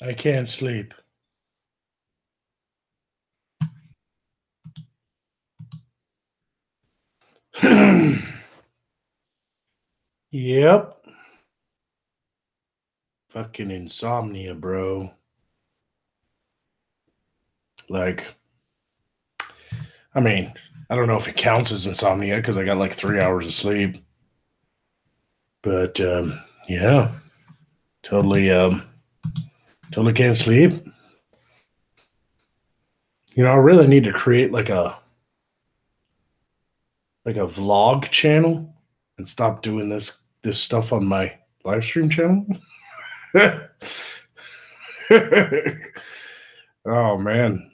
I can't sleep. Yep. Fucking insomnia, bro. Like, I mean, I don't know if it counts as insomnia because I got like 3 hours of sleep. But yeah, totally, totally can't sleep. You know, I really need to create like a vlog channel and stop doing this stuff on my live stream channel. Oh man.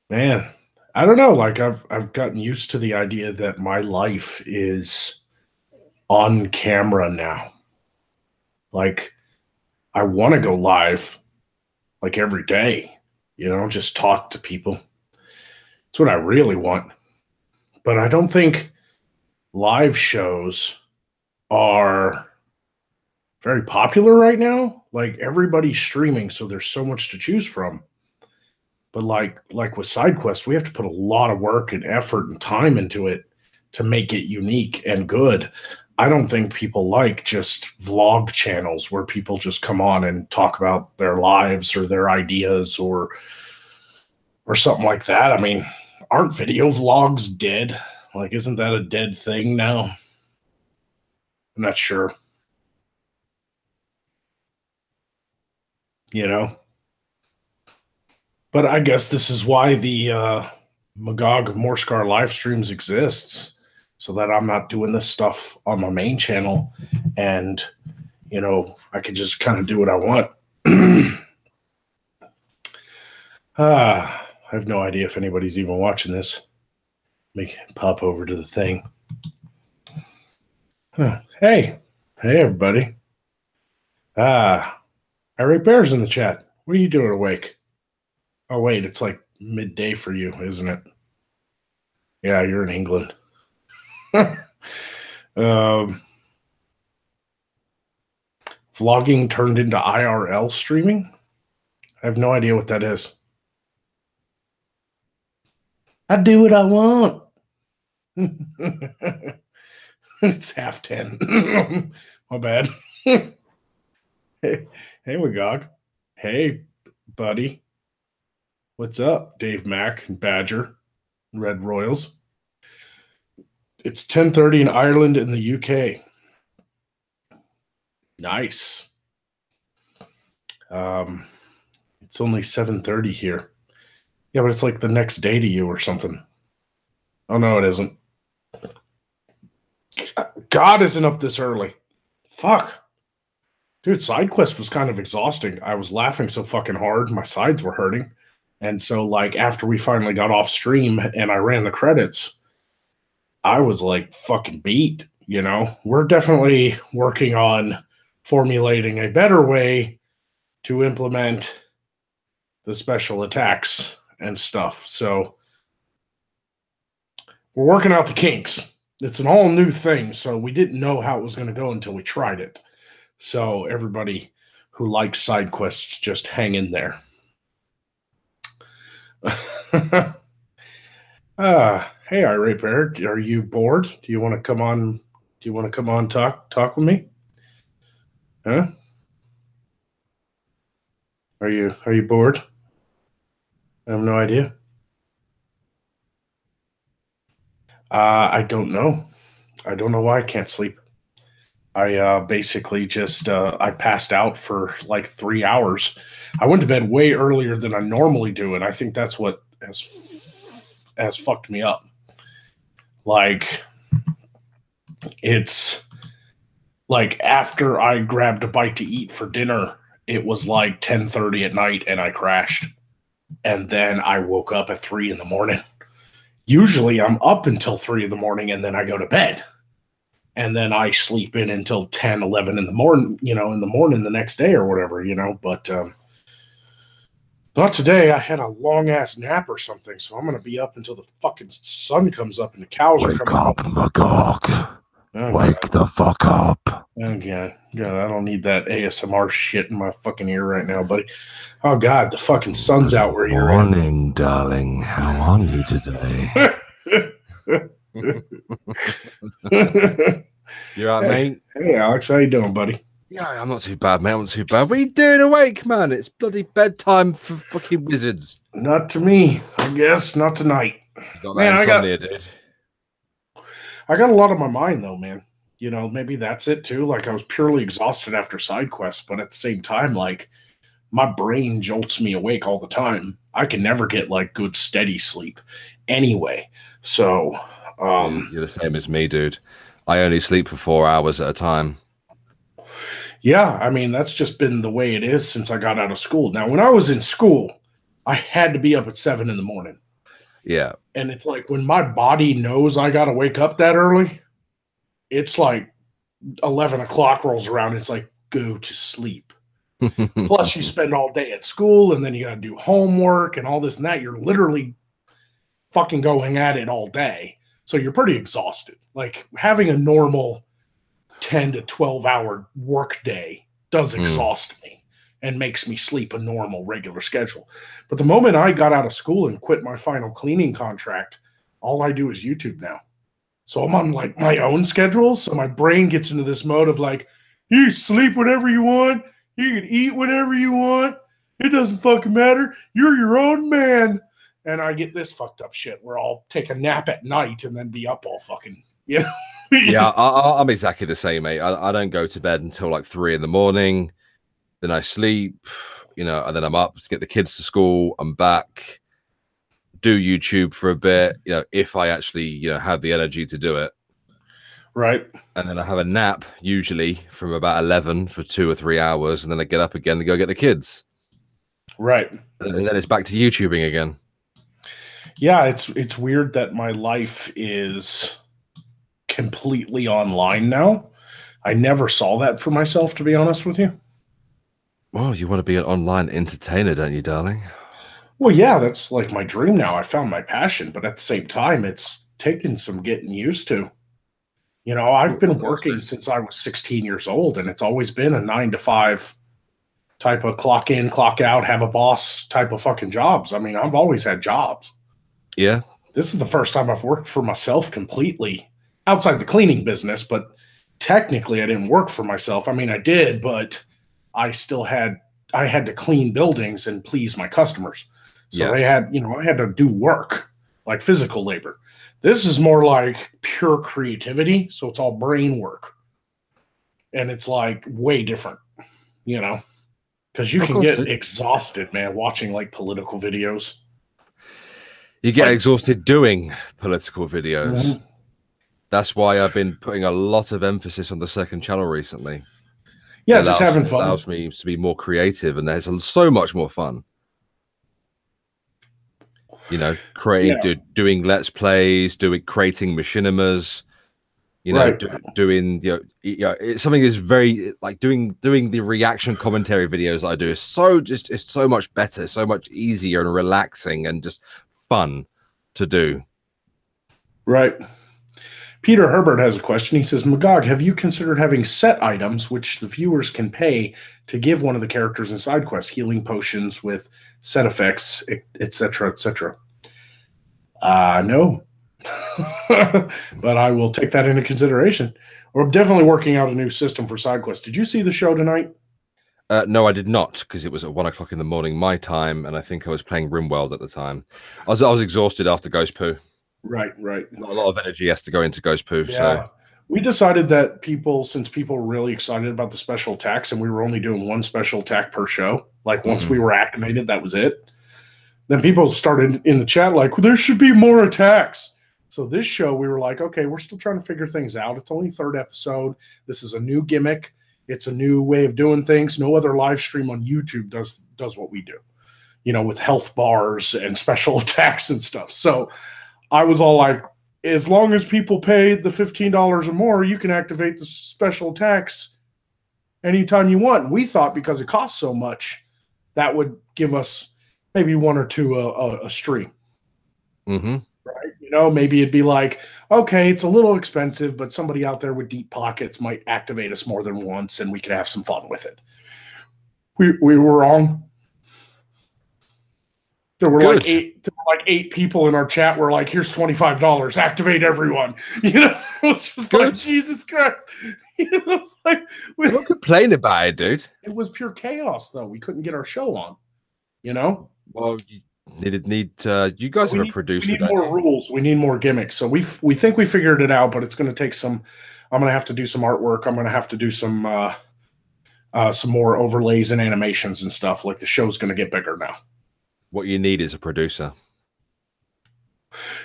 Man, I don't know. Like I've gotten used to the idea that my life is on camera now. Like I want to go live like every day, you know, just talk to people. It's what I really want. But I don't think live shows are very popular right now. Like everybody's streaming, so there's so much to choose from. But like with SideQuest, we have to put a lot of work and effort and time into it to make it unique and good. I don't think people like just vlog channels where people just come on and talk about their lives or their ideas or something like that. I mean, aren't video vlogs dead? Like, isn't that a dead thing now? I'm not sure. You know? But I guess this is why the Magog of Morscar live streams exists, so that I'm not doing this stuff on my main channel, and you know I can just kind of do what I want. I have no idea if anybody's even watching this. Let me pop over to the thing. Hey, everybody. Irate Bear's in the chat. What are you doing awake? Oh, wait, it's like midday for you, isn't it? Yeah, you're in England. Vlogging turned into IRL streaming? I have no idea what that is. I do what I want. It's 10:30. My bad. Hey, Magog. Hey, buddy. What's up, Dave Mack and Badger, Red Royals? It's 10:30 in Ireland and the UK. Nice. It's only 7:30 here. Yeah, but it's like the next day to you or something. Oh, no, it isn't. God isn't up this early. Fuck. Dude, SideQuest was kind of exhausting. I was laughing so fucking hard. My sides were hurting. And so, like, after we finally got off stream and I ran the credits, I was like fucking beat, you know? We're definitely working on formulating a better way to implement the special attacks and stuff. So we're working out the kinks. It's an all new thing, so we didn't know how it was going to go until we tried it. So everybody who likes SideQuests, just hang in there. Hey, Irate Bear, are you bored? Do you want to come on? Do you want to come on talk with me? Huh? Are you bored? I have no idea. I don't know. I don't know why I can't sleep. I basically just I passed out for like 3 hours. I went to bed way earlier than I normally do, and I think that's what has fucked me up. Like, it's like after I grabbed a bite to eat for dinner, it was like 10:30 at night, and I crashed. And then I woke up at 3 in the morning. Usually I'm up until 3 in the morning, and then I go to bed. And then I sleep in until 10, 11 in the morning, you know, in the morning the next day or whatever, you know. But not today. I had a long-ass nap or something, so I'm going to be up until the fucking sun comes up and the cows are coming up. Wake up, Magog. Wake the fuck up. Okay. God, I don't need that ASMR shit in my fucking ear right now, buddy. Oh God, the fucking sun's out where you're at. Morning, darling. How are you today? You all right, hey, mate? hey, Alex, how you doing, buddy? Yeah, I'm not too bad, mate. I'm not too bad. What are you doing awake, man? It's bloody bedtime for fucking wizards. Not to me, I guess. Not tonight, You got that man. insomnia, dude. I got a lot on my mind though, man. You know, maybe that's it too. Like I was purely exhausted after side quests, but at the same time, like my brain jolts me awake all the time. I can never get like good steady sleep anyway. So, You're the same as me, dude. I only sleep for 4 hours at a time. yeah, I mean, that's just been the way it is since I got out of school. Now, when I was in school, I had to be up at 7 in the morning. Yeah. And it's like when my body knows I got to wake up that early, it's like 11 o'clock rolls around. It's like, go to sleep. Plus, you spend all day at school and then you got to do homework and all this and that. You're literally fucking going at it all day. So you're pretty exhausted. Like having a normal 10 to 12 hour work day does exhaust me and makes me sleep a normal regular schedule. But the moment I got out of school and quit my final cleaning contract, all I do is YouTube now. So I'm on like my own schedule. So my brain gets into this mode of like, you sleep whenever you want. You can eat whenever you want. It doesn't fucking matter. You're your own man. And I get this fucked up shit where I'll take a nap at night and then be up all fucking, you know? Yeah, I'm exactly the same, mate. I don't go to bed until like 3 in the morning. Then I sleep, and then I'm up to get the kids to school. I'm back, do YouTube for a bit, if I actually, have the energy to do it. Right. And then I have a nap, usually from about 11 for 2 or 3 hours. And then I get up again to go get the kids. Right. And then it's back to YouTubing again. Yeah, it's weird that my life is completely online now. I never saw that for myself, to be honest with you. Well, you want to be an online entertainer, don't you, darling? Well, yeah, that's like my dream now. I found my passion, but at the same time, it's taken some getting used to. You know, I've been working since I was 16 years old, and it's always been a 9 to 5 type of clock in, clock out, have a boss type of fucking jobs. I mean, I've always had jobs. Yeah. This is the first time I've worked for myself completely outside the cleaning business, but technically I didn't work for myself. I mean, I did, but I had to clean buildings and please my customers. So they had, I had to do work, like physical labor. This is more like pure creativity. So it's all brain work. And it's like way different, because you can get exhausted, man, watching like political videos. You get exhausted doing political videos. Mm-hmm. That's why I've been putting a lot of emphasis on the second channel recently. Yeah, just having fun. It allows me to be more creative, and there's so much more fun. Doing let's plays, creating machinimas, doing it's something that's very like doing the reaction commentary videos I do is it's so much better, so much easier and relaxing and just fun to do. Right. Peter Herbert has a question. He says, Magog, have you considered having set items which the viewers can pay to give one of the characters in side quests, healing potions with set effects, etc., etc.? No. But I will take that into consideration. We're definitely working out a new system for side quests. Did you see the show tonight? No, I did not, because it was at 1 o'clock in the morning my time, and I think I was playing RimWorld at the time. I was exhausted after Ghost Poo. Right. Not a lot of energy has to go into Ghost Poo. Yeah. So we decided that since people were really excited about the special attacks, and we were only doing one special attack per show, like once we were activated, that was it. Then people started in the chat like, well, there should be more attacks. So this show, we were like, okay, we're still trying to figure things out. It's only third episode. This is a new gimmick. It's a new way of doing things. No other live stream on YouTube does what we do, with health bars and special attacks and stuff. So I was all like, as long as people pay the $15 or more, you can activate the special attacks anytime you want. And we thought because it costs so much, that would give us maybe one or two a stream. Mm-hmm. Right? maybe it'd be like, okay, it's a little expensive, but somebody out there with deep pockets might activate us more than once, and we could have some fun with it. We were wrong. There were Good. like eight people in our chat. Were like, here's $25. Activate everyone. It's just Good. like Jesus Christ. It's like I'm not complaining about it, dude. It was pure chaos, though. We couldn't get our show on. Well, you guys have a producer. We need more rules. We need more gimmicks. So we think we figured it out, but it's going to take some. I'm going to have to do some artwork. I'm going to have to do some more overlays and animations and stuff. Like the show's going to get bigger now. What you need is a producer.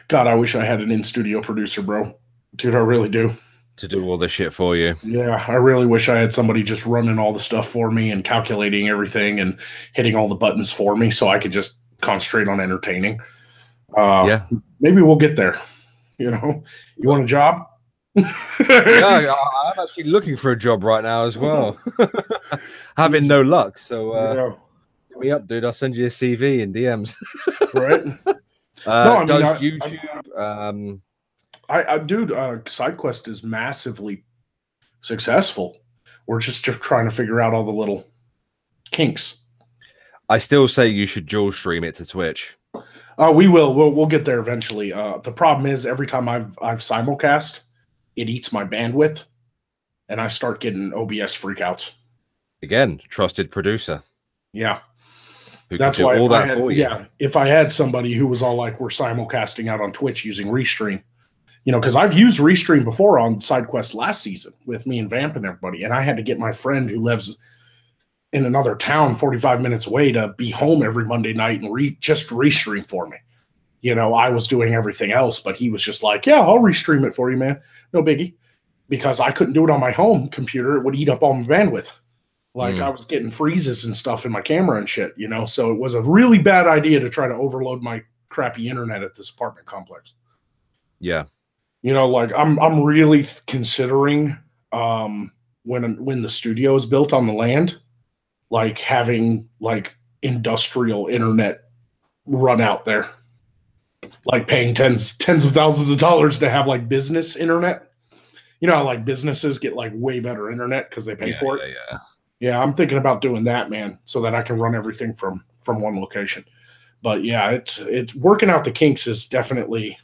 God, I wish I had an in-studio producer, bro. Dude, I really do. To do all this shit for you. Yeah, I really wish I had somebody just running all the stuff for me and calculating everything and hitting all the buttons for me so I could just concentrate on entertaining. Yeah. Maybe we'll get there. You want a job? Yeah, I'm actually looking for a job right now as well. Having no luck. So hit me up, dude. I'll send you a CV in DMs. Right. Does YouTube dude, SideQuest is massively successful. We're just trying to figure out all the little kinks. I still say you should dual stream it to Twitch. We will. We'll get there eventually. The problem is every time I've simulcast, it eats my bandwidth, and I start getting OBS freakouts. Again, trusted producer. Yeah. That's why all that for you. Yeah, if I had somebody who was all like, we're simulcasting out on Twitch using Restream, because I've used Restream before on SideQuest last season with me and Vamp and everybody, and I had to get my friend who lives in another town 45 minutes away to be home every Monday night and just Restream for me. I was doing everything else, but he was just like, yeah, I'll Restream it for you, man. No biggie. Because I couldn't do it on my home computer. It would eat up all my bandwidth. I was getting freezes and stuff in my camera and shit, so it was a really bad idea to try to overload my crappy internet at this apartment complex. Yeah. I'm really considering when the studio is built on the land, having industrial internet run out there, paying tens of thousands of dollars to have business internet. Businesses get way better internet because they pay for it. Yeah, I'm thinking about doing that, man, so that I can run everything from one location. But yeah, it's working out the kinks is definitely.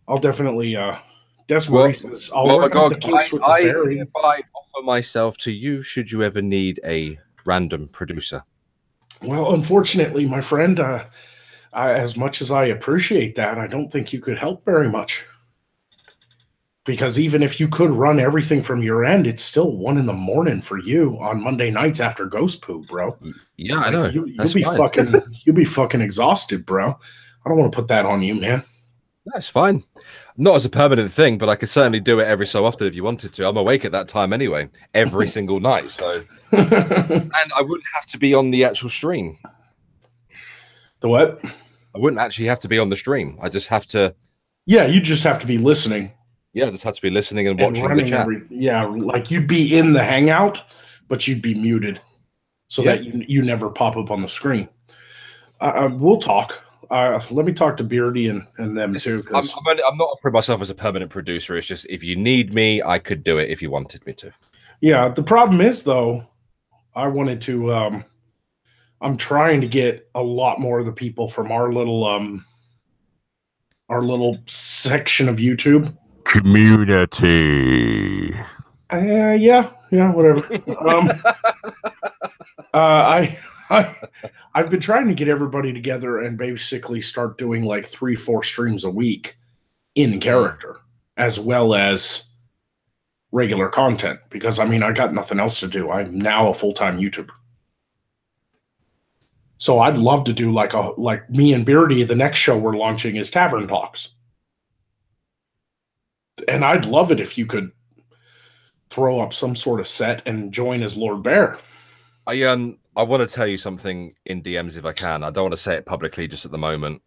I'll definitely. Desiree says, "I'll work out the kinks with the fairy." If I offer myself to you, should you ever need a random producer? Well, unfortunately, my friend, as much as I appreciate that, I don't think you could help very much. Because even if you could run everything from your end, it's still 1 a.m. for you on Monday nights after Ghost Poo, bro. Yeah, I know. You'll be fucking exhausted, bro. I don't want to put that on you, man. That's fine. Not as a permanent thing, but I could certainly do it every so often if you wanted to. I'm awake at that time anyway, every single night. So, and I wouldn't have to be on the actual stream. The what? I wouldn't actually have to be on the stream. I just have to. Yeah, you just have to be listening. Yeah, I just have to be listening and watching the chat. You'd be in the Hangout, but you'd be muted so that you never pop up on the screen. We'll talk. Let me talk to Beardy and them too. I'm not offering myself as a permanent producer. It's just if you need me, I could do it if you wanted me to. Yeah, the problem is, though, I wanted to I'm trying to get a lot more of the people from our little section of YouTube. Community. Yeah, whatever. I've been trying to get everybody together and basically start doing 3-4 streams a week in character, as well as regular content. Because I got nothing else to do. I'm now a full-time YouTuber. So I'd love to do like me and Beardy. The next show we're launching is Tavern Talks. And I'd love it if you could throw up some sort of set and join as Lord Bear. I want to tell you something in DMs if I can. I don't want to say it publicly just at the moment.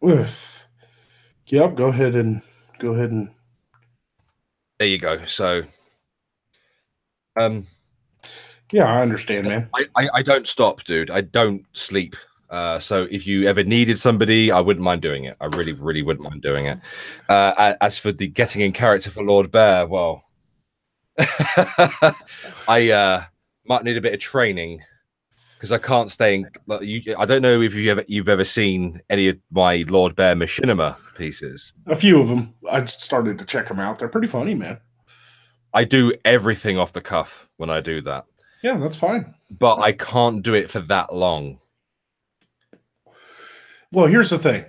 Yep, go ahead and there you go. So Yeah, I understand, man. I don't stop, dude. I don't sleep. So if you ever needed somebody, I wouldn't mind doing it. I really, really wouldn't mind doing it. As for the getting in character for Lord Bear, well, I might need a bit of training because I can't stay in. I don't know if you've ever seen any of my Lord Bear machinima pieces. A few of them. I started to check them out. They're pretty funny, man. I do everything off the cuff when I do that. Yeah, that's fine. But I can't do it for that long. Well, here's the thing.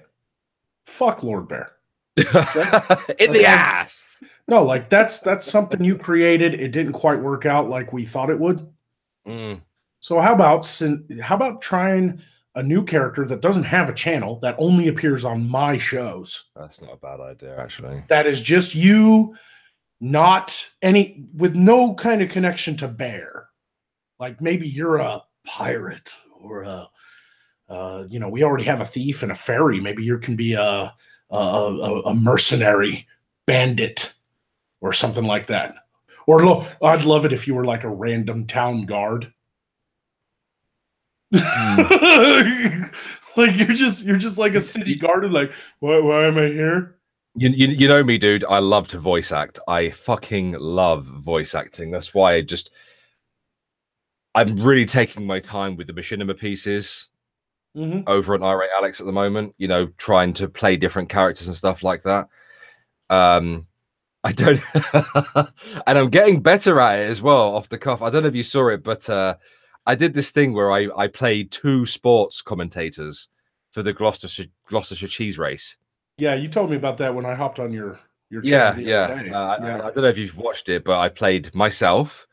Fuck Lord Bear. In the ass. No, like that's something you created. It didn't quite work out like we thought it would. So how about trying a new character that doesn't have a channel that only appears on my shows? That's not a bad idea, actually. That is just you, with no kind of connection to Bear. Like maybe you're a pirate or we already have a thief and a fairy. Maybe you can be a mercenary bandit or something like that. Or I'd love it if you were like a random town guard. Like you're just like a city guard and like, why am I here? You know me, dude. I love to voice act. I fucking love voice acting. That's why I'm really taking my time with the machinima pieces over at Irate Alex at the moment. You know, trying to play different characters and stuff like that. I don't, and I'm getting better at it as well off the cuff. I don't know if you saw it, but I did this thing where I played 2 sports commentators for the Gloucestershire cheese race. Yeah, you told me about that when I hopped on your channel. I don't know if you've watched it, but I played myself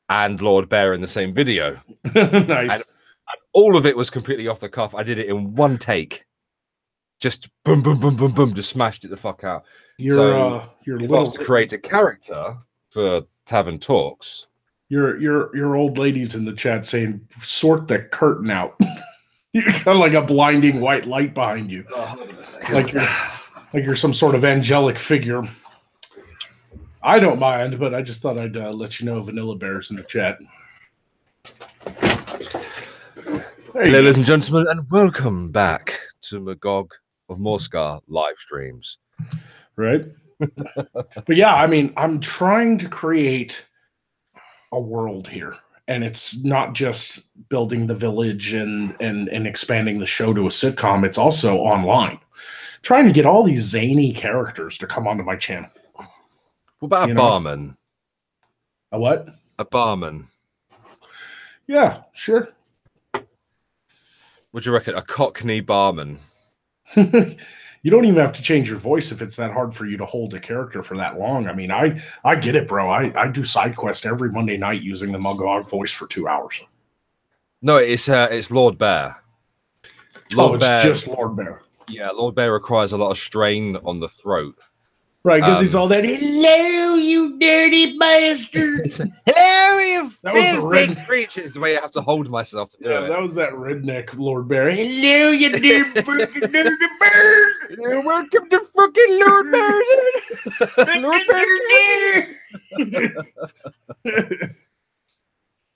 and Lord Bear in the same video. Nice. And all of it was completely off the cuff. I did it in one take. Just boom, boom, boom, boom, boom. Just smashed it the fuck out. Your little to create a character for Tavern Talks. Your old ladies in the chat saying, "Sort the curtain out." You're kind of like a blinding white light behind you, like you're some sort of angelic figure. I don't mind, but I just thought I'd let you know Vanilla Bear's in the chat. Ladies and gentlemen, and welcome back to Magog of Morscar live streams. Right? But yeah, I mean, I'm trying to create a world here. And it's not just building the village and expanding the show to a sitcom. It's also online. Trying to get all these zany characters to come onto my channel. What about a barman? A what? A barman. Yeah, sure. What do you reckon? A Cockney barman? You don't even have to change your voice if it's that hard for you to hold a character for that long. I mean, I get it, bro. I do side quest every Monday night using the Magog voice for 2 hours. No, it's Lord Bear. It's just Lord Bear. Yeah, Lord Bear requires a lot of strain on the throat. Right, because it's all that, hello, you dirty bastard. Hello, you filthy creatures. The way I have to hold myself to do it. That was that redneck Lord Bear. Hello, you dirty fucking dirty bird. Welcome to fucking Lord Bear. Lord Bear.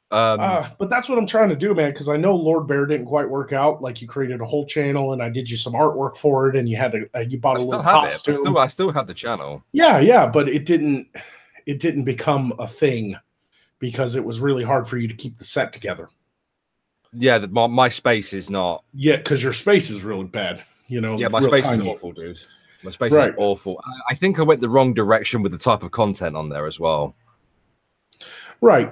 But that's what I'm trying to do, man, because I know Lord Bear didn't quite work out. Like, you created a whole channel and I did you some artwork for it, and you had you bought a little costume. I still have the channel. Yeah, but it didn't become a thing because it was really hard for you to keep the set together. Yeah, my space is not. Yeah, because your space is really bad. Yeah, my space is awful, dude. My space is awful. I think I went the wrong direction with the type of content on there as well. Right.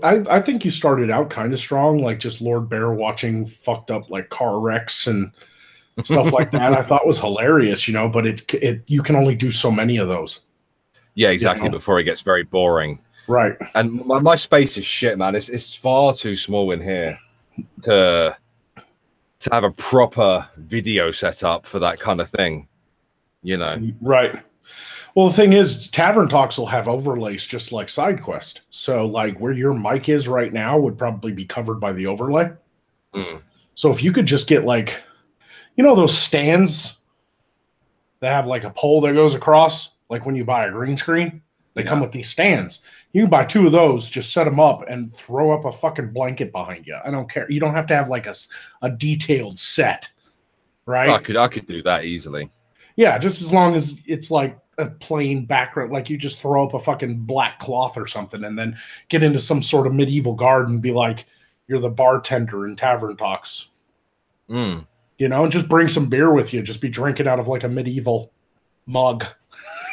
I think you started out kind of strong, like just Lord Bear watching fucked up like car wrecks and stuff like that. I thought was hilarious, but it you can only do so many of those. Yeah, exactly. Before it gets very boring. Right. And my space is shit, man. It's far too small in here to have a proper video setup for that kind of thing. Right. Well, the thing is, Tavern Talks will have overlays just like SideQuest. So, like, where your mic is right now would probably be covered by the overlay. So if you could just get, like, those stands that have, like, a pole that goes across, like when you buy a green screen, They come with these stands. You can buy 2 of those, just set them up, and throw up a fucking blanket behind you. I don't care. You don't have to have like a detailed set, right? I could do that easily. Yeah, just as long as it's like a plain background, like you just throw up a fucking black cloth or something, and then get into some sort of medieval garden and be like, you're the bartender in Tavern Talks. Mm. You know, and just bring some beer with you. Just be drinking out of like a medieval mug.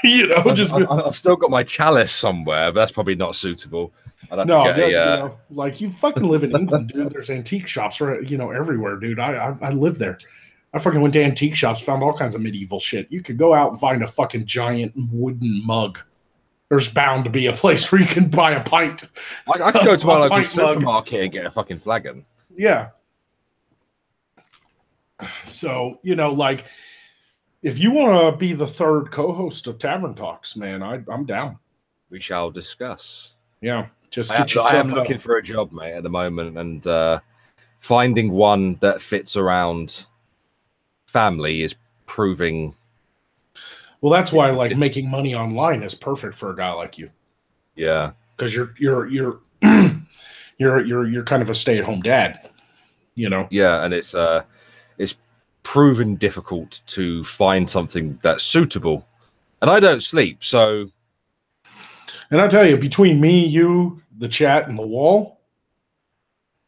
You know, I've still got my chalice somewhere, but that's probably not suitable. I'd have to get you know, like you fucking live in England, dude. There's antique shops, right? You know, everywhere, dude. I live there. I fucking went to antique shops, found all kinds of medieval shit. You could go out and find a fucking giant wooden mug. There's bound to be a place where you can buy a pint. I could go to my local supermarket and get a fucking flagon. Yeah. So, you know, like, if you want to be the 3rd co-host of Tavern Talks, man, I'm down. We shall discuss. Yeah, just I am looking for a job, mate, at the moment, and finding one that fits around family is proving. Well, that's why like making money online is perfect for a guy like you. Yeah, because you're you're kind of a stay-at-home dad, you know. Yeah, and it's proven difficult to find something that's suitable, and I don't sleep, so. And I tell you, between me, you, the chat, and the wall,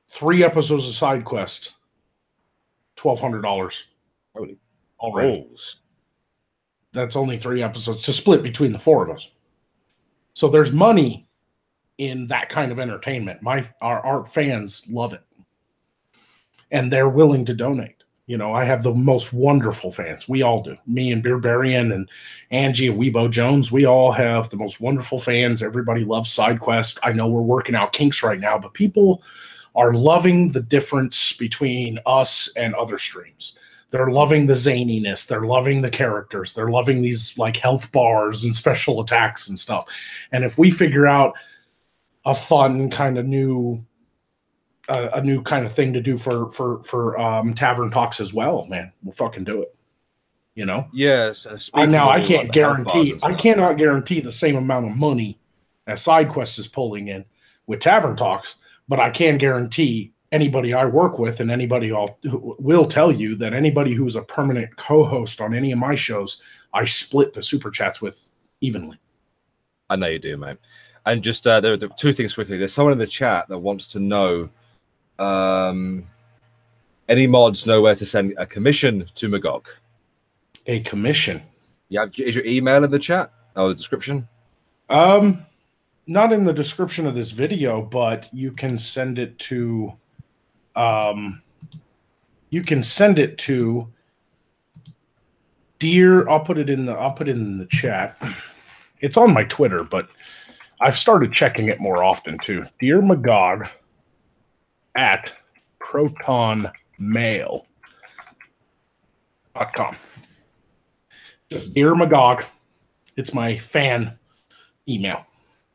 3 episodes of Side Quest, $1,200. Holy balls! That's only 3 episodes to split between the 4 of us. So there's money in that kind of entertainment. Our fans love it, and they're willing to donate. You know, I have the most wonderful fans. We all do. Me and Beerbarian and Angie and Weebo Jones, we all have the most wonderful fans. Everybody loves Side Quest. I know we're working out kinks right now, but people are loving the difference between us and other streams. They're loving the zaniness. They're loving the characters. They're loving these like health bars and special attacks and stuff. And if we figure out a fun kind of new kind of thing to do for Tavern Talks as well, man, we'll fucking do it. You know? Yes. Now I can't guarantee. I cannot guarantee the same amount of money as Side Quest is pulling in with Tavern Talks, but I can guarantee anybody I work with and anybody will tell you that anybody who's a permanent co-host on any of my shows, I split the super chats with evenly. I know you do, mate. And just there are 2 things quickly. There's someone in the chat that wants to know any mods know where to send a commission to Magog. A commission? Yeah, is your email in the chat or the description? Not in the description of this video, but you can send it to Dear. I'll put it in the chat. It's on my Twitter, but I've started checking it more often too. Dear Magog at protonmail.com. Just Dear Magog. It's my fan email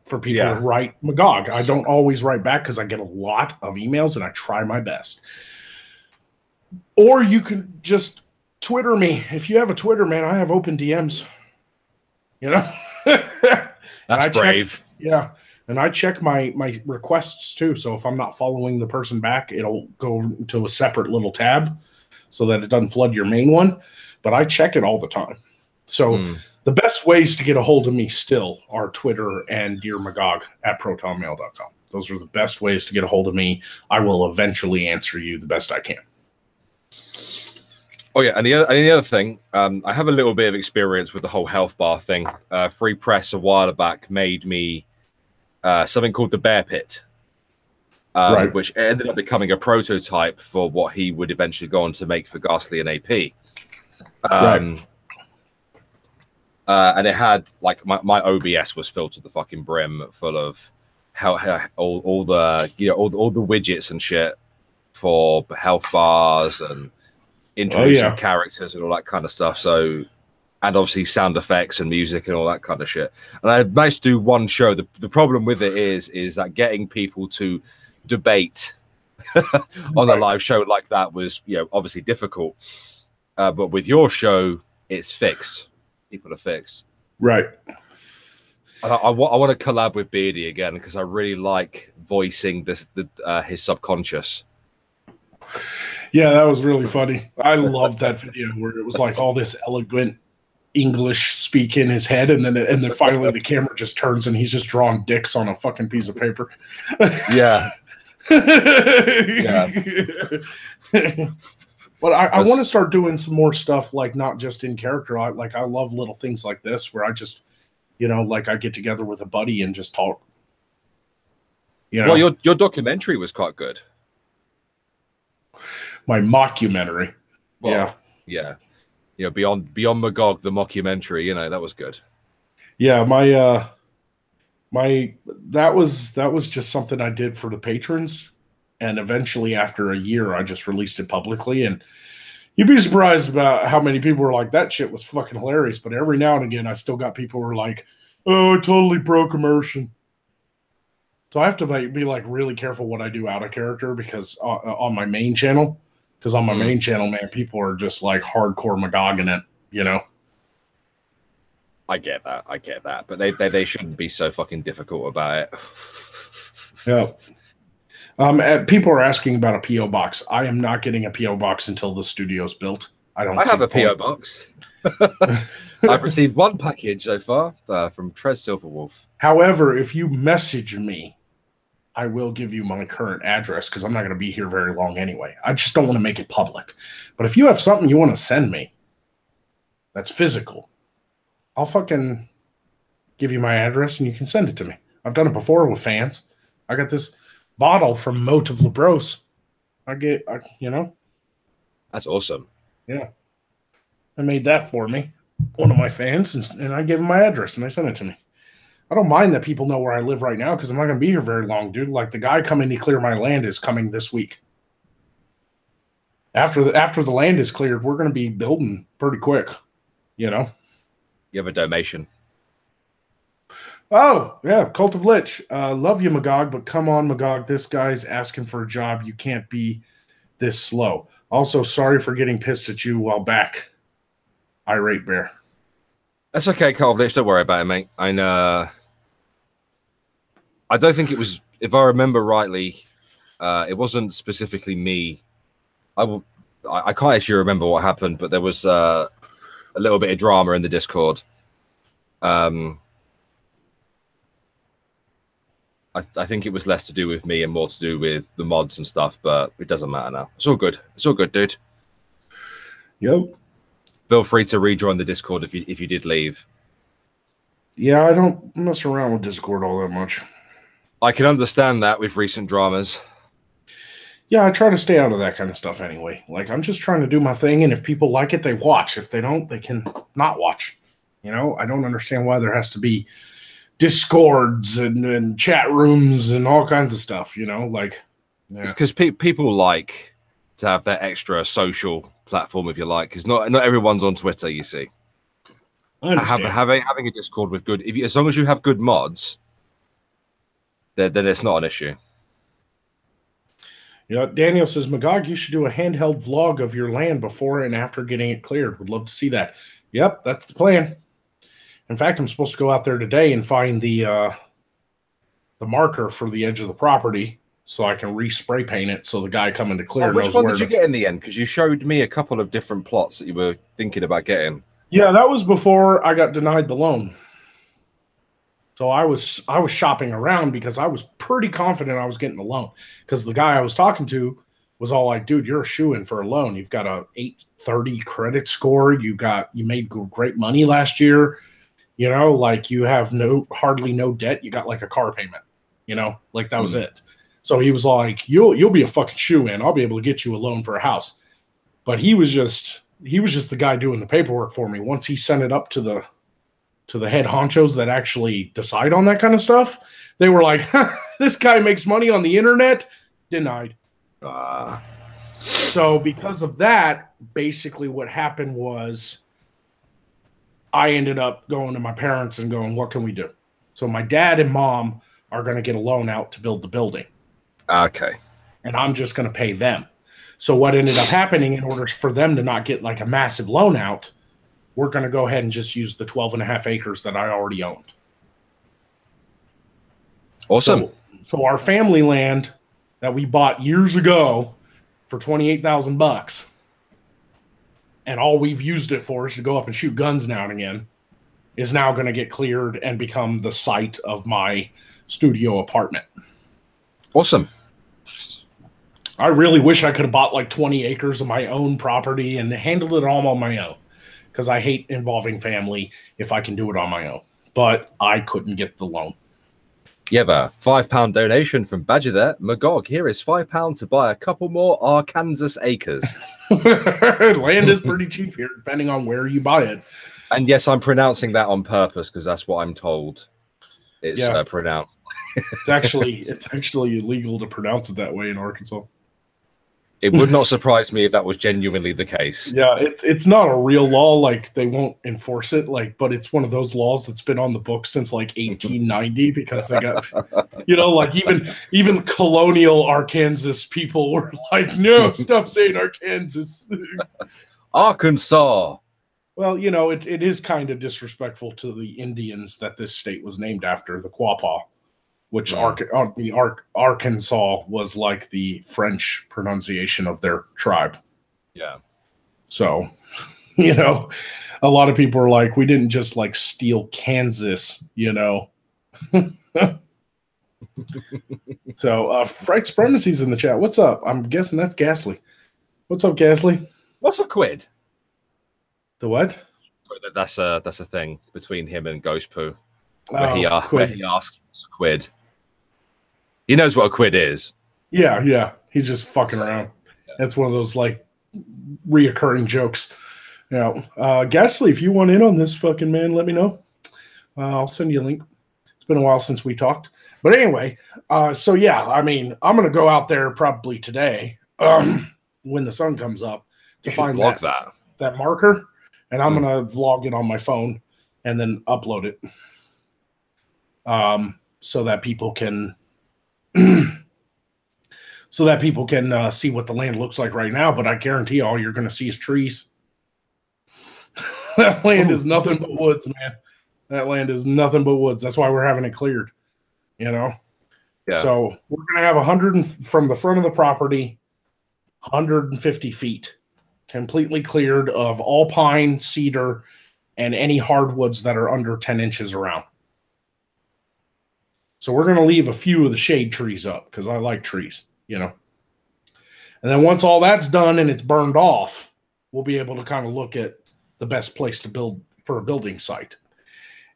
for people to write Magog. I don't always write back because I get a lot of emails and I try my best. Or you can just Twitter me. If you have a Twitter, man, I have open DMs. You know? That's brave. Yeah. And I check my requests too. So if I'm not following the person back, it'll go to a separate little tab so that it doesn't flood your main one. But I check it all the time. So the best ways to get a hold of me still are Twitter and Dear Magog at protonmail.com. Those are the best ways to get a hold of me. I will eventually answer you the best I can. Oh, yeah. And the other thing, I have a little bit of experience with the whole health bar thing. Free Press a while back made me something called the Bear Pit, which ended up becoming a prototype for what he would eventually go on to make for Ghastly and AP. And it had like my OBS was filled to the fucking brim, full of all the widgets and shit for health bars and introducing characters and all that kind of stuff. So, and obviously sound effects and music and all that kind of shit. And I managed to do one show. The problem with it is that getting people to debate on a live show like that was, obviously difficult. But with your show, it's fixed. People are fixed. Right. I want to collab with Beardy again because I really like voicing his subconscious. Yeah, that was really funny. I loved that video where it was like all this eloquent English speak in his head, and then finally the camera just turns and he's just drawing dicks on a fucking piece of paper. Yeah. Yeah. But I want to start doing some more stuff, like not just in character. I love little things like this where I just, like I get together with a buddy and just talk. Well, your documentary was quite good. My mockumentary. Well, yeah. Beyond Magog, the mockumentary, that was good. Yeah, that was just something I did for the patrons, and eventually after a year I just released it publicly, and you'd be surprised about how many people were like, that shit was fucking hilarious. But every now and again I still got people who are like, oh, it totally broke immersion. So I have to be like really careful what I do out of character, because on my main channel, main channel, man, people are just like hardcore Magogging it, I get that, but they shouldn't be so fucking difficult about it. Yeah. People are asking about a PO box. I am not getting a PO box until the studio's built. I have a PO box. I've received one package so far from Trez Silverwolf. However, if you message me, I will give you my current address, because I'm not going to be here very long anyway. I just don't want to make it public. But if you have something you want to send me that's physical, I'll fucking give you my address and you can send it to me. I've done it before with fans. I got this bottle from Motive Labros. That's awesome. Yeah. I made that for me, one of my fans, and I gave him my address and they sent it to me. I don't mind that people know where I live right now, because I'm not going to be here very long, dude. Like, the guy coming to clear my land is coming this week. After the land is cleared, we're going to be building pretty quick, You have a donation. Oh, yeah, Cult of Lich. Love you, Magog, but come on, Magog. This guy's asking for a job. You can't be this slow. Also, sorry for getting pissed at you while back. Irate Bear. That's okay, Cult of Lich. Don't worry about it, mate. I don't think it was, if I remember rightly, it wasn't specifically me. I can't actually remember what happened, but there was a little bit of drama in the Discord. I think it was less to do with me and more to do with the mods and stuff, but it doesn't matter now. It's all good. It's all good, dude. Yep. Feel free to rejoin the Discord if you did leave. Yeah, I don't mess around with Discord all that much. I can understand that with recent dramas. Yeah, I try to stay out of that kind of stuff anyway. Like, I'm just trying to do my thing, and if people like it, they watch. If they don't, they can not watch. I don't understand why there has to be Discords and chat rooms and all kinds of stuff, Like, yeah. It's because people like to have that extra social platform, if you like, because not everyone's on Twitter, you see. Having a Discord with good, as long as you have good mods, then it's not an issue. Yeah, Daniel says, Magog, you should do a handheld vlog of your land before and after getting it cleared. Would love to see that. Yep, that's the plan. In fact, I'm supposed to go out there today and find the marker for the edge of the property so I can respray paint it so the guy coming to clear knows where. Which one did you get in the end? Because you showed me a couple of different plots that you were thinking about getting. Yeah, that was before I got denied the loan. So I was shopping around because I was pretty confident I was getting a loan, because the guy I was talking to was all like, dude, you're a shoo-in for a loan. You've got a 830 credit score. You made great money last year. Like, you have hardly no debt. You got like a car payment, like that was it. So he was like, you'll be a fucking shoo-in. I'll be able to get you a loan for a house. But he was just the guy doing the paperwork for me. Once he sent it up to the head honchos that actually decide on that kind of stuff, they were like, this guy makes money on the internet. Denied. So because of that, basically what happened was I ended up going to my parents and going, what can we do? So my dad and mom are going to get a loan out to build the building. Okay. And I'm just going to pay them. So what ended up happening, in order for them to not get like a massive loan out, we're going to go ahead and just use the 12.5 acres that I already owned. Awesome. So our family land that we bought years ago for $28,000, and all we've used it for is to go up and shoot guns now and again, is now going to get cleared and become the site of my studio apartment. Awesome. I really wish I could have bought like 20 acres of my own property and handled it all on my own, because I hate involving family if I can do it on my own. But I couldn't get the loan. You have a £5 donation from Badger there. Magog, here is £5 to buy a couple more Arkansas acres. Land is pretty cheap here, depending on where you buy it. And yes, I'm pronouncing that on purpose because that's what I'm told it's pronounced. It's actually illegal to pronounce it that way in Arkansas. It would not surprise me if that was genuinely the case. Yeah, it's not a real law. Like, they won't enforce it. Like, but it's one of those laws that's been on the books since like 1890, because they got, like even colonial Arkansas people were like, no, stop saying Arkansas. Arkansas. Well, it is kind of disrespectful to the Indians that this state was named after, the Quapaw, which Arkansas was like the French pronunciation of their tribe. Yeah. So, a lot of people are like, we didn't just like steal Kansas, So, Frank Supremacy's in the chat. What's up? I'm guessing that's Ghastly. What's up, Ghastly? What's a quid? The what? That's a thing between him and Ghost Poo. Where he asks what's a quid. He knows what a quid is. Yeah. He's just fucking around. Yeah. That's one of those like reoccurring jokes. Ghastly, if you want in on this fucking man, let me know. I'll send you a link. It's been a while since we talked. But anyway, so yeah, I mean, I'm gonna go out there probably today, when the sun comes up, to find that marker, and I'm gonna vlog it on my phone and then upload it. So that people can see what the land looks like right now. But I guarantee all you're going to see is trees. That land is nothing but woods, man. That land is nothing but woods. That's why we're having it cleared, Yeah. So we're going to have 100 from the front of the property, 150 feet completely cleared of all pine, cedar, and any hardwoods that are under 10 inches around. So we're going to leave a few of the shade trees up because I like trees, And then once all that's done and it's burned off, we'll be able to kind of look at the best place to build for a building site.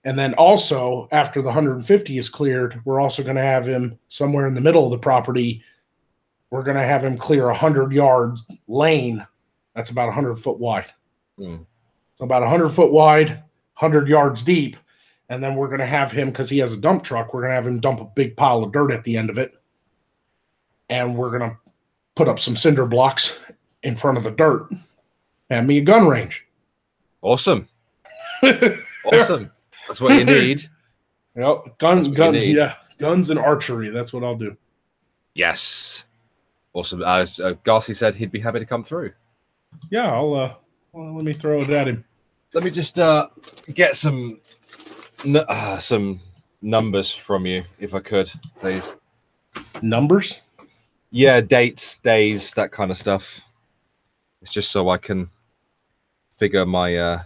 And then also, after the 150 is cleared, we're also going to have him somewhere in the middle of the property. We're going to have him clear a 100-yard lane that's about 100 foot wide. So about 100 foot wide, 100 yards deep. And then we're going to have him, because he has a dump truck, we're going to have him dump a big pile of dirt at the end of it. And we're going to put up some cinder blocks in front of the dirt and me a gun range. Awesome. Awesome. That's what you need. Yep. Guns and archery. That's what I'll do. Yes. Awesome. Garcia said he'd be happy to come through. Yeah, I'll let me throw it at him. Let me just get some numbers from you, if I could, please. Numbers? Yeah, dates, days, that kind of stuff. It's just so I can figure my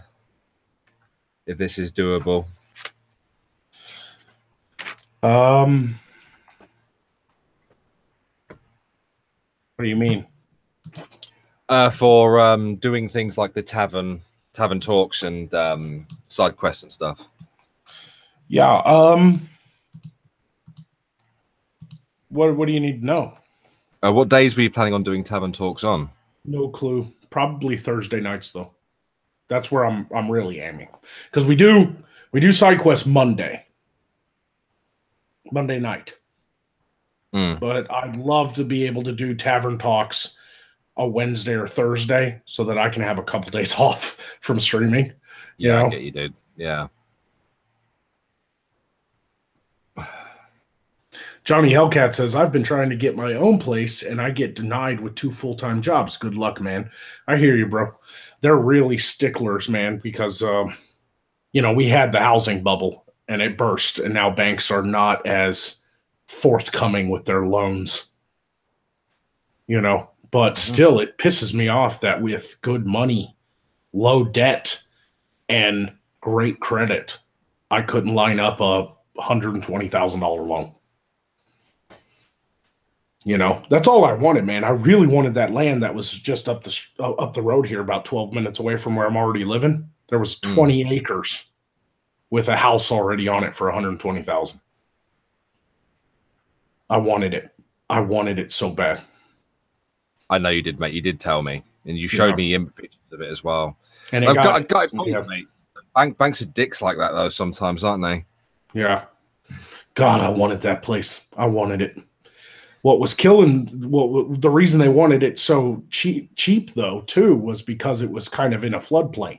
if this is doable. What do you mean? For doing things like the tavern talks and side quests and stuff. Yeah. What do you need to know? What days were you planning on doing tavern talks on? No clue. Probably Thursday nights though. That's where I'm really aiming, because we do side quests Monday night. But I'd love to be able to do tavern talks a Wednesday or Thursday so that I can have a couple days off from streaming. Yeah, I get you, dude. Yeah. Johnny Hellcat says, I've been trying to get my own place and I get denied with 2 full-time jobs. Good luck, man. I hear you, bro. They're really sticklers, man, because, we had the housing bubble and it burst, and now banks are not as forthcoming with their loans. But still, it pisses me off that with good money, low debt, and great credit, I couldn't line up a $120,000 loan. That's all I wanted, man. I really wanted that land that was just up the road here, about 12 minutes away from where I'm already living. There was 20 acres with a house already on it for $120,000. I wanted it. I wanted it so bad. I know you did, mate. You did tell me, and you showed me pictures of it as well. And I've got it for you, mate. Banks are dicks like that, though. Sometimes, aren't they? Yeah. God, I wanted that place. I wanted it. What was killing? The reason they wanted it so cheap though, too, was because it was kind of in a floodplain.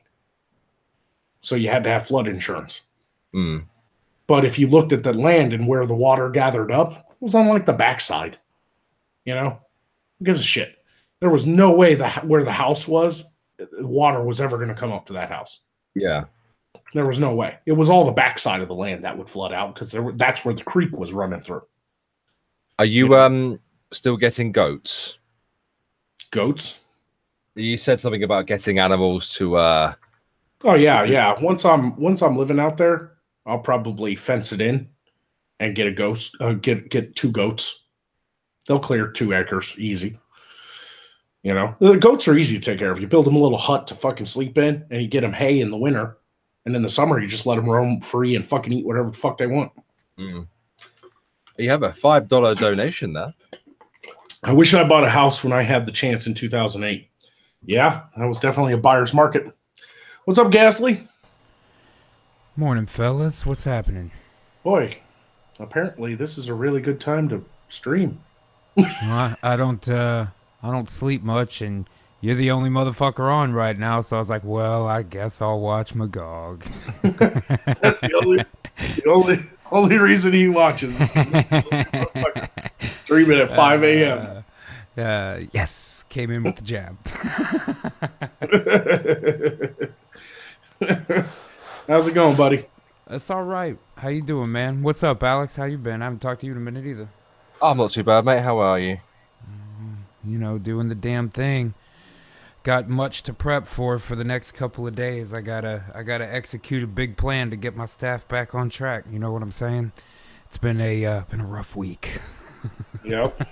So you had to have flood insurance. But if you looked at the land and where the water gathered up, it was on like the backside. Who gives a shit? There was no way where the house was, water was ever going to come up to that house. Yeah. There was no way. It was all the backside of the land that would flood out because that's where the creek was running through. Are you still getting goats? Goats? You said something about getting animals to Oh yeah. Once I'm living out there, I'll probably fence it in and get a ghost. Get 2 goats. They'll clear 2 acres easy. The goats are easy to take care of. You build them a little hut to fucking sleep in, and you get them hay in the winter, and in the summer you just let them roam free and fucking eat whatever the fuck they want. You have a $5 donation there. I wish I bought a house when I had the chance in 2008. Yeah, that was definitely a buyer's market. What's up, Gasly? Morning, fellas. What's happening? Boy, apparently this is a really good time to stream. Well, I don't sleep much, and you're the only motherfucker on right now, so I was like, well, I guess I'll watch Magog. That's the only reason he watches. Streaming at 5 a.m. Yes, came in with the jab. How's it going, buddy? That's all right. How you doing, man? What's up, Alex? How you been? I haven't talked to you in a minute either. I'm not too bad, mate. How are you? Doing the damn thing. Got much to prep for the next couple of days. I gotta execute a big plan to get my staff back on track. You know what I'm saying? It's been a rough week. Yep.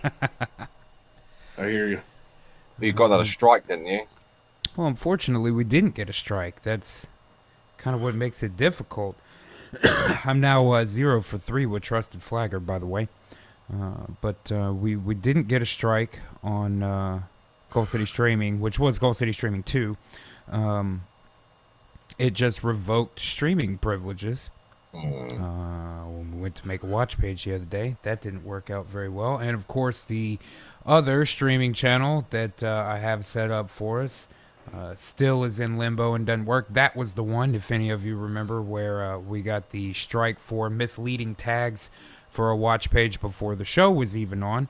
I hear you. You got another strike, didn't you? Well, unfortunately, we didn't get a strike. That's kind of what makes it difficult. I'm now 0 for 3 with Trusted Flagger, by the way. But we didn't get a strike on Gold City Streaming, which was Gold City Streaming 2. It just revoked streaming privileges. When we went to make a watch page the other day, that didn't work out very well. And of course, the other streaming channel that I have set up for us still is in limbo and doesn't work. That was the one, if any of you remember, where we got the strike for misleading tags for a watch page before the show was even on.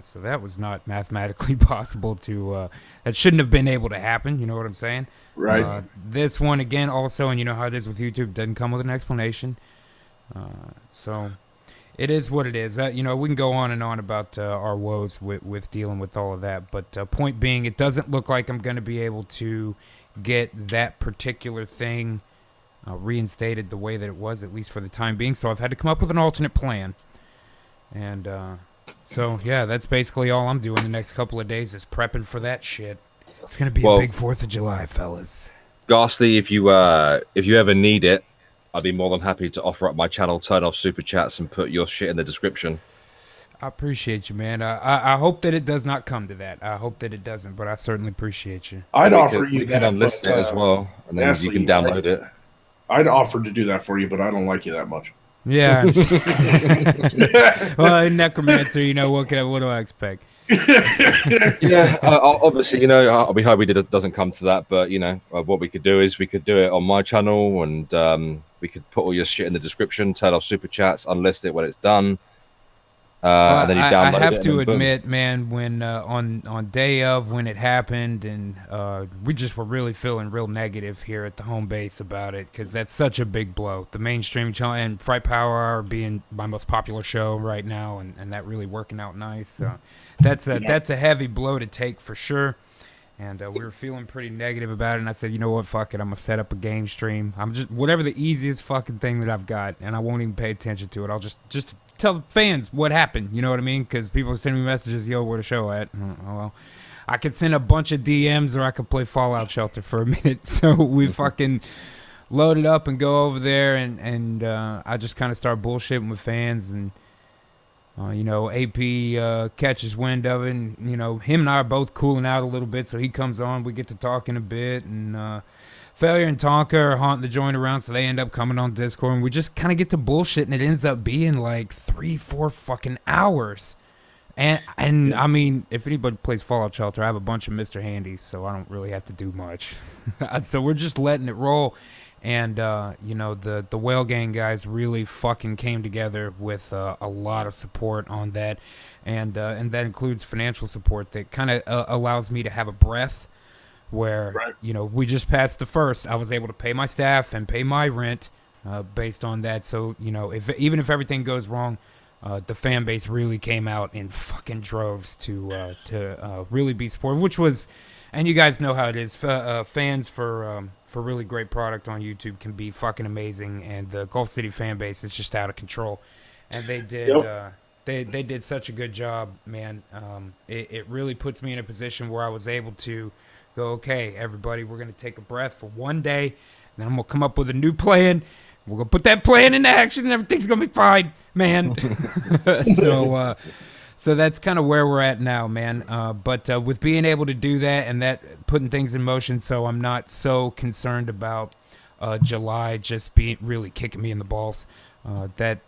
So that was not mathematically possible to, that shouldn't have been able to happen, you know what I'm saying? Right. This one, again, also, and you know how it is with YouTube, doesn't come with an explanation. So it is what it is. We can go on and on about our woes with dealing with all of that. But point being, it doesn't look like I'm going to be able to get that particular thing reinstated the way that it was, at least for the time being. So I've had to come up with an alternate plan. And so, yeah, that's basically all I'm doing the next couple of days is prepping for that shit. It's going to be a big 4th of July, fellas. Ghastly, if you ever need it, I'd be more than happy to offer up my channel, turn off super chats, and put your shit in the description. I appreciate you, man. I hope that it does not come to that. I hope that it doesn't, but I certainly appreciate you. I'd offer you that. You can unlist it as well, and then you can download it. I'd offer to do that for you, but I don't like you that much. Yeah. Well, necromancer, what do I expect? Yeah, obviously, we hope it doesn't come to that, but what we could do is we could do it on my channel, and we could put all your shit in the description, turn off super chats, unlist it when it's done, And then you download I have it. to And then admit, man, when on day of when it happened, and we just were really feeling real negative here at the home base about it, because that's such a big blow. The mainstream channel and Fright Power Hour being my most popular show right now, and that really working out nice. That's a heavy blow to take for sure. And we were feeling pretty negative about it, and I said, you know what, fuck it, I'm gonna set up a game stream. I'm just whatever the easiest fucking thing that I've got, and I won't even pay attention to it. I'll just tell the fans what happened. You know what I mean? Because people send me messages, yo, where the show at? Oh, well, I could send a bunch of DMs, or I could play Fallout Shelter for a minute. So we fucking load it up and go over there, and I just kind of start bullshitting with fans, and you know, AP catches wind of it, and, you know, him and I are both cooling out a little bit, so he comes on, we get to talking a bit, and Failure and Tonka are haunting the joint around, so they end up coming on Discord, and we just kind of get to bullshit, and it ends up being like 3-4 fucking hours. And I mean, if anybody plays Fallout Shelter, I have a bunch of Mr. Handies, so I don't really have to do much. So we're just letting it roll. And, you know, the Whale Gang guys really fucking came together with a lot of support on that. And that includes financial support that kind of allows me to have a breath where, you know, we just passed the first. I was able to pay my staff and pay my rent based on that. So, you know, even if everything goes wrong, the fan base really came out in fucking droves to really be supportive, which was... And you guys know how it is. Fans for really great product on YouTube can be fucking amazing, and the Gulf City fan base is just out of control. And they did they did such a good job, man. It really puts me in a position where I was able to go, okay, everybody, we're gonna take a breath for one day, and then I'm gonna come up with a new plan. We're gonna put that plan into action, and everything's gonna be fine, man. So that's kind of where we're at now, man. But with being able to do that and that putting things in motion, so I'm not so concerned about July just being really kicking me in the balls. That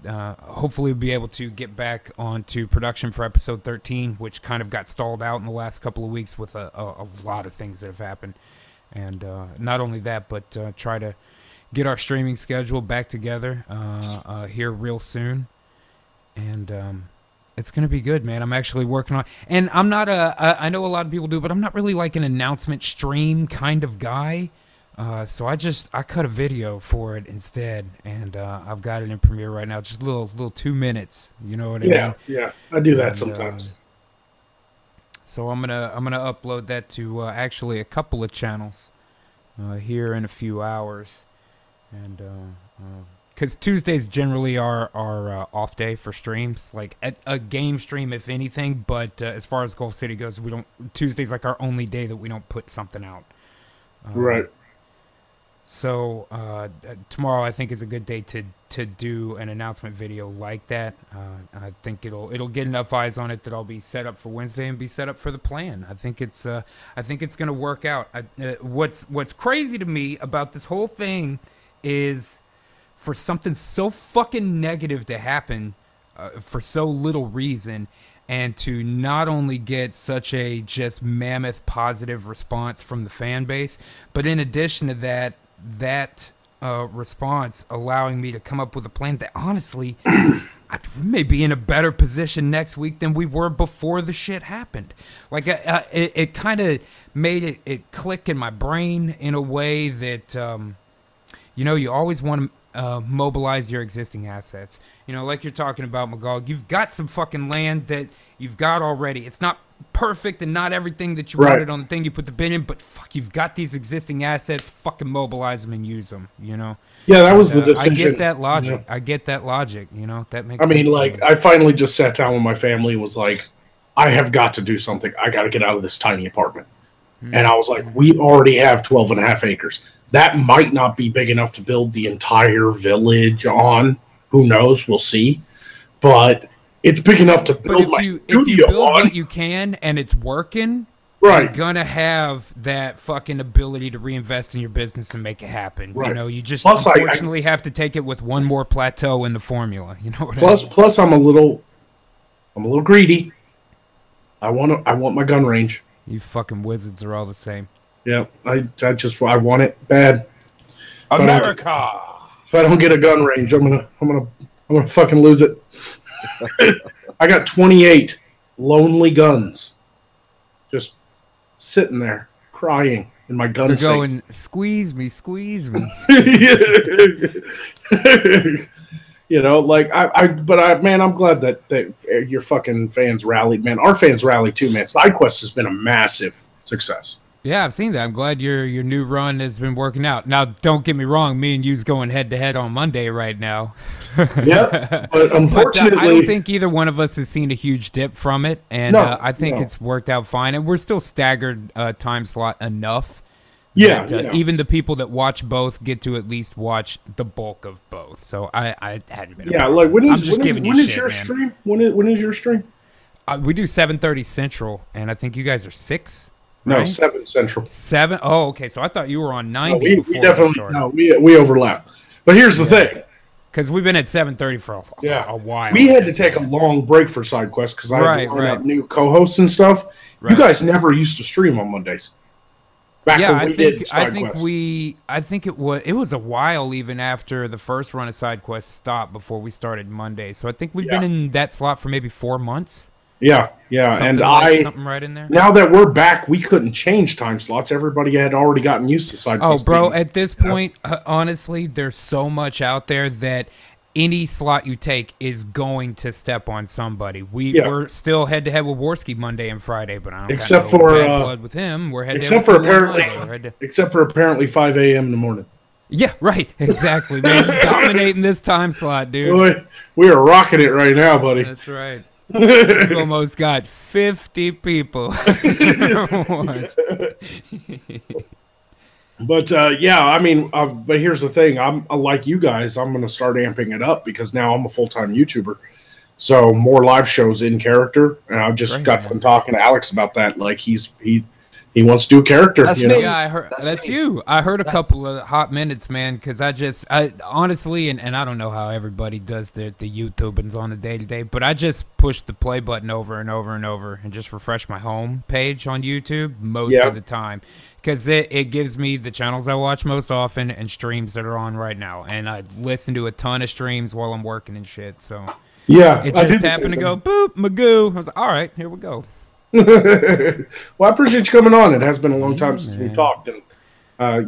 hopefully we'll be able to get back onto production for episode 13, which kind of got stalled out in the last couple of weeks with a lot of things that have happened. And not only that, but try to get our streaming schedule back together here real soon. And... it's going to be good, man. I'm actually working on... And I'm not I know a lot of people do, but I'm not really like an announcement stream kind of guy. So I cut a video for it instead, and I've got it in Premiere right now. Just little 2 minutes. You know what I mean? Yeah. I do that sometimes. So I'm gonna upload that to actually a couple of channels here in a few hours, and because Tuesdays generally are off day for streams, like a game stream if anything. But as far as Gulf City goes, Tuesday's like our only day that we don't put something out. Right. So tomorrow I think is a good day to do an announcement video like that. I think it'll get enough eyes on it that I'll be set up for Wednesday and be set up for the plan. I think it's gonna work out. What's crazy to me about this whole thing is, for something so fucking negative to happen for so little reason, and to not only get such a just mammoth positive response from the fan base, but in addition to that response allowing me to come up with a plan that honestly I may be in a better position next week than we were before the shit happened. Like it kind of made it click in my brain in a way that you know, you always want to mobilize your existing assets. You know, like you're talking about, Magog, you've got some fucking land that you've got already. It's not perfect and not everything that you wanted on the thing you put the bin in, but fuck, you've got these existing assets, fucking mobilize them and use them, you know? Yeah, that was the decision. I get that logic. You know? I get that logic, you know? That makes sense. I mean, like, I finally just sat down with my family and was like, I have got to do something. I got to get out of this tiny apartment. And I was like, we already have 12 and a half acres. That might not be big enough to build the entire village on. Who knows? We'll see. But it's big enough to build my studio on. If you build what you can and it's working, right, you're going to have that fucking ability to reinvest in your business and make it happen. Right. You know, you just unfortunately have to take it with one more plateau in the formula. You know what I mean? Plus, I'm a little greedy. I want my gun range. You fucking wizards are all the same. Yeah, I want it bad. America. If I don't get a gun range, I'm gonna fucking lose it. I got 28 lonely guns just sitting there crying in my gun They're safe. going, squeeze me, squeeze me. You know, like man, I'm glad that your fucking fans rallied, man. Our fans rallied too, man. SideQuest has been a massive success. Yeah, I've seen that. I'm glad your new run has been working out. Now, don't get me wrong. Me and you's going head to head on Monday right now. Yeah, but unfortunately, I don't think either one of us has seen a huge dip from it, and I think it's worked out fine. And we're still staggered time slot enough. Yeah, even the people that watch both get to at least watch the bulk of both. So I hadn't been. Yeah, like when is your stream? When is your stream? We do 7:30 Central, and I think you guys are 6. No, right? 7 Central. 7? Oh, okay. So I thought you were on 90 we before definitely we overlap. But here's the thing. Because we've been at 7:30 for a while. We had to take a long break for SideQuest because I had to line up new co-hosts and stuff. Right. You guys never used to stream on Mondays. I think it was a while even after the first run of SideQuest stopped before we started Monday. So I think we've been in that slot for maybe 4 months. Yeah. Something right in there. Now that we're back, we couldn't change time slots. Everybody had already gotten used to SideQuest. Oh, bro, at this point, honestly, there's so much out there that any slot you take is going to step on somebody. We're still head to head with Worski Monday and Friday, but I don't got no bad blood with him. We're head except for apparently 5 a.m. in the morning. Yeah, right. Exactly, man. Dominating this time slot, dude. Boy, we are rocking it right now, buddy. That's right. We almost got 50 people. But I mean, but here's the thing. I'm like you guys. I'm going to start amping it up because now I'm a full-time YouTuber. So more live shows in character, and I've just got done talking to Alex about that. Like he wants to do a character. That's me. Yeah, I heard that's you. I heard a couple of hot minutes, man. Because I honestly, and I don't know how everybody does the YouTubers on a day-to-day, but I just push the play button over and over and over, and just refresh my home page on YouTube most of the time. Because it gives me the channels I watch most often and streams that are on right now. And I listen to a ton of streams while I'm working and shit. So it just happened to go, boop, Magoo. I was like, all right, here we go. Well, I appreciate you coming on. It has been a long time since we talked. And, I'm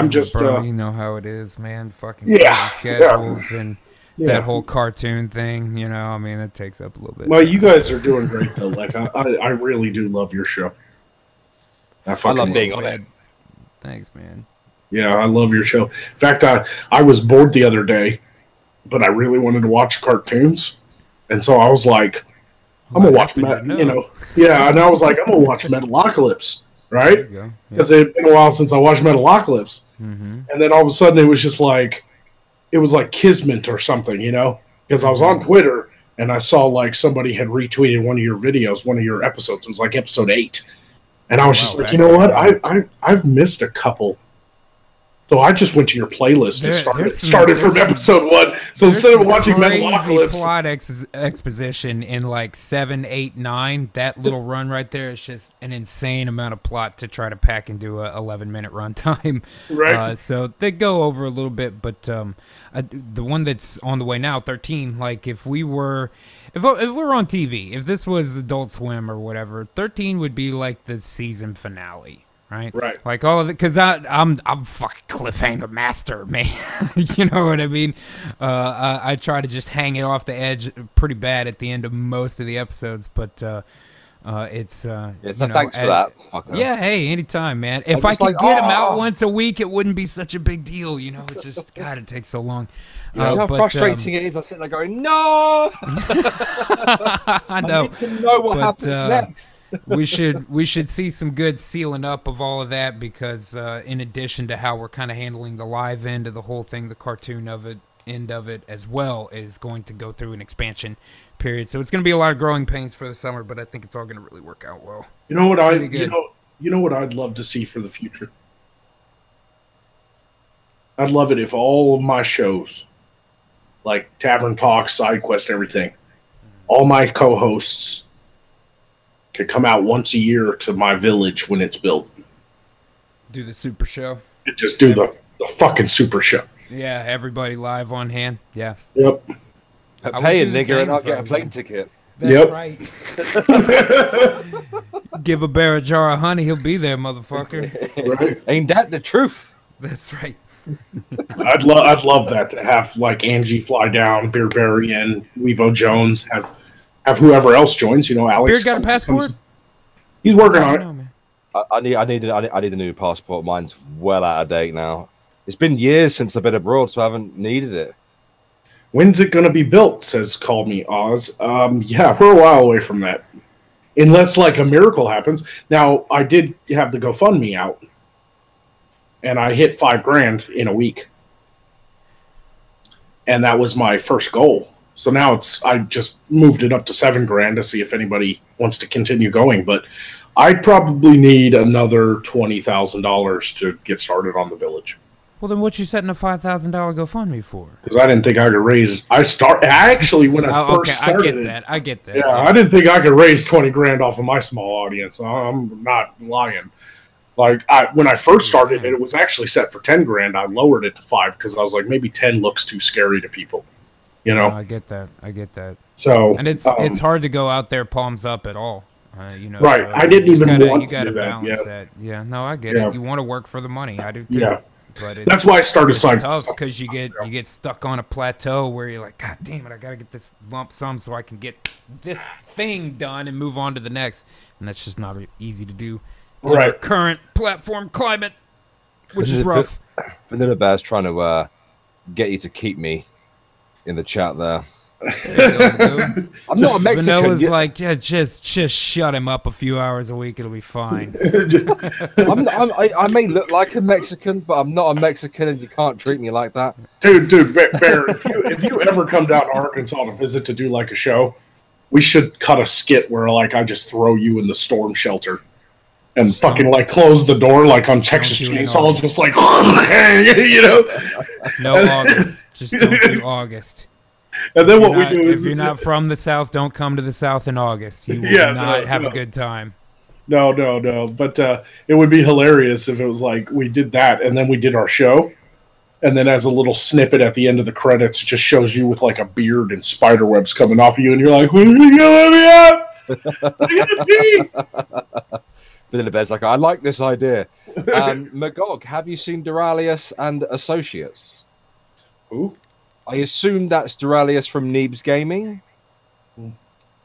just... you know how it is, man. Fucking schedules and that whole cartoon thing, I mean, it takes up a little bit. Well, you guys are doing great, though. Like, I really do love your show. I love being on it. Thanks, man. Yeah, I love your show. In fact, I was bored the other day, but I really wanted to watch cartoons, and so I was like, "I'm gonna watch," and I was like, "I'm gonna watch Metalocalypse," right? Because it had been a while since I watched Metalocalypse, and then all of a sudden it was just like, it was like Kismet or something, Because I was on Twitter and I saw like somebody had retweeted one of your videos, one of your episodes. It was like episode 8. And I was just like, you know what? I've missed a couple. So I just went to your playlist and started from episode 1. So instead of watching Metalocalypse, plot exposition in like 7, 8, 9, that little run right there is just an insane amount of plot to try to pack into a 11-minute runtime. Right. So they go over a little bit, but the one that's on the way now, 13. Like if we were on TV, if this was Adult Swim or whatever, 13 would be like the season finale. Right. Like all of it, because I'm fucking cliffhanger master, man. You know what I mean? I try to just hang it off the edge pretty bad at the end of most of the episodes, but it's thanks for that. Yeah, hey, anytime, man. If I could get them out once a week, it wouldn't be such a big deal. It's just God, it takes so long. You know how frustrating it is. I'm sitting there going, no. I know. I need to know what happens next. we should see some good sealing up of all of that because in addition to how we're kind of handling the live end of the whole thing, the cartoon end of it as well is going to go through an expansion period. So it's going to be a lot of growing pains for the summer, but I think it's all going to really work out well. You know what you know what I'd love to see for the future? I'd love it if all of my shows, like Tavern Talk, SideQuest, everything, all my co-hosts could come out once a year to my village when it's built. Do the super show. Just do the fucking super show. Yeah, everybody live on hand. Yeah. Yep. Pay a nigger and I'll get a plane ticket. That's right. Give a bear a jar of honey, he'll be there, motherfucker. Right? Ain't that the truth? That's right. I'd love that, to have like Angie fly down, Beer Berry and Weebo Jones, have whoever else joins. You know, Alex. Beer got a passport? He's working on it. Know, man. I need a new passport. Mine's well out of date now. It's been years since I've been abroad, so I haven't needed it. When's it going to be built? Says Call Me Oz. Yeah, we're a while away from that. Unless like a miracle happens. Now, I did have the GoFundMe out, and I hit $5,000 in a week, and that was my first goal. So now I just moved it up to $7,000 to see if anybody wants to continue going. But I'd probably need another $20,000 to get started on the village. Well, then what you setting a $5,000 GoFundMe for? Because I didn't think I could raise. When I first started, I get that. Yeah, I didn't think I could raise $20,000 off of my small audience. I'm not lying. Like when I first started, it was actually set for $10,000. I lowered it to $5,000 because I was like, maybe 10 looks too scary to people. You know, I get that. So, and it's hard to go out there palms up at all. You know, right? I didn't even want to do that. Yeah, no, I get it. You want to work for the money. I do too. Yeah. But that's why I started It's tough because you get stuck on a plateau where you're like, God damn it, I gotta get this lump sum so I can get this thing done and move on to the next, and that's just not easy to do. Right. In the current platform climate, which is rough. Vanilla Bear's trying to get you to keep me in the chat there. I'm not a Mexican. Vanilla's like, yeah, just shut him up a few hours a week. It'll be fine. I may look like a Mexican, but I'm not a Mexican, and you can't treat me like that. Dude, Bear, if you ever come down to Arkansas to visit to do like a show, we should cut a skit where like I just throw you in the storm shelter and fucking like close the door like on Texas Chainsaw, just like you know. No August, just don't do August. And then what we do is, if you're not from the South, don't come to the South in August. You will not have a good time. No. But it would be hilarious if it was like we did that, and then we did our show, and then as a little snippet at the end of the credits, it just shows you with like a beard and spider webs coming off of you, and you're like, "Where are you going me at? Look at me!" But then the bear's like, "I like this idea." Magog, have you seen Duralius and Associates? Who? I assume that's Duralius from Neebs Gaming.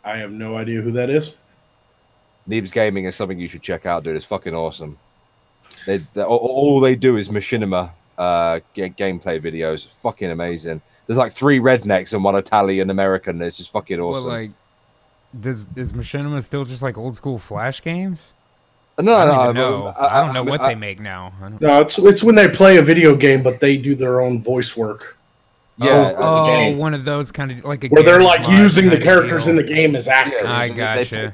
I have no idea who that is. Neebs Gaming is something you should check out, dude. It's fucking awesome. All they do is machinima gameplay videos. Fucking amazing. There's like 3 rednecks and 1 Italian American. It's just fucking awesome. Well, like, is machinima still just like old school Flash games? No, I don't know. I don't know what they make now. No, it's when they play a video game, but they do their own voice work. Yeah, one of those kind of like a where they're like using the characters in the game as actors. I gotcha.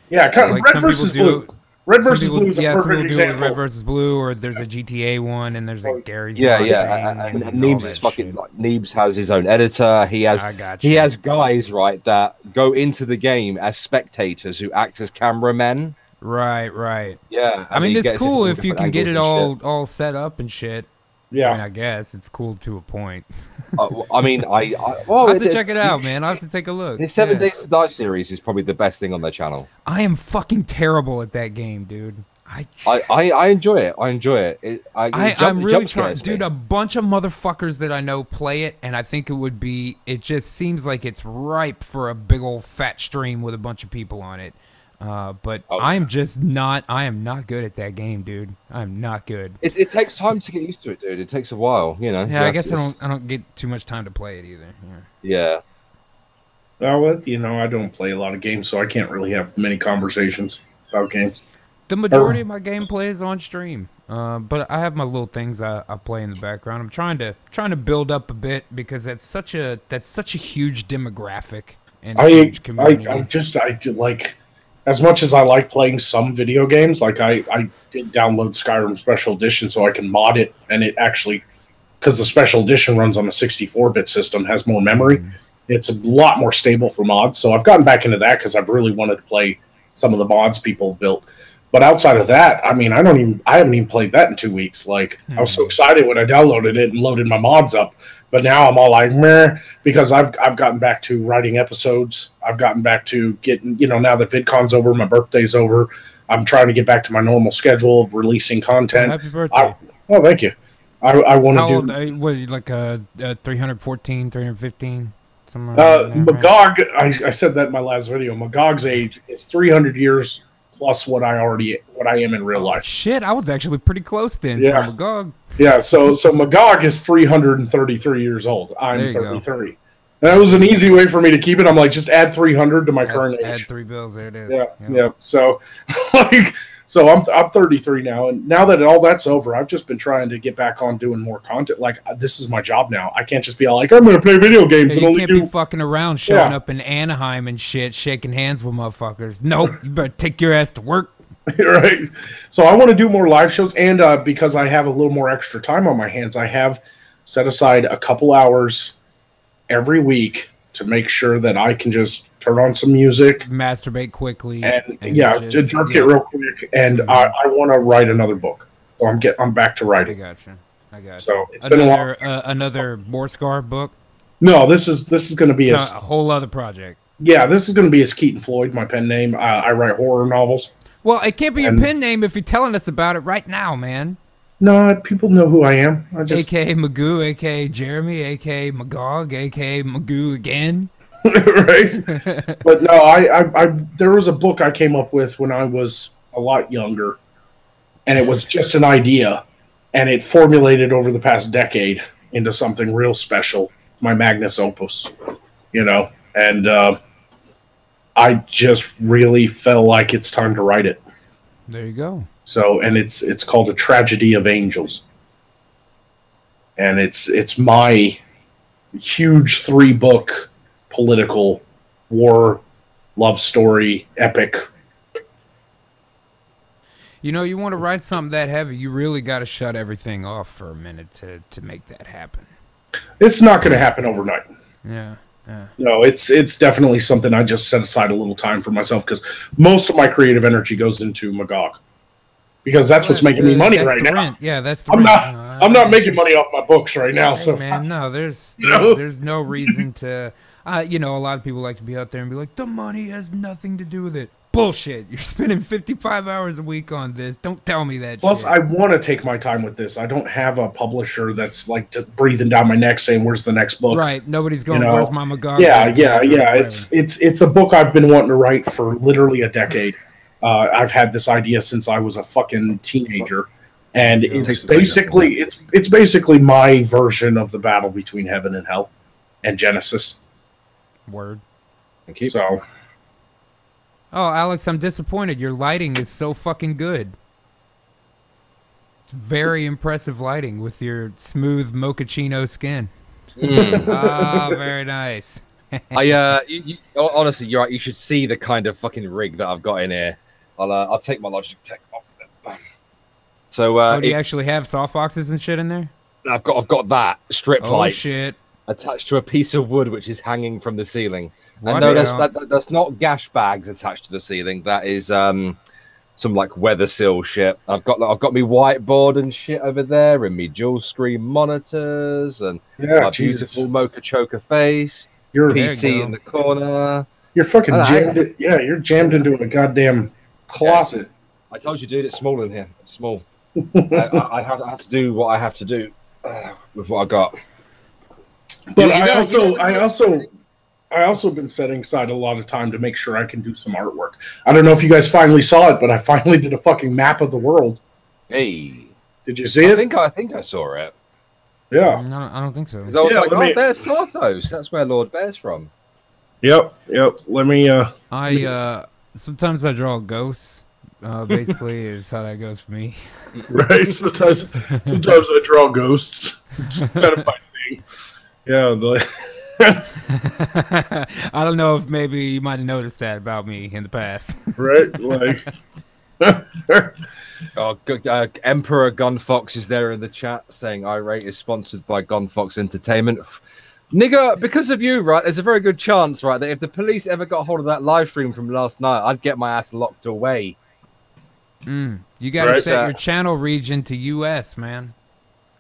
Yeah, like Red versus Blue. Red versus Blue is a perfect example. Red versus Blue, or there's a GTA one, and there's like Gary's. Yeah. And Neebs is fucking. Like, Neebs has his own editor. He has guys that go into the game as spectators who act as cameramen. Right. Yeah, I mean, it's cool if you can get it all set up and shit. Yeah, I mean, I guess it's cool to a point. I mean, I have to check it out, man. I'll have to take a look. His 7 Days to Die series is probably the best thing on their channel. I am fucking terrible at that game, dude. I enjoy it. I'm really trying, dude. A bunch of motherfuckers that I know play it, and I think it just seems like it's ripe for a big old fat stream with a bunch of people on it. But I am not good at that game, dude. I'm not good. It takes time to get used to it, dude. It takes a while, you know. Yeah, I guess I don't get too much time to play it either. Yeah. Well, you know, I don't play a lot of games, so I can't really have many conversations about games. The majority of my gameplay is on stream, but I have my little things I play in the background. I'm trying to build up a bit because that's such a huge demographic and a huge community. I like. As much as I like playing some video games, like I did download Skyrim Special Edition so I can mod it, and it actually, because the Special Edition runs on a 64-bit system, has more memory. It's a lot more stable for mods, so I've gotten back into that because I've really wanted to play some of the mods people have built. But outside of that, I mean, I haven't even played that in 2 weeks. Like, I was so excited when I downloaded it and loaded my mods up, but now I'm all like, meh, because I've gotten back to writing episodes. I've gotten back to getting, now that VidCon's over, my birthday's over, I'm trying to get back to my normal schedule of releasing content. Happy birthday! Well, thank you. I want to do. How old? What, like 314, 315? Magog, I said that in my last video. Magog's age is 300 years plus what I am in real life. Shit, I was actually pretty close then. Yeah, for Magog. Yeah. So Magog is 333 years old. I'm 33. And that was an easy way for me to keep it. I'm like, just add 300 to my current age. Add 3 bills. There it is. Yeah. So, so I'm 33 now, and now that all that's over, I've just been trying to get back on doing more content. Like, this is my job now. I can't just be all like, I'm going to play video games. You can't be fucking around showing up in Anaheim and shit, shaking hands with motherfuckers. Nope, you better take your ass to work. Right. So I want to do more live shows, and because I have a little more extra time on my hands, I have set aside a couple hours every week to make sure that I can just turn on some music, masturbate quickly, and jerk it real quick. And I want to write another book, so I'm back to writing. I gotcha. So it's been a while. Another Borscar book. No, this is going to be a whole other project. Yeah, this is going to be as Keaton Floyd, my pen name. I write horror novels. Well, it can't be your pen name if you're telling us about it right now, man. No, people know who I am. A.K.A. Magoo, A.K.A. Jeremy, A.K.A. Magog, A.K.A. Magoo again. Right? But no, I there was a book I came up with when I was a lot younger, and it was just an idea, and it formulated over the past decade into something real special, my Magnus Opus, and I just really felt like it's time to write it. There you go. So, and it's called A Tragedy of Angels. And it's my huge 3-book political war love story epic. You want to write something that heavy, you really got to shut everything off for a minute to make that happen. It's not going to happen overnight. Yeah. No, it's definitely something I just set aside a little time for myself, because most of my creative energy goes into Magog. Because that's what's making me money right now. Rent. Yeah, that's the rent. I'm not making money off my books right now. Hey, man, no, there's no reason to. A lot of people like to be out there and be like, the money has nothing to do with it. Bullshit. You're spending 55 hours a week on this. Don't tell me that. Plus, shit. I want to take my time with this. I don't have a publisher that's like breathing down my neck saying, "Where's the next book?" Right. Nobody's going, "Where's my Magog?" Yeah. It's a book I've been wanting to write for literally a decade. I've had this idea since I was a fucking teenager, and it's basically my version of the battle between heaven and hell, and Genesis. Word. Thank you. So. Oh, Alex, I'm disappointed. Your lighting is so fucking good. It's very impressive lighting with your smooth mochaccino skin. Very nice. Honestly, you're right. You should see the kind of fucking rig that I've got in here. I'll take my Logitech tech off. So, do you actually have softboxes and shit in there? I've got that strip lights shit. attached to a piece of wood which is hanging from the ceiling. What? And no, that's not gash bags attached to the ceiling. That is some like weather seal shit. I've got me whiteboard and shit over there, and me dual screen monitors, and my beautiful mocha choker face. Your PC in the corner. You're fucking jammed. You're jammed into a goddamn closet. I told you, dude. It's small in here. It's small. I have to do what I have to do with what I got. But I also been setting aside a lot of time to make sure I can do some artwork. I don't know if you guys finally saw it, but I finally did a fucking map of the world. Hey, did you see it? I think I saw it. Yeah. No, I don't think so. Because I was there's Sarthos. That's where Lord Bear's from. Yep. Let me. Sometimes I draw ghosts. Basically, is how that goes for me. Right. Sometimes I draw ghosts. It's kind of my thing. Yeah. I don't know if maybe you might have noticed that about me in the past. Right. Like. Emperor Gunfox is there in the chat saying Irate is sponsored by Gunfox Entertainment. Nigga, because of you, right, there's a very good chance, right, that if the police ever got hold of that live stream from last night, I'd get my ass locked away. You got to Right. set your channel region to US, man.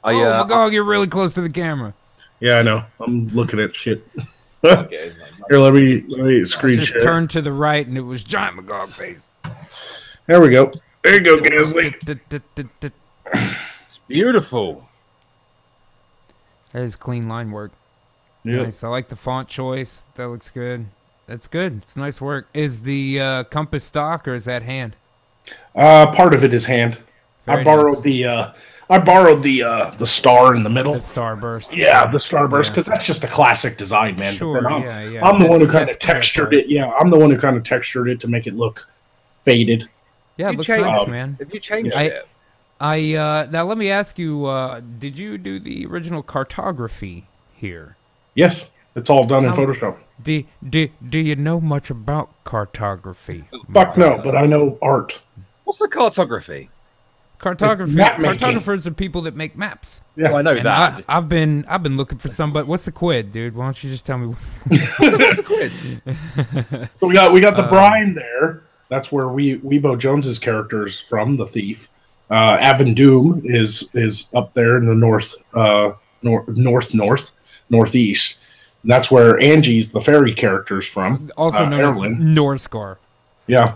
I, Oh, Magog, you're really close to the camera. Yeah, I know. I'm looking at shit. okay, Here, let me screen Just share. turned to the right, and it was giant Magog face. There we go. There you go, Gasly. it's beautiful. That is clean line work. Yeah. Nice. I like the font choice. That looks good. That's good. It's nice work. Is the compass stock or is that hand? Part of it is hand. Very I borrowed the star in the middle. The starburst. Yeah, the starburst, Yeah. because that's just a classic design, man. Sure, But then yeah. I'm the one who kind That's of textured correct. it. Yeah, I'm the one who kind of textured it to make it look faded. Yeah, it You looks change- nice, man. If you change I- it, Now let me ask you, did you do the original cartography here? Yes, it's all done in How- Photoshop. Do you know much about cartography? Fuck no, but I know art. what's the cartography? Cartography. Map making. Cartographers are people that make maps. Yeah, Well, I know And that. I've been looking for somebody. What's the quid, dude? Why don't you just tell me? What's the quid? So we got the brine there. That's where Weebo Jones's character is from, the thief. Avon Doom is up there in the northeast. And that's where Angie's the fairy character's from. Also known as Erlyn. Norscar. Yeah.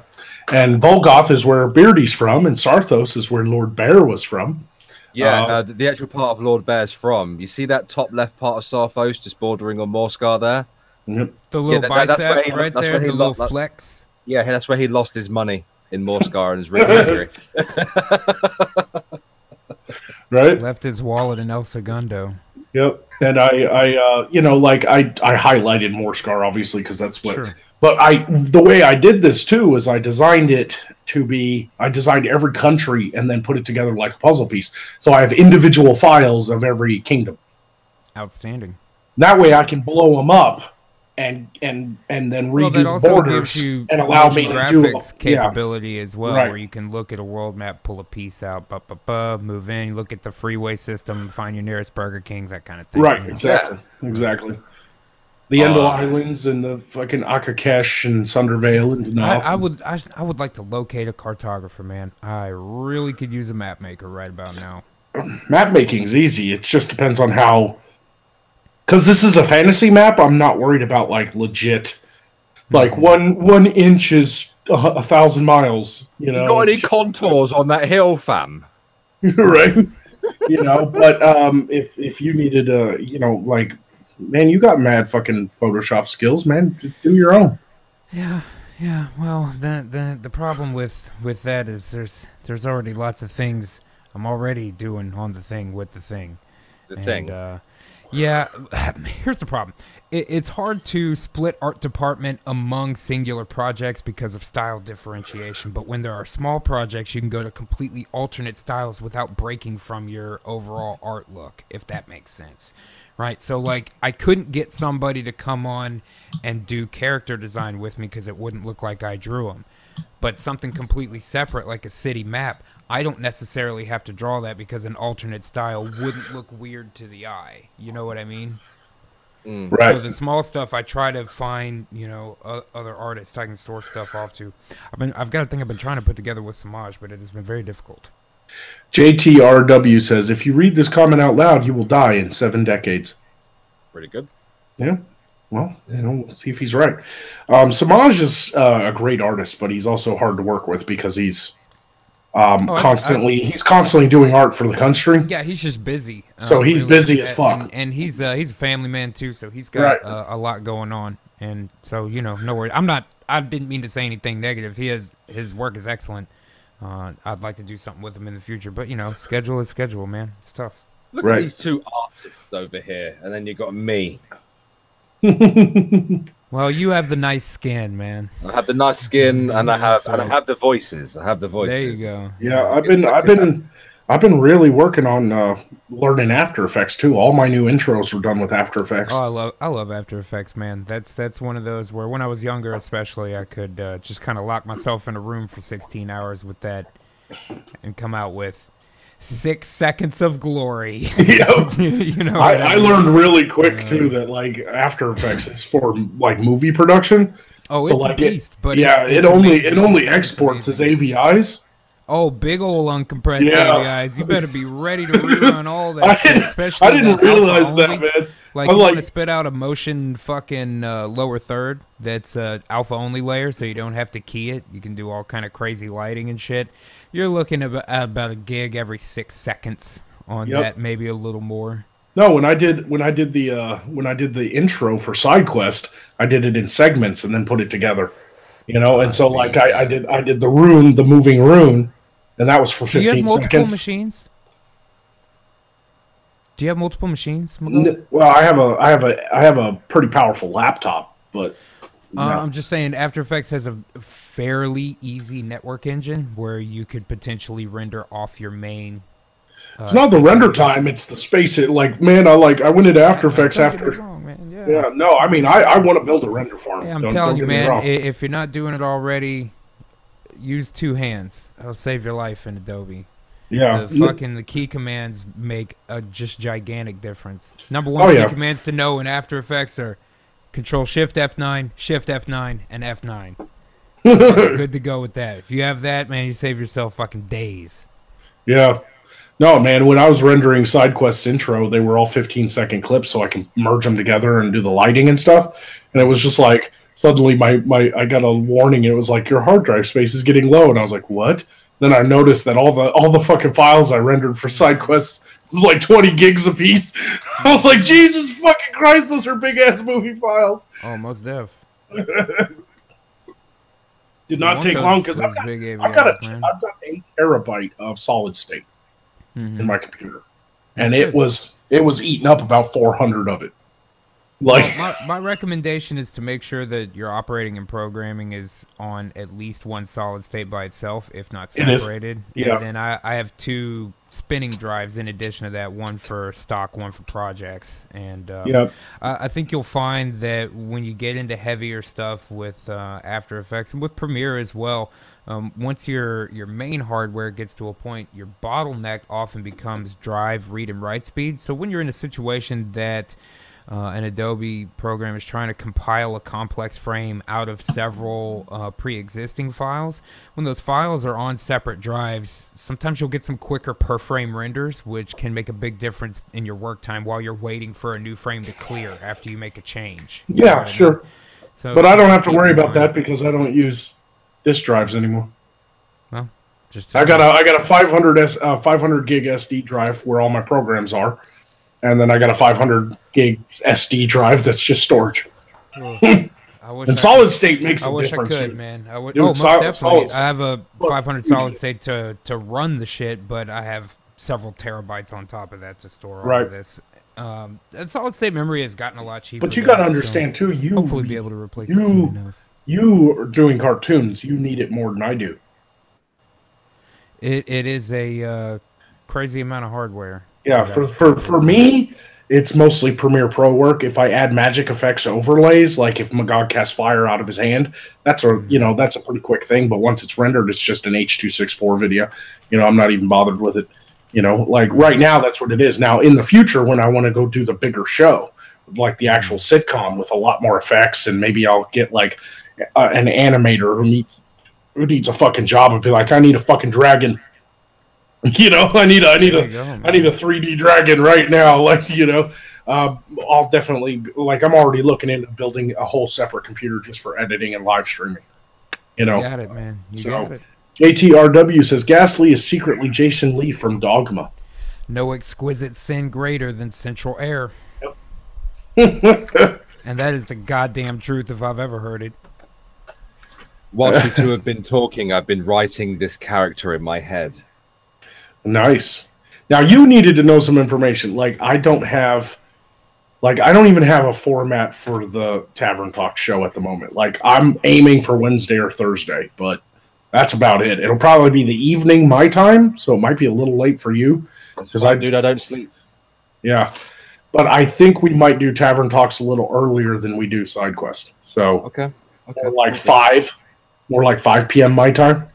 And Volgoth is where Beardy's from, and Sarthos is where Lord Bear was from. Yeah, the actual part of Lord Bear's from. You see that top left part of Sarthos just bordering on Morscar there? Yep. The little that's bicep where he- right that's there, where he the little lo- flex. Yeah, that's where he lost his money in Morscar and is really angry. Right? Left his wallet in El Segundo. Yep. And I highlighted Morscar, obviously, because that's what... Sure. But the way I did this, too, is I designed it to be... I designed every country and then put it together like a puzzle piece. So I have individual files of every kingdom. Outstanding. That way I can blow them up and then redo Well, that the also borders gives you and allow me motion to do graphics yeah. capability as well, Right. where you can look at a world map, pull a piece out, move in, look at the freeway system, find your nearest Burger King, that kind of thing. Right, you know? exactly. The Endo Islands and the fucking Akakesh and Sundervale and Danoff. I would like to locate a cartographer, man. I really could use a map maker right about now. Map making's easy. It just depends on how... Because this is a fantasy map, I'm not worried about, like, legit... Like, one inch is 1,000 miles, you know? You got any contours on that hill, fam? Right? But if you needed like... Man, you got mad fucking Photoshop skills, man. Just do your own. Yeah. Well, the problem with that is there's already lots of things I'm already doing on the thing with the thing. Yeah, here's the problem. It's hard to split art department among singular projects because of style differentiation, but when there are small projects, you can go to completely alternate styles without breaking from your overall art look, if that makes sense. Right? So, like, I couldn't get somebody to come on and do character design with me because it wouldn't look like I drew them. But something completely separate, like a city map, I don't necessarily have to draw that because an alternate style wouldn't look weird to the eye. You know what I mean? Right. So the small stuff, I try to find, other artists I can source stuff off to. I've got a thing I've been trying to put together with Samaj, but it has been very difficult. JTRW says, if you read this comment out loud, you will die in 7 decades. Pretty good. Yeah. Well, we'll see if he's right. Samaj is a great artist, but he's also hard to work with because he's constantly doing art for the country. Yeah, he's just busy. So he's busy as fuck. And he's a family man too, so he's got a lot going on. And so, no worries. I didn't mean to say anything negative. His work is excellent. I'd like to do something with him in the future, but schedule is schedule, man. It's tough. Look at these two artists over here, and then you got me. Well, you have the nice skin, man. I have the nice skin, and I have the voices. I have the voices. There you go. Yeah, I've been really working on learning After Effects too. All my new intros are done with After Effects. Oh, I love After Effects, man. That's one of those where when I was younger, especially, I could just kind of lock myself in a room for 16 hours with that and come out with 6 seconds of glory. I learned really quick too that like After Effects is for like movie production. Oh, so, it's like, a beast, but it only exports as AVIs. Oh, big ol' uncompressed Yeah. AVIs. You better be ready to rerun all that shit, especially I didn't that realize alpha that, only. man. Like, I'm you like, want to spit out a motion fucking lower third that's alpha only layer, so you don't have to key it. You can do all kind of crazy lighting and shit. You're looking at about a gig every 6 seconds on that, maybe a little more. No, when I did the intro for SideQuest, I did it in segments and then put it together. You know, and so see, like I did the moving rune, and that was for Do you have 15 multiple seconds. machines? Do you have multiple machines, Magog? Well, I have a pretty powerful laptop, but no. I'm just saying After Effects has a fairly easy network engine where you could potentially render off your main. It's not the render time; it's the space. I went into After Effects after. Wrong, man. Yeah, no, I mean I want to build a render farm. Yeah, I'm telling you, man. If you're not doing it already, use 2 hands. It'll save your life in Adobe. Yeah, The key commands make a just gigantic difference. Number one key commands to know in After Effects are Control Shift F9, Shift F9, and F9. Good to go with that. If you have that, man, you save yourself fucking days. Yeah. No, man, when I was rendering SideQuest's intro, they were all 15-second clips so I can merge them together and do the lighting and stuff. And it was just like, suddenly I got a warning. It was like, your hard drive space is getting low. And I was like, what? Then I noticed that all the fucking files I rendered for SideQuest was like 20 gigs a piece. I was like, Jesus fucking Christ, those are big-ass movie files. Oh, most def. Did not take long because I've got 8 terabyte of solid state in my computer, and it was eating up about 400 of it. Like, well, my recommendation is to make sure that your operating and programming is on at least one solid state by itself, if not separated. Yeah. And then I have 2 spinning drives in addition to that, one for stock, one for projects. And I think you'll find that when you get into heavier stuff with After Effects and with Premiere as well, once your main hardware gets to a point, your bottleneck often becomes drive, read, and write speed. So when you're in a situation that an Adobe program is trying to compile a complex frame out of several pre-existing files. When those files are on separate drives, sometimes you'll get some quicker per-frame renders, which can make a big difference in your work time while you're waiting for a new frame to clear after you make a change. Yeah, sure. So, but I don't have to worry about that because I don't use disk drives anymore. Well, just I got a 500 gig SD drive where all my programs are. And then I got a 500 gig SD drive that's just storage. And solid state makes a difference. I wish I could, man. Most definitely. I have a 500 solid state to run the shit, but I have several terabytes on top of that to store all of this. Solid state memory has gotten a lot cheaper. But you got to understand too. You hopefully be able to replace it soon enough. You are doing cartoons. You need it more than I do. It is a crazy amount of hardware. Yeah, for me, it's mostly Premiere Pro work. If I add magic effects overlays, like if Magog casts fire out of his hand, that's a pretty quick thing. But once it's rendered, it's just an H.264 video. I'm not even bothered with it. Like right now, that's what it is. Now, in the future, when I want to go do the bigger show, like the actual sitcom with a lot more effects, and maybe I'll get like an animator who needs a fucking job and be like, I need a fucking dragon. I need a 3D dragon right now. I'll definitely I'm already looking into building a whole separate computer just for editing and live streaming. You got it, man. Got it. JTRW says Ghastly is secretly Jason Lee from Dogma. No exquisite sin greater than Central Air. Yep. And that is the goddamn truth if I've ever heard it. Whilst you two have been talking, I've been writing this character in my head. Nice. Now you needed to know some information. I don't even have a format for the Tavern Talk show at the moment. I'm aiming for Wednesday or Thursday, but that's about it. It'll probably be the evening my time, so it might be a little late for you. Because I don't sleep. Yeah. But I think we might do Tavern Talks a little earlier than we do SideQuest. So okay. More like 5 p.m. my time,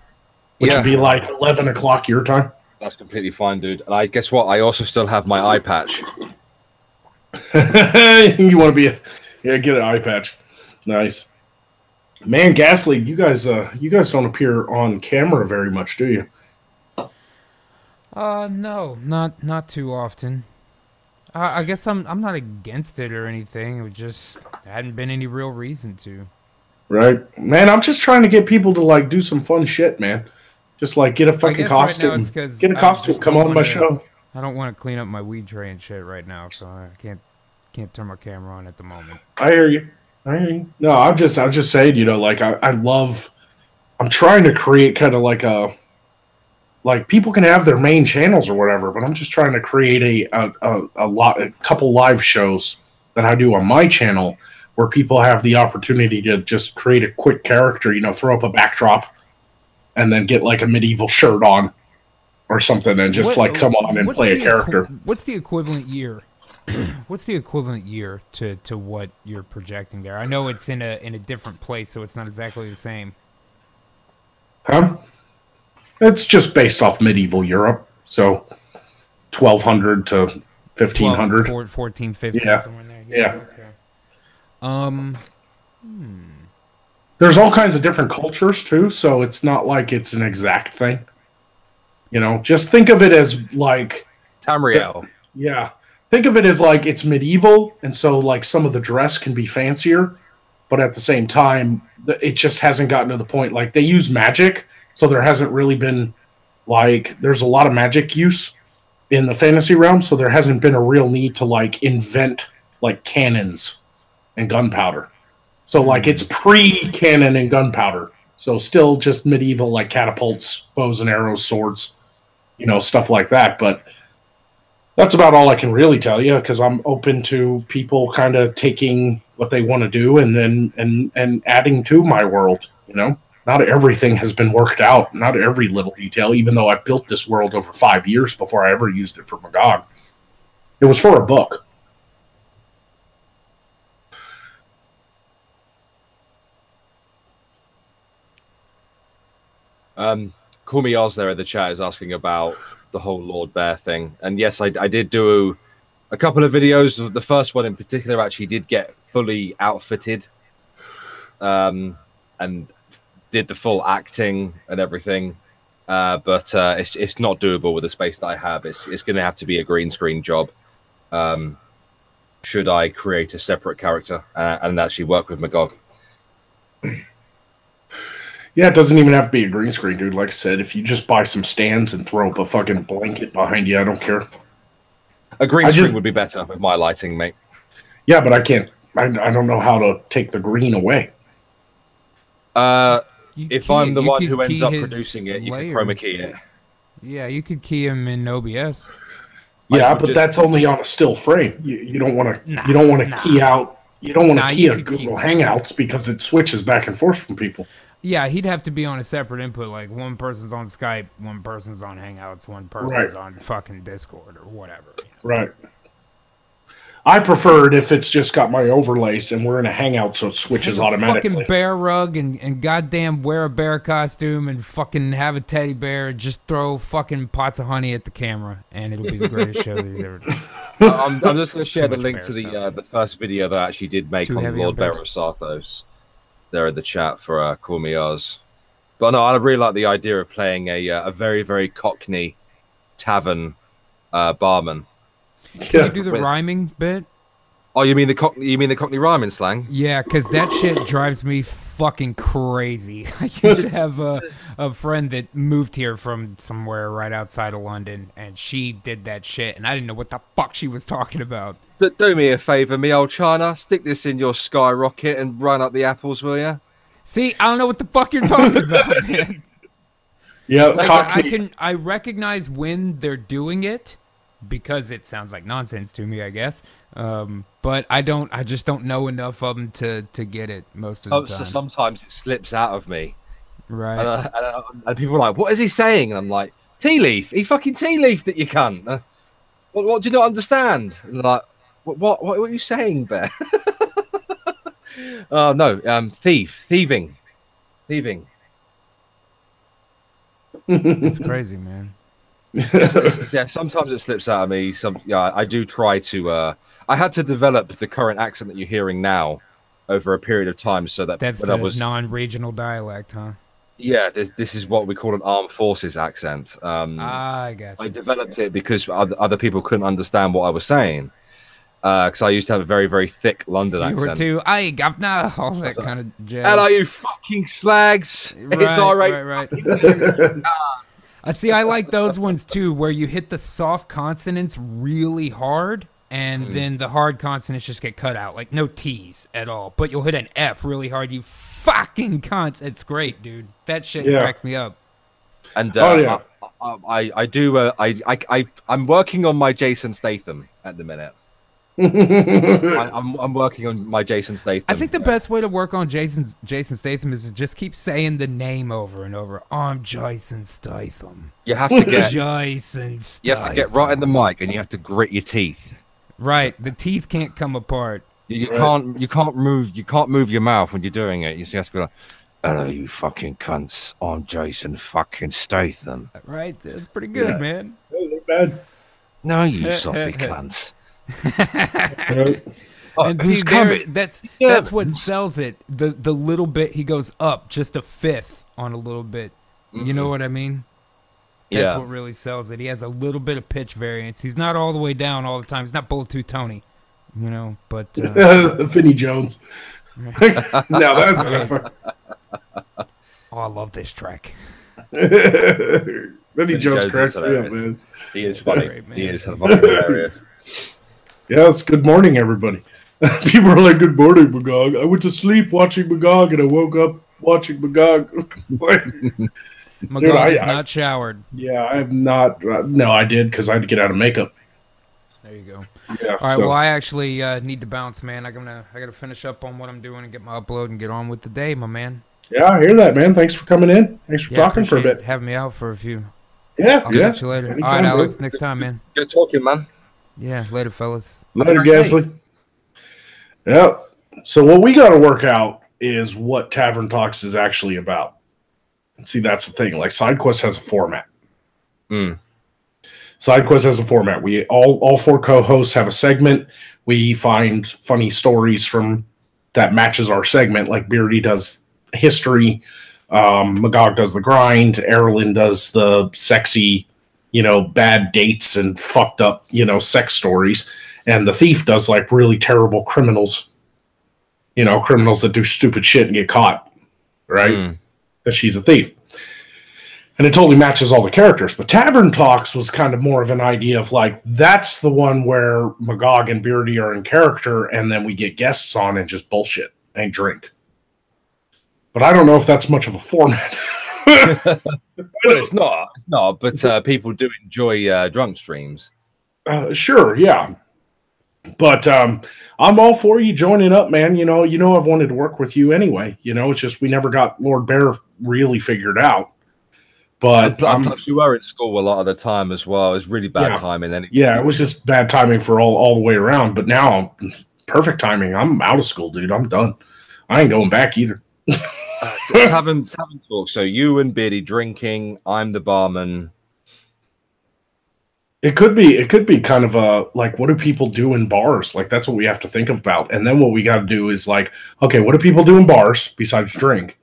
which would be like 11 o'clock your time. That's completely fine, dude. And guess what? I also still have my eye patch. You want to get an eye patch. Nice. Man, Ghastly, you guys don't appear on camera very much, do you? No, not too often. I guess I'm not against it or anything. It just hadn't been any real reason to. Right, man. I'm just trying to get people to like do some fun shit, man. Just like get a I fucking guess right now it's costume. because Get a I costume. just Come don't on want my to. show. I don't want to clean up my weed tray and shit right now, so I can't turn my camera on at the moment. I hear you. I hear you. No, I'm just saying. You know, like I love. I'm trying to create kind of like people can have their main channels or whatever, but I'm just trying to create a couple live shows that I do on my channel where people have the opportunity to just create a quick character, you know, throw up a backdrop and then get like a medieval shirt on or something and just like come on and play a character. What's the equivalent year? What's the equivalent year to what you're projecting there? I know it's in a different place, so it's not exactly the same. Huh? It's just based off medieval Europe, so 1200 to 1500. 14, 15, Yeah. somewhere in there. Yeah. Okay. Um. There's all kinds of different cultures too, so it's not like it's an exact thing. You know, just think of it as like Tamriel. yeah. Think of it as like it's medieval, and so like some of the dress can be fancier, but at the same time, it just hasn't gotten to the point. Like they use magic, so there hasn't really been like there's a lot of magic use in the fantasy realm, so there hasn't been a real need to like invent like cannons and gunpowder. So like it's pre-cannon and gunpowder, so still just medieval like catapults, bows and arrows, swords, you know, stuff like that. But that's about all I can really tell you because I'm open to people kind of taking what they want to do and then and adding to my world. You know, not everything has been worked out, not every little detail. Even though I built this world over 5 years before I ever used it for Magog, it was for a book. Call Me Oz there in the chat is asking about the whole Lord Bear thing. And yes, I did do a couple of videos. The first one in particular actually did get fully outfitted and did the full acting and everything. But it's not doable with the space that I have. It's going to have to be a green screen job. Should I create a separate character and actually work with Magog? Yeah, it doesn't even have to be a green screen, dude. Like I said, if you just buy some stands and throw up a fucking blanket behind you, I don't care. A green screen would be better with my lighting, mate. Yeah, but I can't. I don't know how to take the green away. If I'm the one who ends up producing it, you can chroma key it. Yeah, you could key him in OBS. Yeah, but that's only on a still frame. You don't want to. You don't want to key out. You don't want to key out Google Hangouts because it switches back and forth from people. Yeah, he'd have to be on a separate input. Like one person's on Skype, one person's on Hangouts, one person's on fucking Discord or whatever. You know? Right. I prefer it if it's just got my overlays and we're in a Hangout, so it switches automatically. Fucking bear rug and goddamn wear a bear costume and fucking have a teddy bear and just throw fucking pots of honey at the camera and it'll be the greatest show that he's ever done. I'm just going to share the link to the first video that I actually did make on Lord Bear of Sarthos there in the chat for Call Me Oz. But no, I really like the idea of playing a very, very Cockney tavern barman. Can you do the rhyming bit? Oh, you mean the Cockney rhyming slang? Yeah, because that shit drives me fucking crazy. I used to have a friend that moved here from somewhere right outside of London, and she did that shit, and I didn't know what the fuck she was talking about. Do me a favour, me old China. Stick this in your skyrocket and run up the apples, will ya? See, I don't know what the fuck you're talking about, man. Yeah, like, I recognize when they're doing it, because it sounds like nonsense to me, I guess. But I just don't know enough of them to get it most of the time. So sometimes it slips out of me. Right. And people are like, what is he saying? And I'm like, tea leaf. He fucking tea leafed it, you cunt. What do you not understand? And like, what are you saying, Bear? Oh, no, thieving. It's crazy, man. Yeah, sometimes it slips out of me. I do try to. I had to develop the current accent that you're hearing now over a period of time, so that that's the non-regional dialect, huh? Yeah, this is what we call an armed forces accent. I got you. I developed it because other people couldn't understand what I was saying. Because I used to have a very, very thick London You were accent. too, "Aye, governor," all that kind of jazz. Hello, you fucking slags! It's all right. Right. I see. I like those ones too, where you hit the soft consonants really hard, and then the hard consonants just get cut out, like no T's at all. But you'll hit an F really hard. You fucking cunts! It's great, dude. That shit cracks me up. And yeah. I'm working on my Jason Statham at the minute. I'm working on my Jason Statham. I think the best way to work on Jason Statham is to just keep saying the name over and over. I'm Jason Statham. You have to get Jason Statham. You have to get right in the mic, and you have to grit your teeth. Right, the teeth can't come apart. You can't move your mouth when you're doing it. You just have to be like, "Hello, you fucking cunts. I'm Jason fucking Statham." Right, that's pretty good, man. Not bad. No, you soppy cunts. And see, that's what sells it. The little bit he goes up just a fifth on a little bit. You know what I mean? That's what really sells it. He has a little bit of pitch variance. He's not all the way down all the time. He's not Bullet Tooth Tony, you know. But Vinny Jones. Now that's oh, I love this track. Vinny Jones cracks me up, man. He is funny. Great, man. He is fucking hilarious. Yes, good morning, everybody. People are like, "Good morning, Magog. I went to sleep watching Magog, and I woke up watching Magog." Magog is not showered. Yeah, I have not. No, I did because I had to get out of makeup. There you go. Yeah, all right. Well, I actually need to bounce, man. I gotta finish up on what I'm doing and get my upload and get on with the day, my man. Yeah, I hear that, man. Thanks for coming in. Thanks for talking for a bit. Having me out for a few. Yeah, I'll catch you later. Anytime, all right, Alex. bro. Next time, man. Good talking, man. Yeah, later, fellas. Later, Gasly. Yeah. So what we got to work out is what Tavern Talks is actually about. See, that's the thing. Like, SideQuest has a format. SideQuest has a format. We all four co-hosts have a segment. We find funny stories from that matches our segment. Like Beardy does history, Magog does the grind, Erlen does the sexy, bad dates and fucked up, sex stories, and the thief does like really terrible criminals. Criminals that do stupid shit and get caught, right? Because she's a thief. And it totally matches all the characters. But Tavern Talks was kind of more of an idea of like, that's the one where Magog and Beardy are in character, and then we get guests on and just bullshit and drink. But I don't know if that's much of a format. Well, it's not. It's not. But people do enjoy drunk streams. Sure, yeah. But I'm all for you joining up, man. I've wanted to work with you anyway. It's just we never got Lord Bear really figured out. But plus you were at school a lot of the time as well. It was really bad timing. Yeah, it was just bad timing for all the way around. But now, perfect timing. I'm out of school, dude. I'm done. I ain't going back either. Let's have talk. So you and Beardy drinking. I'm the barman. It could be kind of a like, what do people do in bars? Like that's what we have to think about. And then what we got to do is like, okay, what do people do in bars besides drink?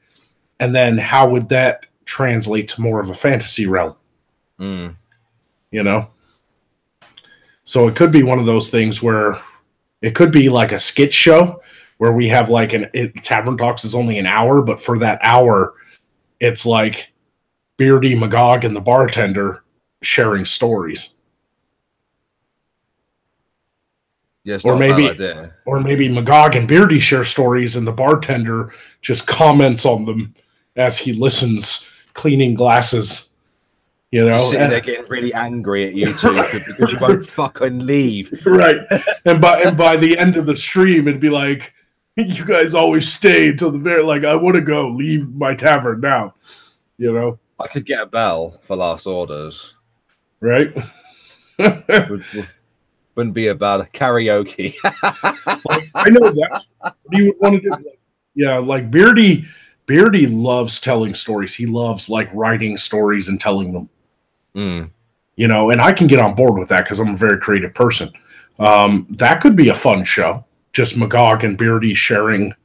And then how would that translate to more of a fantasy realm? So it could be one of those things where it could be like a skit show where we have like Tavern Talks is only an hour, but for that hour, it's like Beardy, Magog, and the bartender sharing stories. Yes, or maybe Magog and Beardy share stories, and the bartender just comments on them as he listens, cleaning glasses. Just sitting there getting really angry at you two because you won't fucking leave. Right, and by the end of the stream, it'd be like, you guys always stay until the very like, I want to go, leave my tavern now. I could get a bell for last orders, right? Wouldn't be about karaoke. I know that. What do you want to do? Yeah, like Beardy loves telling stories. He loves like writing stories and telling them. And I can get on board with that because I'm a very creative person. That could be a fun show. Just Magog and Beardy sharing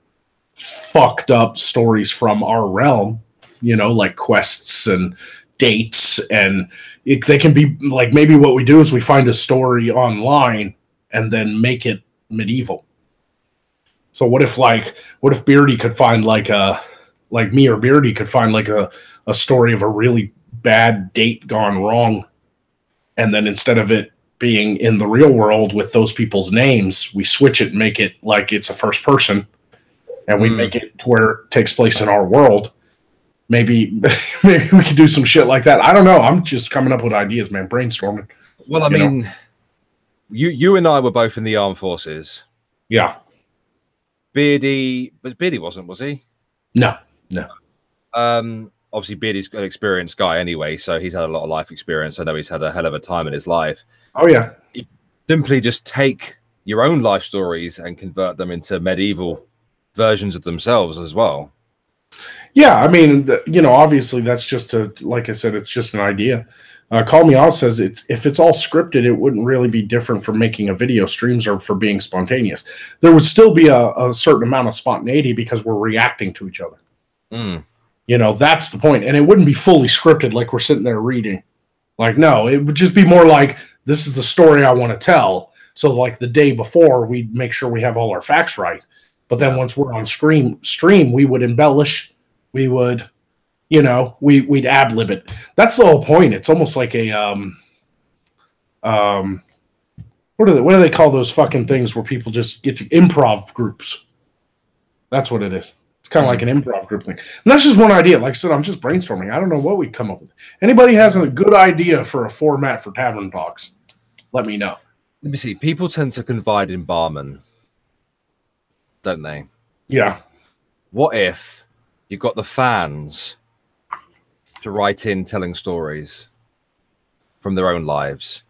fucked up stories from our realm. you know, like quests and dates, and they can be like, maybe what we do is we find a story online and then make it medieval. So what if Beardy could find like me or Beardy could find like a story of a really bad date gone wrong, and then instead of it being in the real world with those people's names, we switch it and make it like it's a first person, and we make it to where it takes place in our world. Maybe we could do some shit like that. I don't know. I'm just coming up with ideas, man. Brainstorming. Well, I mean, you and I were both in the armed forces. Yeah. Beardy wasn't, was he? No. Obviously Beardy's an experienced guy anyway, so he's had a lot of life experience. I know he's had a hell of a time in his life. Oh yeah. You simply just take your own life stories and convert them into medieval versions of themselves as well. Yeah, I mean, obviously that's just like I said, it's just an idea. Call Me Oz says if it's all scripted, it wouldn't really be different from making a video. Streams are for being spontaneous. There would still be a certain amount of spontaneity because we're reacting to each other. That's the point. And it wouldn't be fully scripted like we're sitting there reading. Like, no, it would just be more like, this is the story I want to tell. So like the day before, we'd make sure we have all our facts right. But then once we're on stream, we would embellish. We would, we'd ad-lib it. That's the whole point. It's almost like a, what do they call those fucking things where people just get to improv groups? That's what it is. It's kind of like an improv group thing. And that's just one idea. Like I said, I'm just brainstorming. I don't know what we'd come up with. Anybody has a good idea for a format for Tavern Talks, let me know. Let me see. People tend to confide in barmen, don't they? Yeah. What if you got the fans to write in telling stories from their own lives?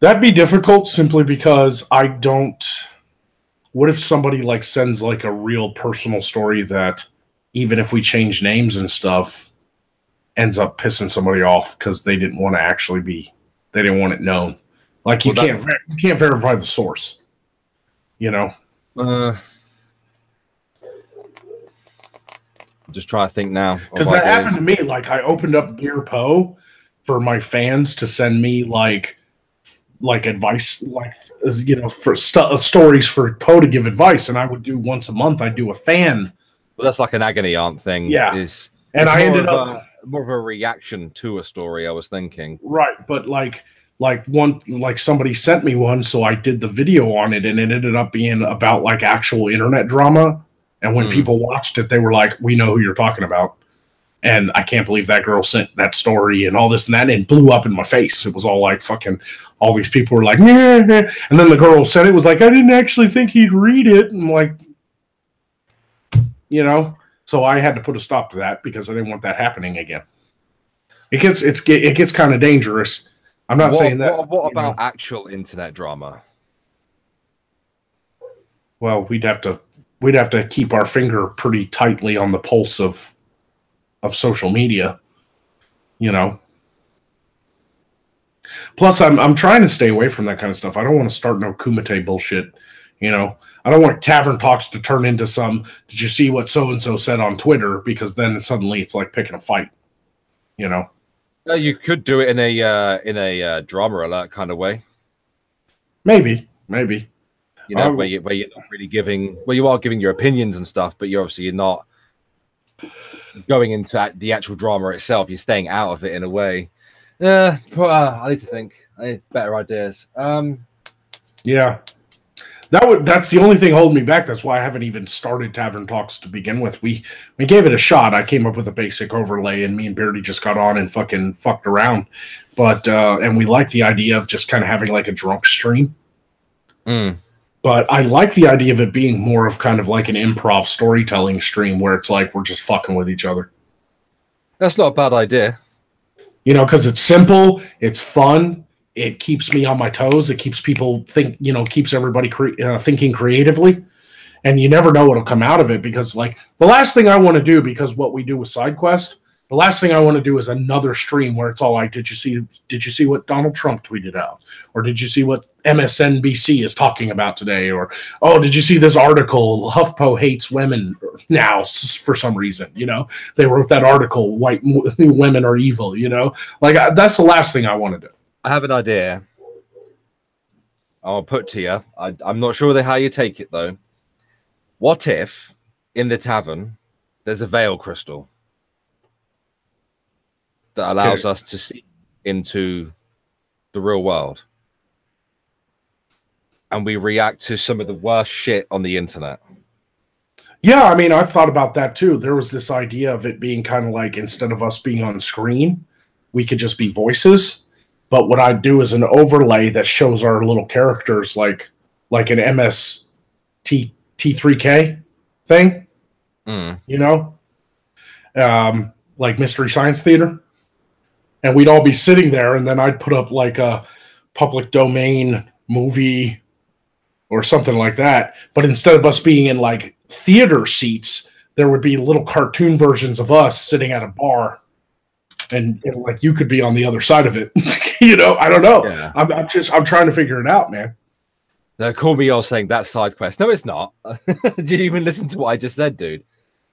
That'd be difficult simply because I don't... What if somebody like sends like a real personal story that even if we change names and stuff ends up pissing somebody off because they didn't want to actually they didn't want it known. Like you can't verify the source, Just try to think now. Because that happened to me. Like I opened up Beer Po for my fans to send me like advice, for stories for Poe to give advice, and I would do once a month. I'd do a fan. Well, that's like an agony aunt thing. Yeah, and I ended up more of a reaction to a story. I was thinking, right, but like somebody sent me one, so I did the video on it, and it ended up being about like actual internet drama. And when people watched it, they were like, "We know who you're talking about." And I can't believe that girl sent that story and all this and that, and it blew up in my face. It was all like fucking, all these people were like, nah. And then the girl said it was like, I didn't actually think he'd read it. And like, so I had to put a stop to that because I didn't want that happening again. It gets kind of dangerous. I'm not saying that. What about actual internet drama? Well, we'd have to keep our finger pretty tightly on the pulse of social media, Plus, I'm trying to stay away from that kind of stuff. I don't want to start no Kumite bullshit, I don't want Tavern Talks to turn into some, did you see what so-and-so said on Twitter? Because then suddenly it's like picking a fight, You could do it in a drama alert kind of way. Maybe. Where you're not really giving, you are giving your opinions and stuff, but you're not going into the actual drama itself. You're staying out of it in a way. I need to think. I need better ideas. Yeah, that's the only thing holding me back. That's why I haven't even started Tavern Talks to begin with. We gave it a shot. I came up with a basic overlay, and me and Beardy just got on and fucking fucked around. But and we like the idea of just kind of having like a drunk stream. But I like the idea of it being more of kind of like an improv storytelling stream where it's like we're just fucking with each other. That's not a bad idea. Because it's simple, it's fun, it keeps me on my toes, it keeps people keeps everybody thinking creatively, and you never know what'll come out of it because like the last thing I want to do, because what we do with SideQuest, The last thing I want to do is another stream where it's all like, did you see what Donald Trump tweeted out? Or did you see what MSNBC is talking about today? Or, oh, did you see this article? HuffPo hates women now for some reason, you know? They wrote that article, white women are evil, you know? Like, that's the last thing I want to do. I have an idea. I'll put to you. I'm not sure how you take it, though. What if, in the tavern, there's a veil crystal that allows us to see into the real world, and we react to some of the worst shit on the internet? Yeah, I mean, I've thought about that too. There was this idea of it being kind of like, instead of us being on screen, we could just be voices. But what I'd do is an overlay that shows our little characters like an T3K thing, you know, like Mystery Science Theater. And we'd all be sitting there, and then I'd put up like a public domain movie or something like that. But instead of us being in like theater seats, there would be little cartoon versions of us sitting at a bar, and like you could be on the other side of it. You know, I don't know. Yeah. I'm trying to figure it out, man. Now, call me all saying that's side quest. No, it's not. Did you even listen to what I just said, dude?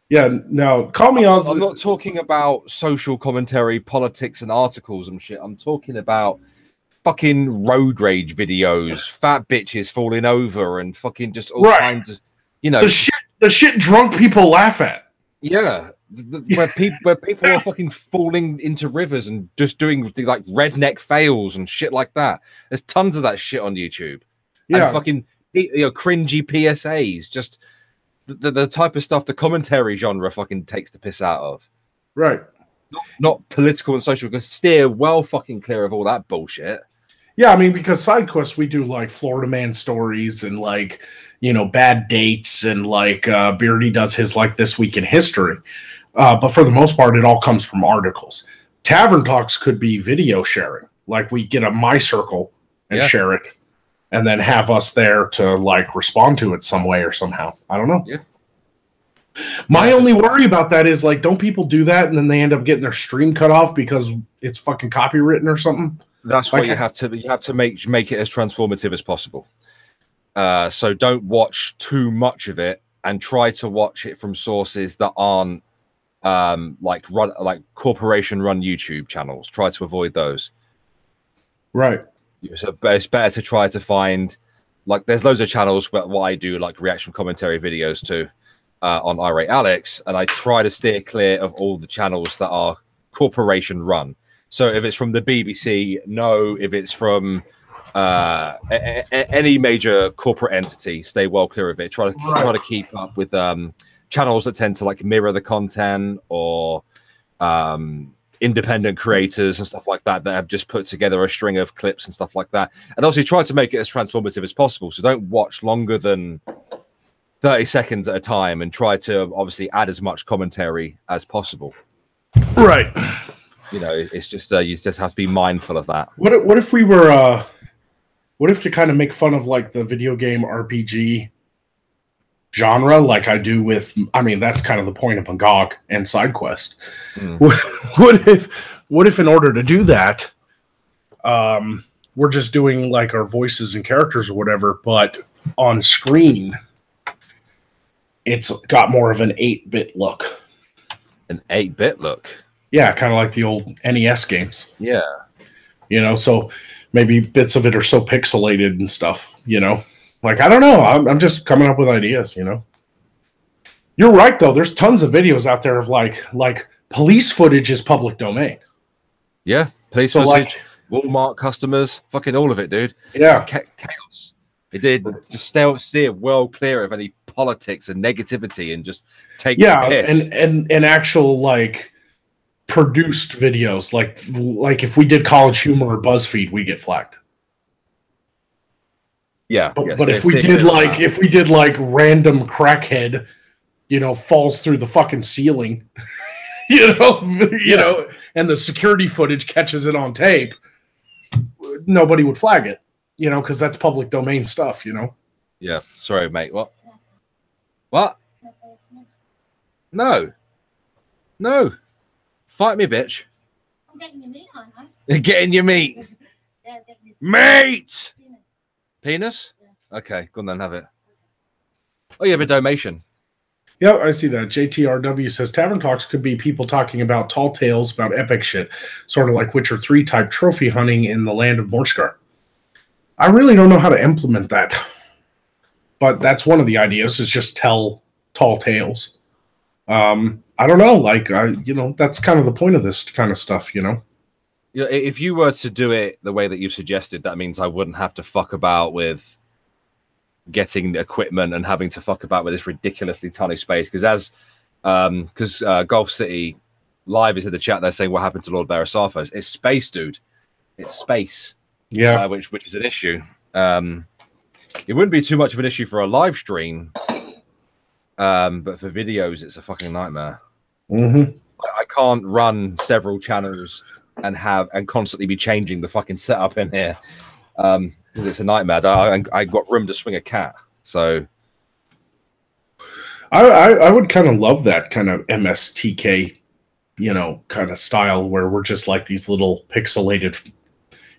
Yeah, no. Call me all. I'm not talking about social commentary, politics, and articles and shit. I'm talking about fucking road rage videos, fat bitches falling over, and fucking just all kinds of, you know, the shit drunk people laugh at. Yeah, where people are fucking falling into rivers and just doing like redneck fails and shit like that. There's tons of that shit on YouTube. Yeah, and fucking, you know, cringy PSAs. Just the type of stuff the commentary genre fucking takes the piss out of. Right. Not political and social. Steer well fucking clear of all that bullshit. Yeah, I mean, because side quests, we do like Florida Man stories and like, you know, bad dates, and like Beardy does his like This Week in History. But for the most part, it all comes from articles. Tavern Talks could be video sharing. Like we get a My Circle and share it, and then have us there to like respond to it some way or somehow. I don't know. Yeah. My only worry about that is like, don't people do that and then they end up getting their stream cut off because it's fucking copywritten or something? That's why you have to make it as transformative as possible. So don't watch too much of it, and try to watch it from sources that aren't like corporation run YouTube channels. Try to avoid those. Right. So it's better to try to find, like, there's loads of channels where what I do like reaction commentary videos to on Irate Alex, and I try to steer clear of all the channels that are corporation run. So if it's from the BBC, no. If it's from any major corporate entity, stay well clear of it. Try to keep up with channels that tend to like mirror the content, or independent creators and stuff like that have just put together a string of clips and stuff like that. And obviously try to make it as transformative as possible. So don't watch longer than 30 seconds at a time, and try to obviously add as much commentary as possible. Right. You know, it's just you just have to be mindful of that. What if we were what if to kind of make fun of like the video game RPG genre, like I do with, I mean, that's kind of the point of Magog and SideQuest. What if in order to do that, we're just doing like our voices and characters or whatever, but on screen it's got more of an 8-bit look. An 8-bit look? Yeah, kind of like the old NES games. Yeah. You know, so maybe bits of it are so pixelated and stuff, you know. Like, I don't know. I'm just coming up with ideas, you know. You're right, though. There's tons of videos out there of, like police footage is public domain. Yeah, police footage, like, Walmart customers, fucking all of it, dude. Yeah. It's chaos. It did just steer well clear of any politics and negativity, and just take the piss. and actual, like, produced videos, like if we did College Humor or BuzzFeed, we get flagged. Yeah, but if we did like random crackhead, you know, falls through the fucking ceiling, you know, and the security footage catches it on tape, nobody would flag it, you know, because that's public domain stuff, you know. Yeah, sorry, mate. What? No. Fight me, bitch. I'm getting your meat, aren't I? You're getting your meat. Yeah, I'm getting this Meat! penis. Penis? Yeah. Okay, go on then, have it. Oh, you have a donation. Yeah, I see that. JTRW says Tavern Talks could be people talking about tall tales about epic shit, sort of like Witcher 3 type trophy hunting in the land of Morskar. I really don't know how to implement that. But that's one of the ideas, is just tell tall tales. I don't know, like, that's kind of the point of this kind of stuff, Yeah, if you were to do it the way that you suggested, that means I wouldn't have to fuck about with getting equipment and having to fuck about with this ridiculously tiny space. Because Golf City Live is in the chat there saying what happened to Lord Barasarfos. It's space, dude. It's space. Yeah. Which is an issue. It wouldn't be too much of an issue for a live stream, but for videos, it's a fucking nightmare. Mm-hmm. I can't run several channels and constantly be changing the fucking setup in here because it's a nightmare. I got room to swing a cat, so I would kind of love that kind of MSTK, kind of style where we're just like these little pixelated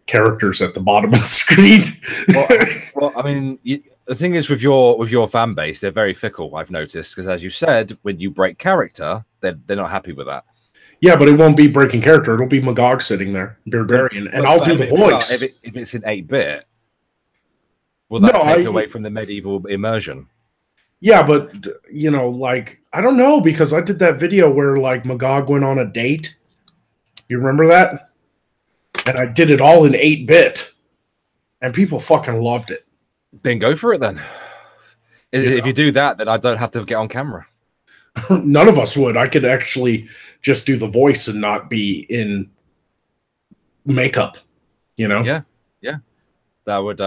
characters at the bottom of the screen. well, I mean, the thing is with your fan base, they're very fickle. I've noticed because, as you said, when you break character, they're not happy with that. Yeah, but it won't be breaking character. It'll be Magog sitting there, Barbarian, and I'll do the voice. If it's in 8-bit, will that take away from the medieval immersion? Yeah, but like, I don't know, because I did that video where like Magog went on a date. You remember that? And I did it all in 8-bit, and people fucking loved it. Then go for it then. If you do that, then I don't have to get on camera. None of us would. I could actually just do the voice and not be in makeup, Yeah. That would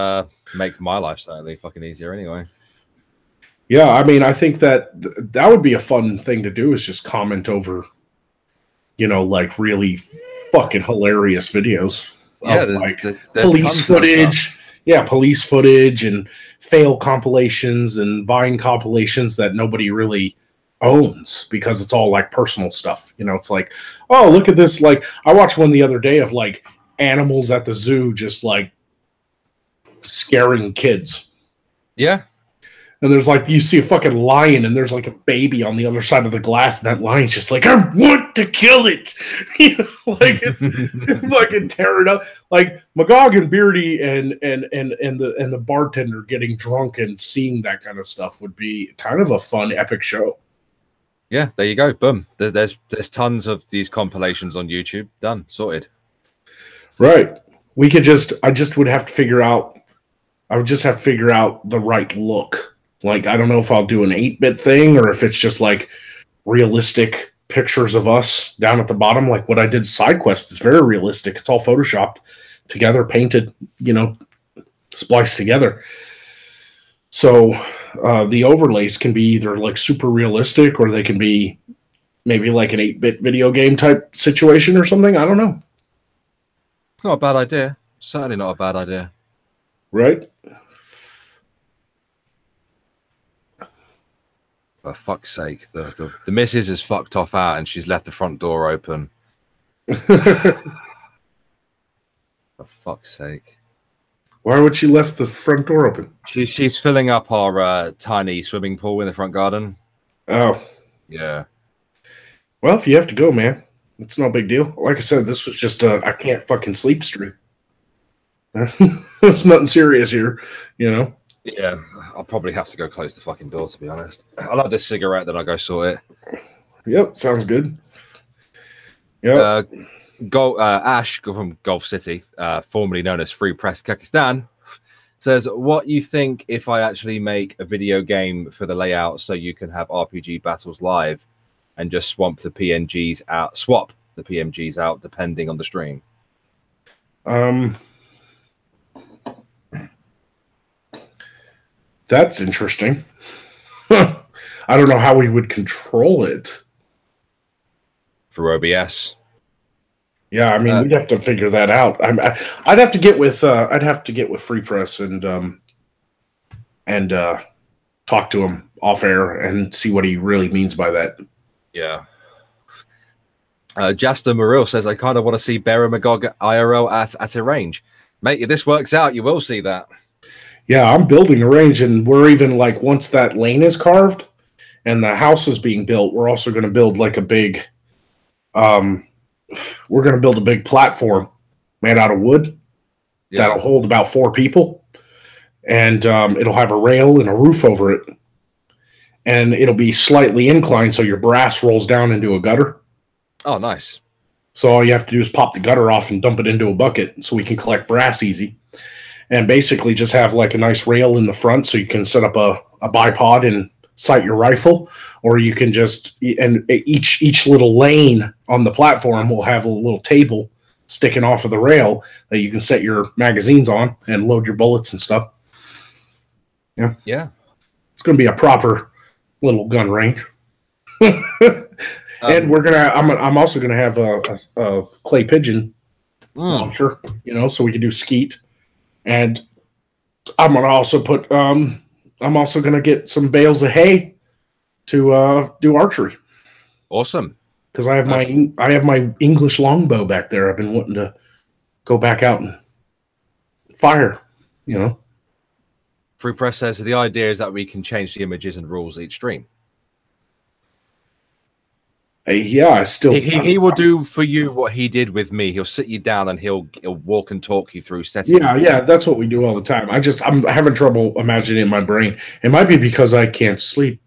make my life slightly fucking easier anyway. Yeah, I mean, I think that that would be a fun thing to do, is just comment over, like really fucking hilarious videos of like police footage. Yeah, police footage and fail compilations and Vine compilations that nobody really owns because it's all like personal stuff. It's like, oh, look at this. Like, I watched one the other day of like animals at the zoo just like scaring kids. Yeah. And there's like, you see a fucking lion and there's like a baby on the other side of the glass, and that lion's just like, I want to kill it. Like it's fucking tear it up. Like Magog and Beardy and the bartender getting drunk and seeing that kind of stuff would be kind of a fun, epic show. Yeah, there you go. Boom. There's tons of these compilations on YouTube. Done. Sorted. Right. We could I would have to figure out, I would just have to figure out the right look. Like, I don't know if I'll do an 8-bit thing or if it's just like realistic pictures of us down at the bottom. Like what I did SideQuest is very realistic. It's all photoshopped together, painted, spliced together. So the overlays can be either like super realistic or they can be maybe like an 8-bit video game type situation or something. I don't know. Not a bad idea. Certainly not a bad idea. Right? For fuck's sake, the missus is fucked off out and she's left the front door open. For fuck's sake. Why would she left the front door open? She's filling up our tiny swimming pool in the front garden. Oh. Yeah. Well, if you have to go, man, it's no big deal. Like I said, this was just I can't fucking sleep stream. It's nothing serious here, Yeah, I'll probably have to go close the fucking door, to be honest. I'll have this cigarette, then I'll go sort it. Yep, sounds good. Yep. Ash from Gulf City, formerly known as Free Press Kyrgyzstan, says, what you think if I actually make a video game for the layout so you can have RPG battles live and just swap the PNGs out depending on the stream? That's interesting. I don't know how we would control it. Through OBS. Yeah, I mean, we'd have to figure that out. I'd have to get with Free Press and talk to him off air and see what he really means by that. Yeah. Jaster Morrill says, I kind of want to see Bear and Magog IRL at a range. Mate, if this works out, you will see that. Yeah, I'm building a range, and we're even like, once that lane is carved and the house is being built, we're also going to build like a big, we're going to build a big platform made out of wood that'll hold about 4 people. And it'll have a rail and a roof over it. And it'll be slightly inclined so your brass rolls down into a gutter. Oh, nice. So all you have to do is pop the gutter off and dump it into a bucket so we can collect brass easy. And basically just have like a nice rail in the front so you can set up a bipod and sight your rifle. Or you can just, and each little lane on the platform will have a little table sticking off of the rail that you can set your magazines on and load your bullets and stuff. Yeah. Yeah. It's going to be a proper little gun range. And I'm also going to have a clay pigeon launcher, so we can do skeet. And I'm going to also put, I'm also going to get some bales of hay to do archery. Awesome. Because I have my English longbow back there. I've been wanting to go back out and fire, Free Press says the idea is that we can change the images and rules each stream. Yeah, he will do for you what he did with me. He'll sit you down and he'll walk and talk you through settings. Yeah, that's what we do all the time. I'm having trouble imagining in my brain. It might be because I can't sleep.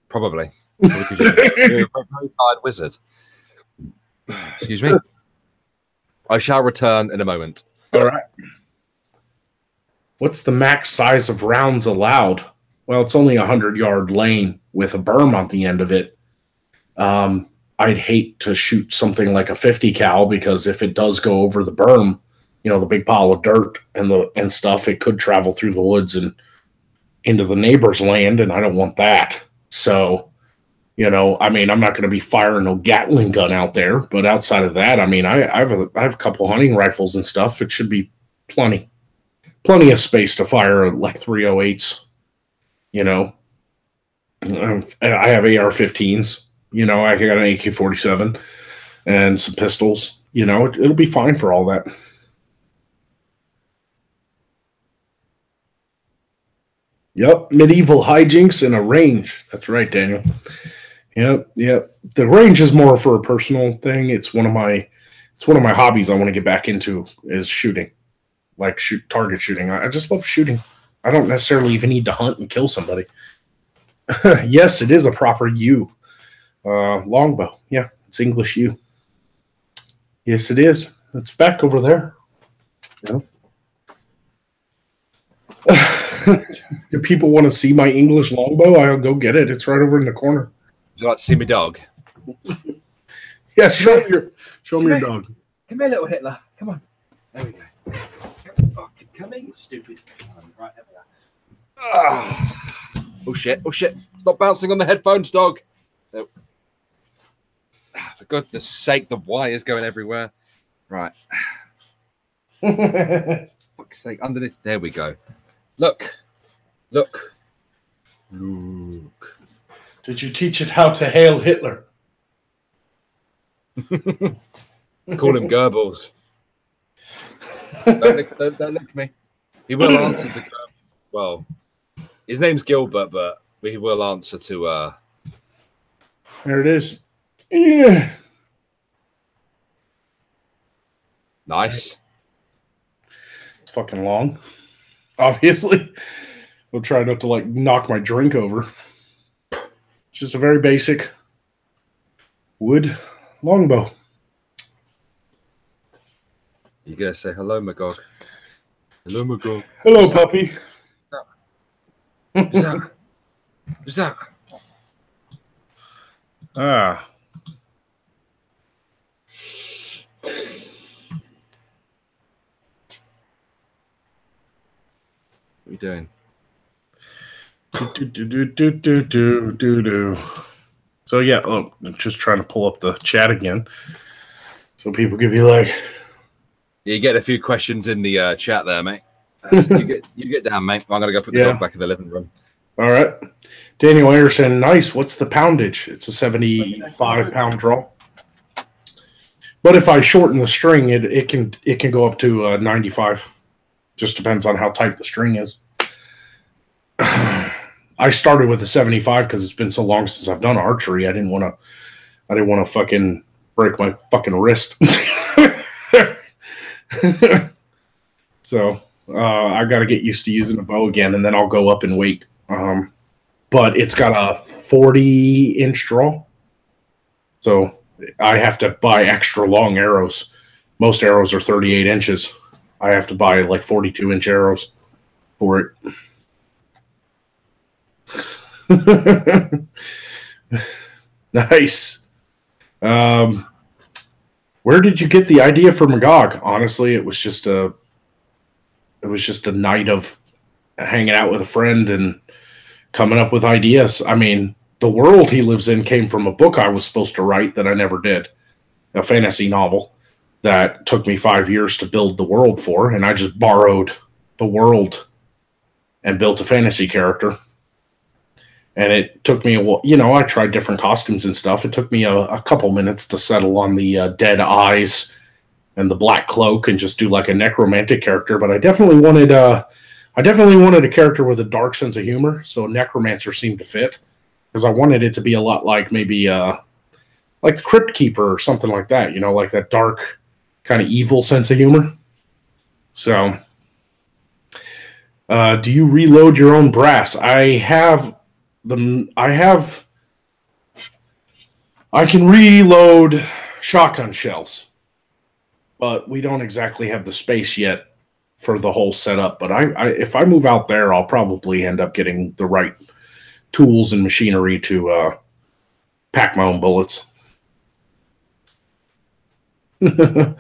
Probably. You're a very tired wizard. Excuse me. I shall return in a moment. All right. What's the max size of rounds allowed? Well, it's only a 100-yard lane with a berm on the end of it. I'd hate to shoot something like a 50 cal because if it does go over the berm, the big pile of dirt and stuff, it could travel through the woods and into the neighbor's land, and I don't want that. So, I'm not going to be firing no Gatling gun out there, but outside of that, I have a couple hunting rifles and stuff. It should be plenty of space to fire like 308s. I have AR-15s. I got an AK-47 and some pistols. It'll be fine for all that. Yep, medieval hijinks in a range. That's right, Daniel. Yep. The range is more for a personal thing. It's one of my hobbies I want to get back into is shooting, like target shooting. I just love shooting. I don't necessarily even need to hunt and kill somebody. Yes, it is a proper U. Longbow. Yeah, it's English U. Yes, it is. It's back over there. Do people want to see my English longbow? I'll go get it. It's right over in the corner. Would you like to see my dog? Yeah, show me your dog. Come here, little Hitler. Come on. There we go. Come here, you stupid. Right, there we are. Oh shit! Stop bouncing on the headphones, dog. No. For goodness sake, the wire's going everywhere. Right. Fuck's sake, underneath. There we go. Look. Did you teach it how to hail Hitler? Call him Goebbels. Don't lick me. He will answer to Goebbels. Well, his name's Gilbert, but he will answer to... There it is. Yeah. Nice. It's fucking long. Obviously. We'll try not to knock my drink over. It's just a very basic wood longbow. You gonna say hello, Magog? Hello, Magog. Hello, puppy. Who's that? Ah. What are you doing? Do. So yeah, look, I'm just trying to pull up the chat again, so people could be like, Yeah, you get a few questions in the chat there, mate. You get down, mate. I'm gonna go put the dog back in the living room. All right, Daniel Anderson, nice. What's the poundage? It's a 75-pound draw. But if I shorten the string, it can go up to 95. Just depends on how tight the string is. I started with a 75 because it's been so long since I've done archery. I didn't want to fucking break my fucking wrist. So I got to get used to using a bow again, and then I'll go up in weight. But it's got a 40-inch draw, so I have to buy extra long arrows. Most arrows are 38 inches. I have to buy like 42-inch arrows for it. Nice. Where did you get the idea for Magog? Honestly, it was just a night of hanging out with a friend and coming up with ideas. I mean, the world he lives in came from a book I was supposed to write that I never did, a fantasy novel that took me 5 years to build the world for, and I just borrowed the world and built a fantasy character. And it took me I tried different costumes and stuff. It took me a couple minutes to settle on the dead eyes and the black cloak and just do like a necromantic character. But I definitely wanted a character with a dark sense of humor. So a necromancer seemed to fit because I wanted it to be a lot like maybe like the Crypt Keeper or something like that. Like that dark kind of evil sense of humor. So, do you reload your own brass? I can reload shotgun shells, but we don't exactly have the space yet for the whole setup. But if I move out there, I'll probably end up getting the right tools and machinery to pack my own bullets. I'm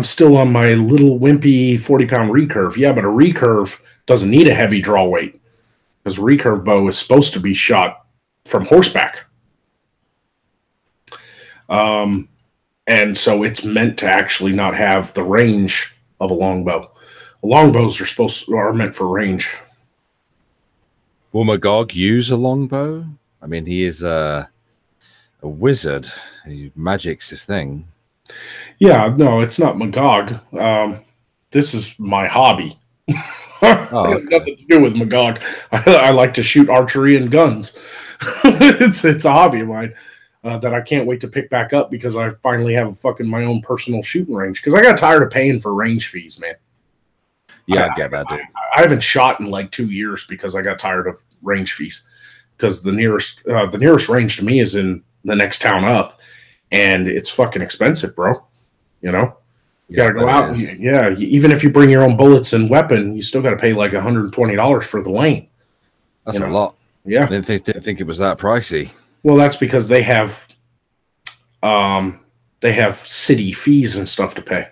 still on my little wimpy 40-pound recurve. Yeah, but a recurve doesn't need a heavy draw weight because a recurve bow is supposed to be shot from horseback. And so it's meant to actually not have the range of a longbow. Longbows are meant for range. Will Magog use a longbow? I mean, he is a wizard. Magic's his thing. Yeah, no, it's not Magog. This is my hobby. Oh, it has nothing to do with Magog. I like to shoot archery and guns. It's a hobby of mine that I can't wait to pick back up because I finally have my own personal shooting range. Because I got tired of paying for range fees, man. Yeah, I get that, dude. I haven't shot in like 2 years because I got tired of range fees. Because the nearest range to me is in the next town up, and it's fucking expensive, bro. You gotta go out. And, even if you bring your own bullets and weapon, you still got to pay like $120 for the lane. That's a lot. Yeah, I didn't think it was that pricey. Well, that's because they have city fees and stuff to pay.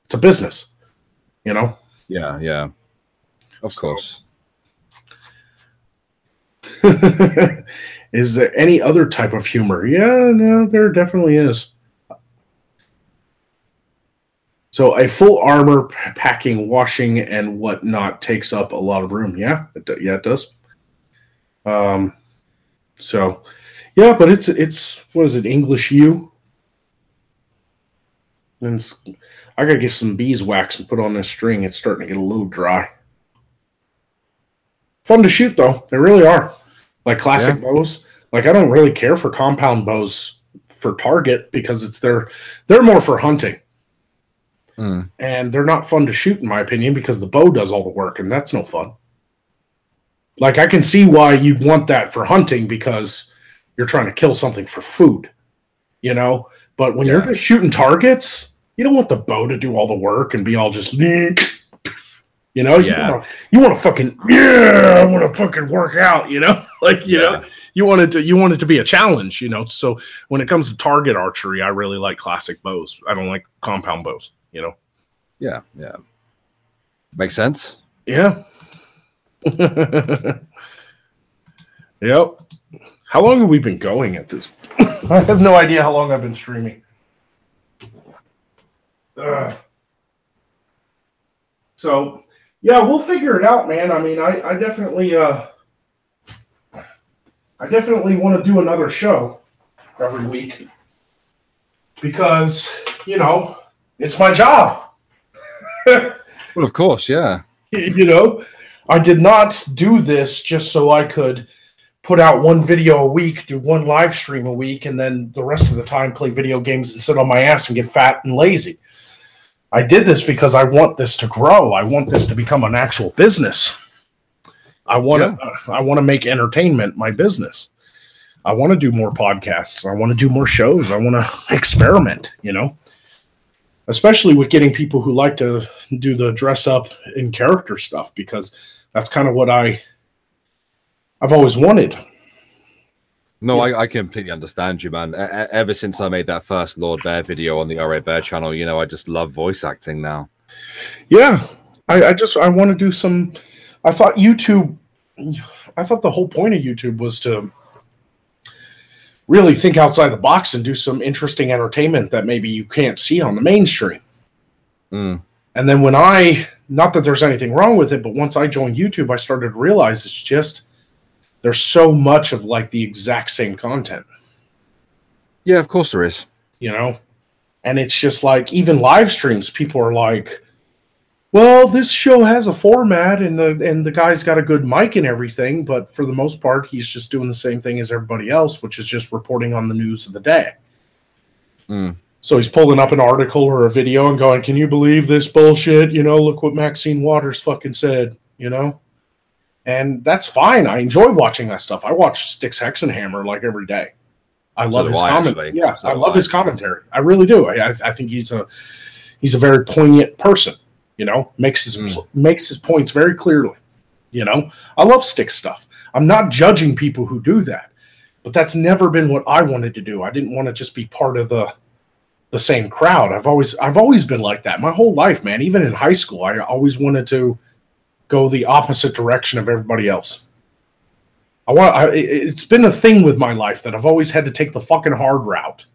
It's a business, Yeah, of course. Is there any other type of humor? Yeah, no, there definitely is. So a full armor packing, washing, and whatnot takes up a lot of room. Yeah, it does. So, yeah, but it's what is it? English U. And I gotta get some beeswax and put on this string. It's starting to get a little dry. Fun to shoot though. They really are. Like classic bows. Like I don't really care for compound bows for target because they're more for hunting. And they're not fun to shoot, in my opinion, because the bow does all the work, and that's no fun. Like, I can see why you'd want that for hunting because you're trying to kill something for food, But when you're just shooting targets, you don't want the bow to do all the work and be all just, You want to fucking, I want to fucking work out, You want it to be a challenge, So when it comes to target archery, I really like classic bows. I don't like compound bows. Yeah. Makes sense. Yeah. Yep. How long have we been going at this? I have no idea how long I've been streaming. So, yeah, we'll figure it out, man. I mean, I definitely want to do another show every week. because, you know, it's my job. Well, of course, yeah. You know, I did not do this just so I could put out one video a week, do one live stream a week, and then the rest of the time play video games and sit on my ass and get fat and lazy. I did this because I want this to grow. I want this to become an actual business. I want to make entertainment my business. I want to do more podcasts. I want to do more shows. I want to experiment, you know, especially with getting people who like to do the dress up in character stuff, because that's kind of what I've always wanted. No, I completely understand you, man. Ever since I made that first Lord Bear video on the RA Bear channel, you know, I just love voice acting now. Yeah, I want to do some. I thought the whole point of YouTube was to really think outside the box and do some interesting entertainment that maybe you can't see on the mainstream. And then not that there's anything wrong with it, but once I joined YouTube, I started to realize it's just, there's so much of like the exact same content. Yeah, of course there is. You know? And it's just like, even live streams, people are like, well, this show has a format and the guy's got a good mic and everything, but for the most part, he's just doing the same thing as everybody else, which is just reporting on the news of the day. So he's pulling up an article or a video and going, can you believe this bullshit? You know, look what Maxine Waters fucking said, you know? And that's fine. I enjoy watching that stuff. I watch Styx Hexenhammer like every day. I love his commentary. Yeah, I love his commentary. I really do. I think he's a very poignant person. You know, makes his points very clearly. You know, I love Styx stuff. I'm not judging people who do that, but that's never been what I wanted to do. I didn't want to just be part of the same crowd. I've always been like that my whole life, man. Even in high school, I always wanted to go the opposite direction of everybody else. It's been a thing with my life that I've always had to take the fucking hard route.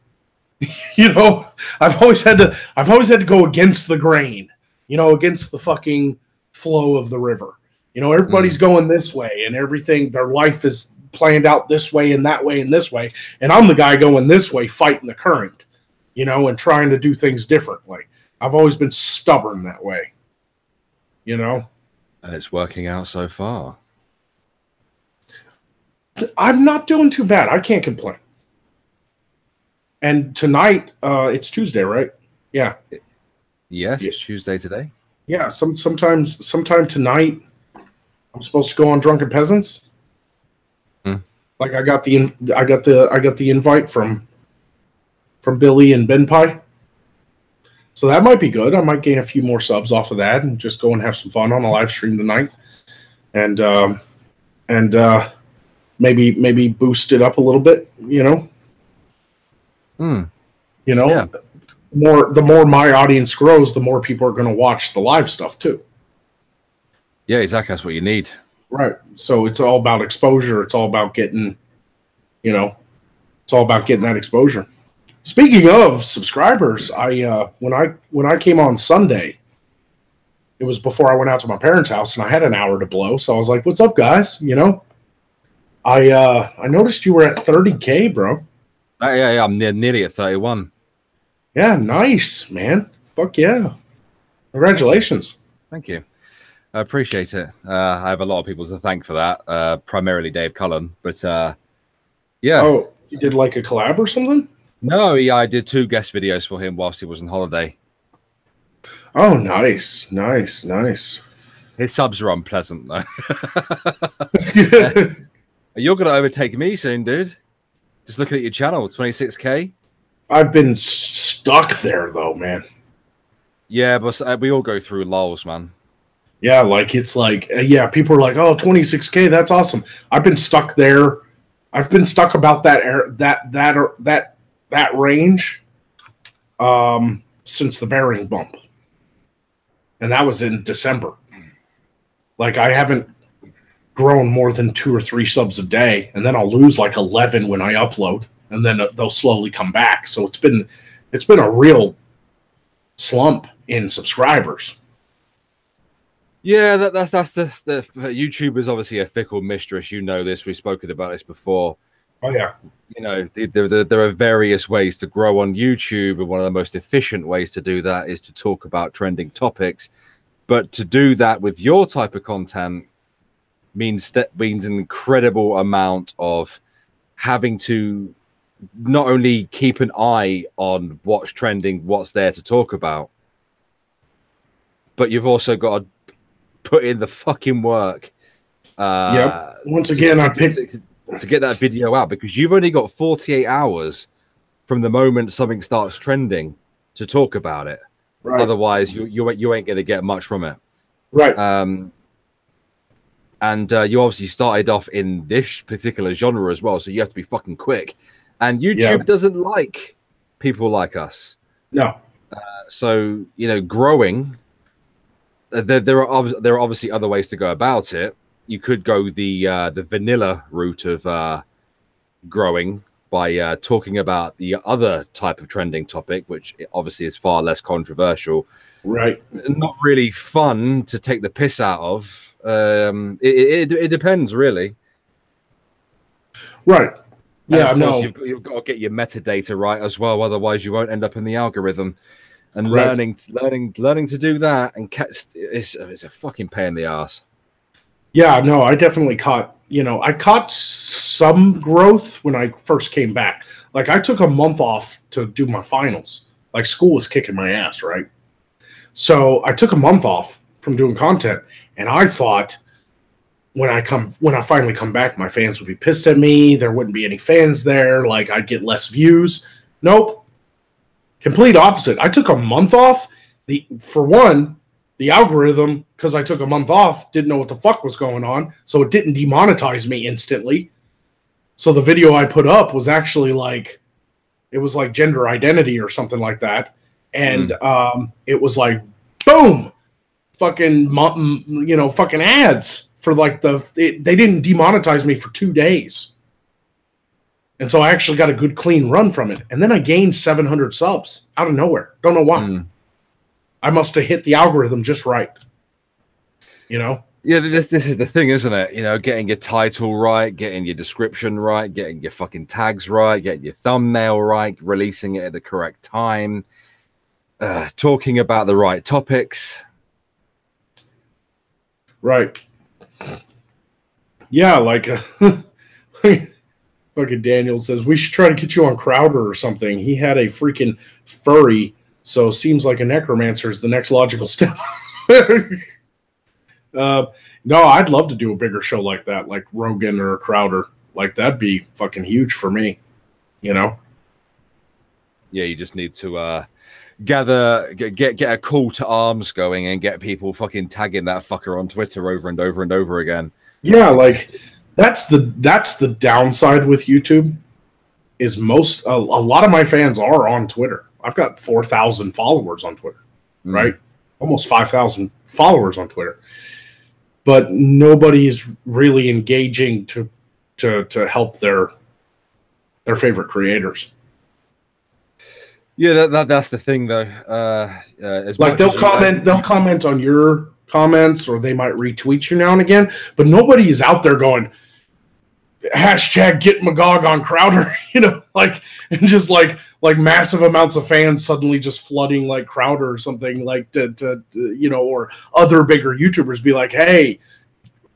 You know, I've always had to go against the grain. You know, against the fucking flow of the river. You know, everybody's going this way and everything, their life is planned out this way and that way and this way. And I'm the guy going this way, fighting the current, you know, and trying to do things differently. I've always been stubborn that way, you know. And it's working out so far. I'm not doing too bad. I can't complain. And tonight, it's Tuesday, right? Yeah. Yes, it's Tuesday today. Yeah, sometime tonight, I'm supposed to go on Drunken Peasants. Like I got the invite from Billy and Ben Pie. So that might be good. I might gain a few more subs off of that and just go and have some fun on a live stream tonight, and maybe boost it up a little bit. You know. You know. Yeah. The more my audience grows, the more people are going to watch the live stuff too. Yeah, exactly. That's what you need. Right. So it's all about exposure. It's all about getting, you know, it's all about getting that exposure. Speaking of subscribers, when I came on Sunday, it was before I went out to my parents' house and I had an hour to blow. So I was like, "What's up, guys?" You know, I noticed you were at 30K, bro. Yeah, I'm nearly at 31. Yeah, nice, man. Fuck yeah. Congratulations. Thank you. I appreciate it. I have a lot of people to thank for that, primarily Dave Cullen. But, yeah. Oh, you did like a collab or something? No, yeah, I did 2 guest videos for him whilst he was on holiday. Oh, nice. Nice, nice. His subs are unpleasant, though. You're going to overtake me soon, dude. Just looking at your channel, 26K. I've been stuck there though, man. Yeah, but we all go through lulls, man. Yeah, like it's like yeah, people are like, "Oh, 26K, that's awesome." I've been stuck there. I've been stuck about that range since the bearing bump. And that was in December. Like I haven't grown more than 2 or 3 subs a day, and then I'll lose like 11 when I upload, and then they'll slowly come back. So it's been a real slump in subscribers. Yeah, that's the YouTube is obviously a fickle mistress. You know this. We've spoken about this before. Oh yeah. You know, there are various ways to grow on YouTube, and one of the most efficient ways to do that is to talk about trending topics. But to do that with your type of content means an incredible amount of having to not only keep an eye on what's trending, what's there to talk about, but you've also got to put in the fucking work. Yep. Once again, I picked to get that video out, because you've only got 48 hours from the moment something starts trending to talk about it. Right. Otherwise, you ain't going to get much from it. Right. And you obviously started off in this particular genre as well, so you have to be fucking quick. And YouTube doesn't like people like us. No. So, you know, growing, there are obviously other ways to go about it. You could go the vanilla route of growing by talking about the other type of trending topic, which obviously is far less controversial. Right. Not really fun to take the piss out of. It depends, really. Right. Yeah, and of course, no. you've got to get your metadata right as well. Otherwise, you won't end up in the algorithm. And learning to do that and it's a fucking pain in the ass. Yeah, no, I definitely caught, I caught some growth when I first came back. Like, I took a month off to do my finals. Like, school was kicking my ass, right? So I took a month off from doing content, and I thought when I finally come back, my fans would be pissed at me. There wouldn't be any fans there. Like, I'd get less views. Nope. Complete opposite. I took a month off. For one, the algorithm, because I took a month off, didn't know what the fuck was going on, so it didn't demonetize me instantly. So the video I put up was actually like, it was like gender identity or something like that. And it was like, boom, fucking, fucking ads for like they didn't demonetize me for 2 days. And so I actually got a good clean run from it. And then I gained 700 subs out of nowhere. Don't know why. I must have hit the algorithm just right. Yeah, this is the thing, isn't it? Getting your title right, getting your description right, getting your fucking tags right, getting your thumbnail right, releasing it at the correct time, talking about the right topics. Right. Yeah, like fucking Daniel says, we should try to get you on Crowder or something. He had a freaking furry, so seems like a necromancer is the next logical step. No, I'd love to do a bigger show like that, like Rogan or Crowder. Like, that'd be fucking huge for me, Yeah, you just need to get a call to arms going and get people fucking tagging that fucker on Twitter over and over and over again. Yeah, like that's the downside with YouTube is a lot of my fans are on Twitter. I've got 4,000 followers on Twitter, right? Almost 5,000 followers on Twitter. But nobody's really engaging to help their favorite creators. Yeah, that's the thing, though. Like, they'll comment on your comments, or they might retweet you now and again, but nobody is out there going, hashtag get Magog on Crowder, and just like massive amounts of fans suddenly just flooding like Crowder or something, like to or other bigger YouTubers be like, hey,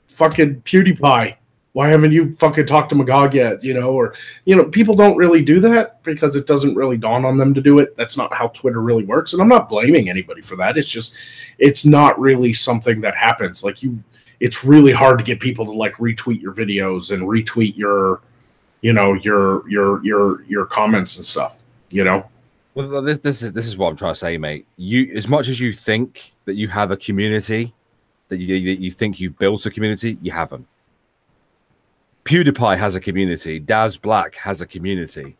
fucking PewDiePie, why haven't you fucking talked to Magog yet? People don't really do that because it doesn't really dawn on them to do it. That's not how Twitter really works. And I'm not blaming anybody for that. It's just, it's not really something that happens. Like, it's really hard to get people to like retweet your videos and retweet your comments and stuff, Well, this is what I'm trying to say, mate. You, as much as you think that you have a community, that you think you've built a community, you haven't. PewDiePie has a community. Daz Black has a community.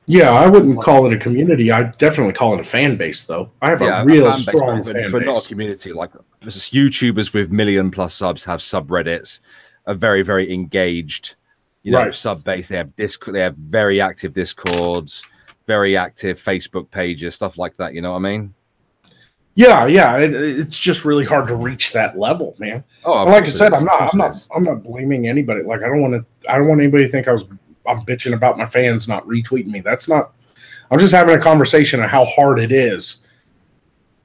Yeah, I wouldn't call it a community. I definitely call it a fan base, though. I have a real strong fan base. But not a community. Like, YouTubers with 1 million+ subs have subreddits, are very, very engaged, sub base. They have Discord. They have very active Discords, very active Facebook pages, stuff like that. You know what I mean? Yeah, it's just really hard to reach that level, man. Oh, and like I said, I'm not blaming anybody. Like I don't want anybody to think I'm bitching about my fans not retweeting me. That's not. I'm just having a conversation on how hard it is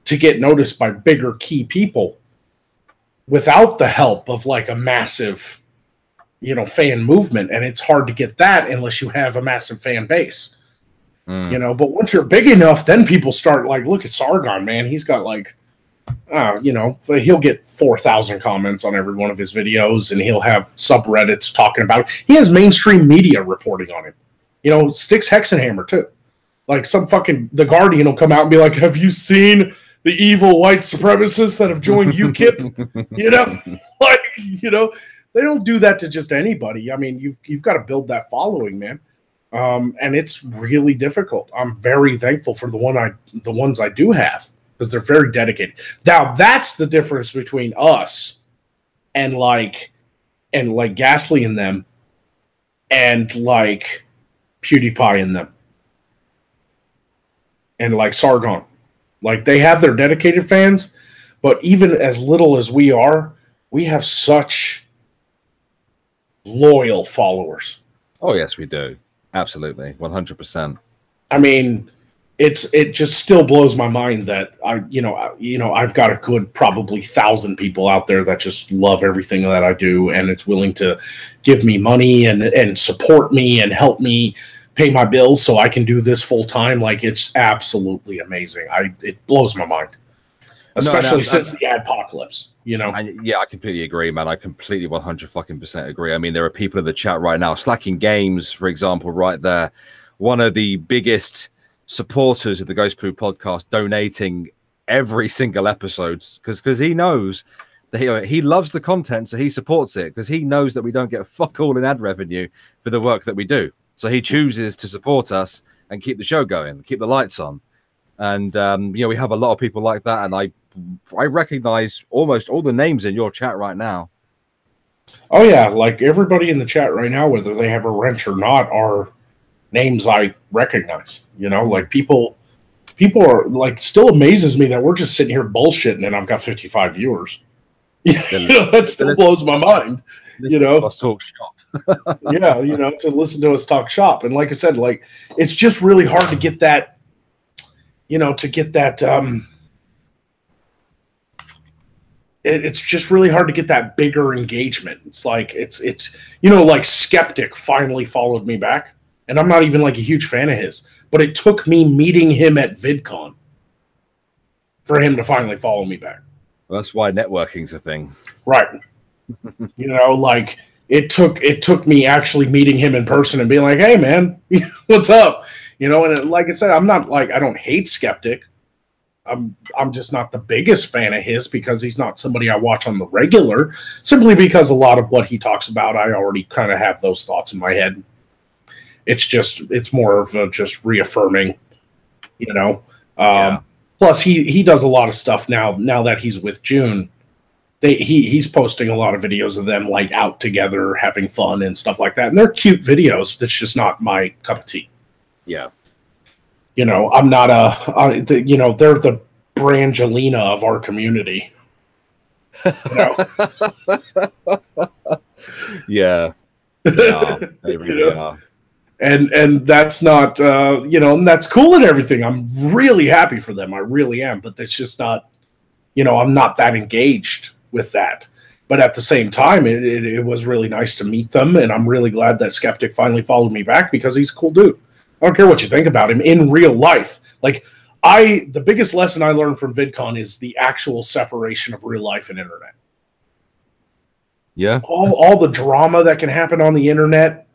to get noticed by bigger key people without the help of like a massive, fan movement. And it's hard to get that unless you have a massive fan base. But once you're big enough, then people start like, look at Sargon, man. He's got like, he'll get 4,000 comments on every one of his videos, and he'll have subreddits talking about it. He has mainstream media reporting on him. Styx Hexenhammer too. Like some fucking The Guardian will come out and be like, have you seen the evil white supremacists that have joined UKIP? They don't do that to just anybody. I mean, you've got to build that following, man. And it's really difficult. I'm very thankful for the ones I do have, because they're very dedicated. Now that's the difference between us and Ghastly and them, and like PewDiePie and them, and like Sargon. Like they have their dedicated fans, but even as little as we are, we have such loyal followers. Oh yes, we do. Absolutely, 100%. I mean, it just still blows my mind that I've got a good probably 1,000 people out there that just love everything that I do, and it's willing to give me money and support me and help me pay my bills so I can do this full time. Like it's absolutely amazing. It blows my mind, especially since the adpocalypse. I completely agree, man. I completely 100% agree. I mean, there are people in the chat right now. Slacking Games, for example, right there, one of the biggest supporters of the Ghost Poo podcast, donating every single episode because he knows that he loves the content, so he supports it because he knows that we don't get fuck all in ad revenue for the work that we do. So he chooses to support us and keep the show going, keep the lights on. And we have a lot of people like that, and I recognize almost all the names in your chat right now. Oh yeah, like everybody in the chat right now, whether they have a wrench or not, are names I recognize. Like people are like, still amazes me that we're just sitting here bullshitting and I've got 55 viewers. That still blows my mind. Let's talk shop. Yeah, to listen to us talk shop. And like I said, like it's just really hard to get that, it's just really hard to get that bigger engagement. It's like like Skeptic finally followed me back, and I'm not even like a huge fan of his, but it took me meeting him at VidCon for him to finally follow me back. Well, that's why networking's a thing, right? Like it took me actually meeting him in person and being like, hey man, what's up? And like I said, I'm not like, I don't hate Skeptic. I'm just not the biggest fan of his because he's not somebody I watch on the regular, simply because a lot of what he talks about, I already kind of have those thoughts in my head. It's more of just reaffirming, Plus he does a lot of stuff now that he's with June. He's posting a lot of videos of them like out together, having fun and stuff like that. And they're cute videos. That's just not my cup of tea. Yeah. I'm not they're the Brangelina of our community. Yeah. They really are. And that's not, and that's cool and everything. I'm really happy for them. I really am. But it's just not, I'm not that engaged with that. But at the same time, it was really nice to meet them. And I'm really glad that Skeptic finally followed me back because he's a cool dude. I don't care what you think about him in real life. Like the biggest lesson I learned from VidCon is the actual separation of real life and internet. Yeah. All the drama that can happen on the internet,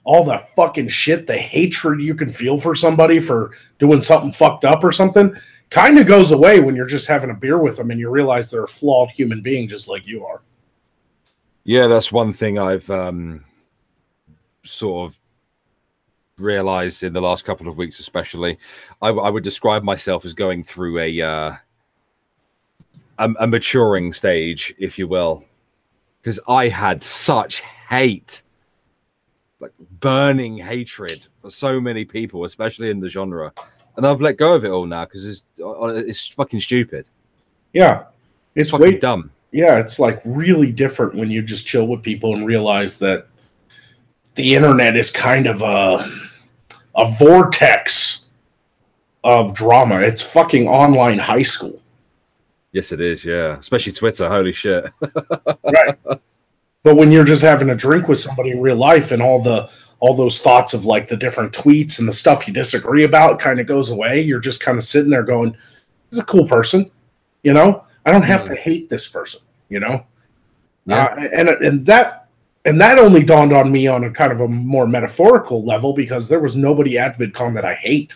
all the fucking shit, the hatred you can feel for somebody for doing something fucked up or something kind of goes away when you're just having a beer with them and you realize they're a flawed human being just like you are. Yeah, that's one thing I've sort of realized in the last couple of weeks, especially. I would describe myself as going through a maturing stage, if you will, because I had such hate, like burning hatred for so many people, especially in the genre, and I've let go of it all now because it's fucking stupid. Yeah, it's fucking way dumb. Yeah, it's like really different when you just chill with people and realize that the internet is kind of a vortex of drama. It's fucking online high school. Yes, it is. Yeah, especially Twitter. Holy shit. Right. But when you're just having a drink with somebody in real life and all those thoughts of like the different tweets and the stuff you disagree about kind of goes away, you're just kind of sitting there going, "He's a cool person," you know. I don't have to hate this person, you know. Yeah. And that only dawned on me on a kind of a more metaphorical level because there was nobody at VidCon that I hate.